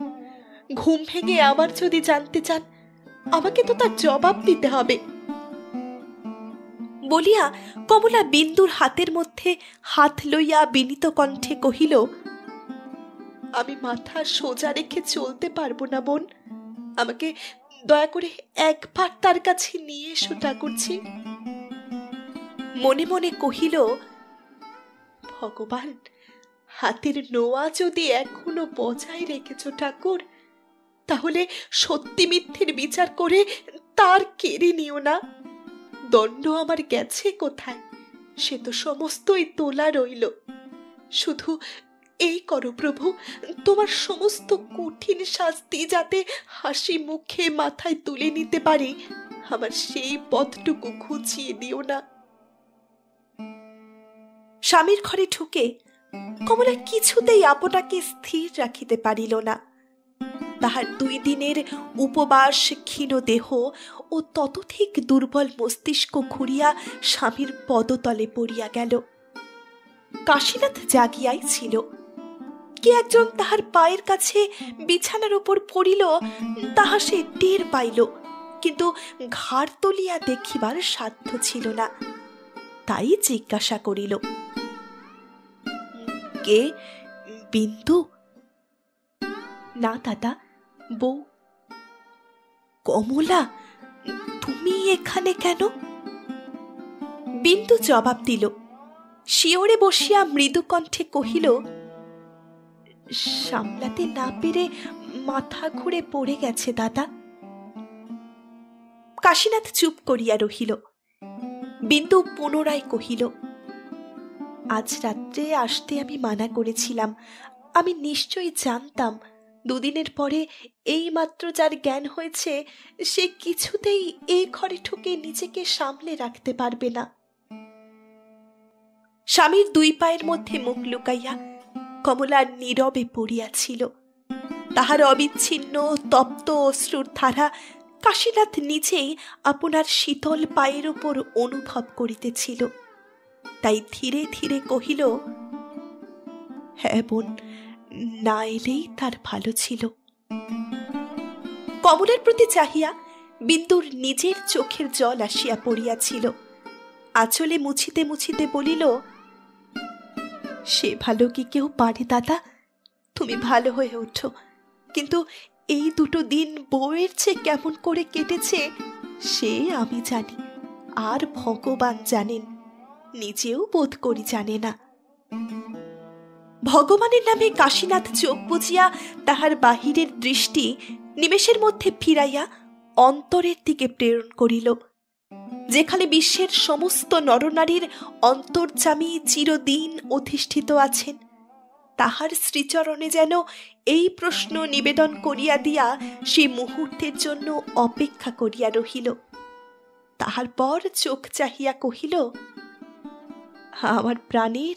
ঘুম ভেঙে আবার যদি জানতে চান, আমাকে তো তার জবাব দিতে হবে। বলিয়া কমলা বিন্দুর হাতের মধ্যে হাত লইয়া বিনীত কণ্ঠে কহিল, আমি মাথা সোজা রেখে চলতে পারবো না বোন, আমাকে দয়া করে একবার তার কাছে নিয়ে এসো ঠাকুরজি। মনে মনে কহিল, ভগবান, হাতের নোয়া যদি এখনো বজায় রেখেছ ঠাকুর, তাহলে সত্যি মিথ্যের বিচার করে তার কেড়ে নিও না। দণ্ড আমার গেছে কোথায়, সে তো সমস্তই তোলা রইল। শুধু এই করো প্রভু, তোমার সমস্ত কঠিন শাস্তি যাতে হাসি মুখে মাথায় তুলে নিতে পারি, আমার সেই পথটুকু ঘুচিয়ে দিও না। স্বামীর ঘরে ঢুকে কমলা কিছুতেই আপনাকে স্থির রাখিতে পারিল না। তাহার 2 দিনের উপবাস ক্ষীণ দেহ ও ততোধিক দুর্বল মস্তিষ্ক ঘুরিয়া স্বামীর পদতলে পড়িয়া গেল। কাশীনাথ জাগিয়াই ছিল। কে একজন তাহার পায়ের কাছে বিছানার উপর পড়িল, তাহা সে টের পাইল, কিন্তু ঘাড় তুলিয়া দেখিবার সাধ্য ছিল না। তাই জিজ্ঞাসা করিল, কে? বিন্দু? না দাদা, বউ। কমলা, তুমি এখানে কেন? বিন্দু জবাব দিল, শিওরে বসিয়া মৃদু কণ্ঠে কহিল, সামলাতে না পেরে মাথা ঘুরে পড়ে গেছে দাদা। কাশীনাথ চুপ করিয়া রহিল। বিন্দু পুনরায় কহিল, আজ রাত্রে আসতে আমি মানা করেছিলাম। আমি নিশ্চয়ই জানতাম 2 দিনের পরে এই মাত্র যার জ্ঞান হয়েছে, সে কিছুতেই এই ঘরে ঢুকে নিজেকে সামলে রাখতে পারবে না। স্বামীর 2 পায়ের মধ্যে মুখ লুকাইয়া কমলা নীরবে পড়িয়াছিল। তাহার অবিচ্ছিন্ন তপ্ত অশ্রুর ধারা কাশীনাথ নিজেই আপনার শীতল পায়ের উপর অনুভব করিতেছিল। তাই ধীরে ধীরে কহিল, হ্যাঁ বোন, না এলেই তার ভালো ছিল। কমলার প্রতি চাহিয়া বিন্দুর নিজের চোখের জল আসিয়া পড়িয়াছিল। আঁচলে মুছিতে মুছিতে বলিল, সে ভালো কি কেউ পারে দাদা? তুমি ভালো হয়ে ওঠো। কিন্তু এই দুটো দিন বউয়ের চেয়ে কেমন করে কেটেছে সে আমি জানি, আর ভগবান জানেন, নিজেও বোধ করি জানে না। ভগবানের নামে কাশীনাথ চোখ বুজিয়া তাহার বাহিরের দৃষ্টি নিমেষের মধ্যে ফিরাইয়া অন্তরের দিকে প্রেরণ করিল, যেখানে বিশ্বের সমস্ত নরনারীর অন্তর্যামী চিরদিন অধিষ্ঠিত আছেন। তাহার শ্রীচরণে যেন এই প্রশ্ন নিবেদন করিয়া দিয়া সে মুহূর্তের জন্য অপেক্ষা করিয়া রহিল। তাহার পর চোখ চাহিয়া কহিল, আমার প্রাণের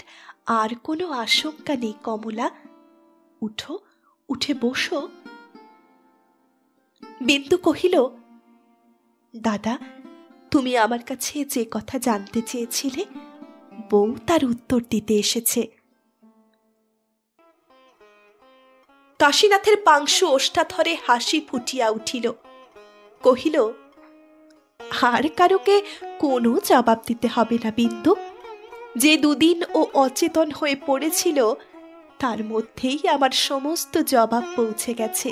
আর কোনো আশঙ্কা নেই কমলা, উঠো, উঠে বসো। বিন্দু কহিল, দাদা, তুমি আমার কাছে যে কথা জানতে চেয়েছিলে, বউ তার উত্তর দিতে এসেছে। কাশীনাথের পাংশু ওষ্ঠাধরে হাসি ফুটিয়া উঠিল। কহিল, আর কারোকে কোনো জবাব দিতে হবে না বিন্দু। যে দুদিন ও অচেতন হয়ে পড়েছিল তার মধ্যেই আমার সমস্ত জবাব পৌঁছে গেছে।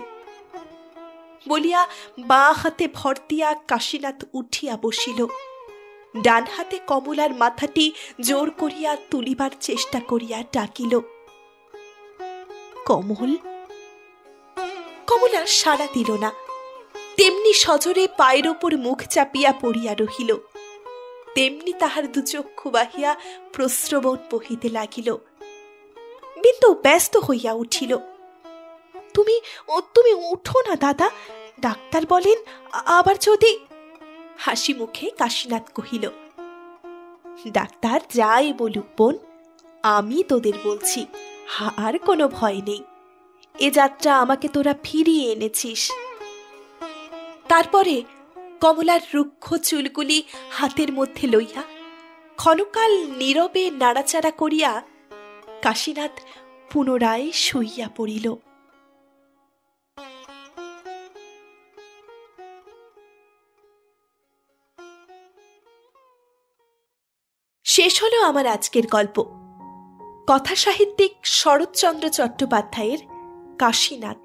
বলিয়া বাঁ হাতে ভর দিয়া কাশীনাথ উঠিয়া বসিল। ডান হাতে কমলার মাথাটি জোর করিয়া তুলিবার চেষ্টা করিয়া ডাকিল, কমল। কমলা সাড়া দিল না, তেমনি সজোরে পায়ের ওপর মুখ চাপিয়া পড়িয়া রহিল। তেমনি তাহার দুচক্ষু বাহিয়া প্রস্রবণ বহিতে লাগিল। বিন্দু ব্যস্ত হইয়া উঠিল, তুমি তুমি উঠো না দাদা, ডাক্তার বলেন আবার যদি। হাসি মুখে কাশীনাথ কহিল, ডাক্তার যাই বলুক বোন, আমি তোদের বলছি, আর কোনো ভয় নেই। এ যাত্রা আমাকে তোরা ফিরিয়ে এনেছিস। তারপরে কমলার রুক্ষ চুলগুলি হাতের মধ্যে লইয়া ক্ষণকাল নীরবে নাড়াচাড়া করিয়া কাশীনাথ পুনরায় শুইয়া পড়িল। শেষ হলো আমার আজকের গল্প। কথা সাহিত্যিক শরৎচন্দ্র চট্টোপাধ্যায়ের কাশীনাথ।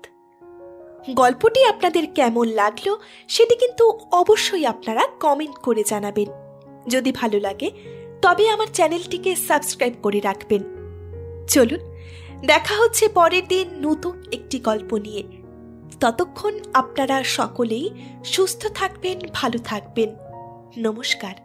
গল্পটি আপনাদের কেমন লাগলো সেটি কিন্তু অবশ্যই আপনারা কমেন্ট করে জানাবেন। যদি ভালো লাগে তবে আমার চ্যানেলটিকে সাবস্ক্রাইব করে রাখবেন। চলুন, দেখা হচ্ছে পরের দিন নতুন একটি গল্প নিয়ে। ততক্ষণ আপনারা সকলেই সুস্থ থাকবেন, ভালো থাকবেন। নমস্কার।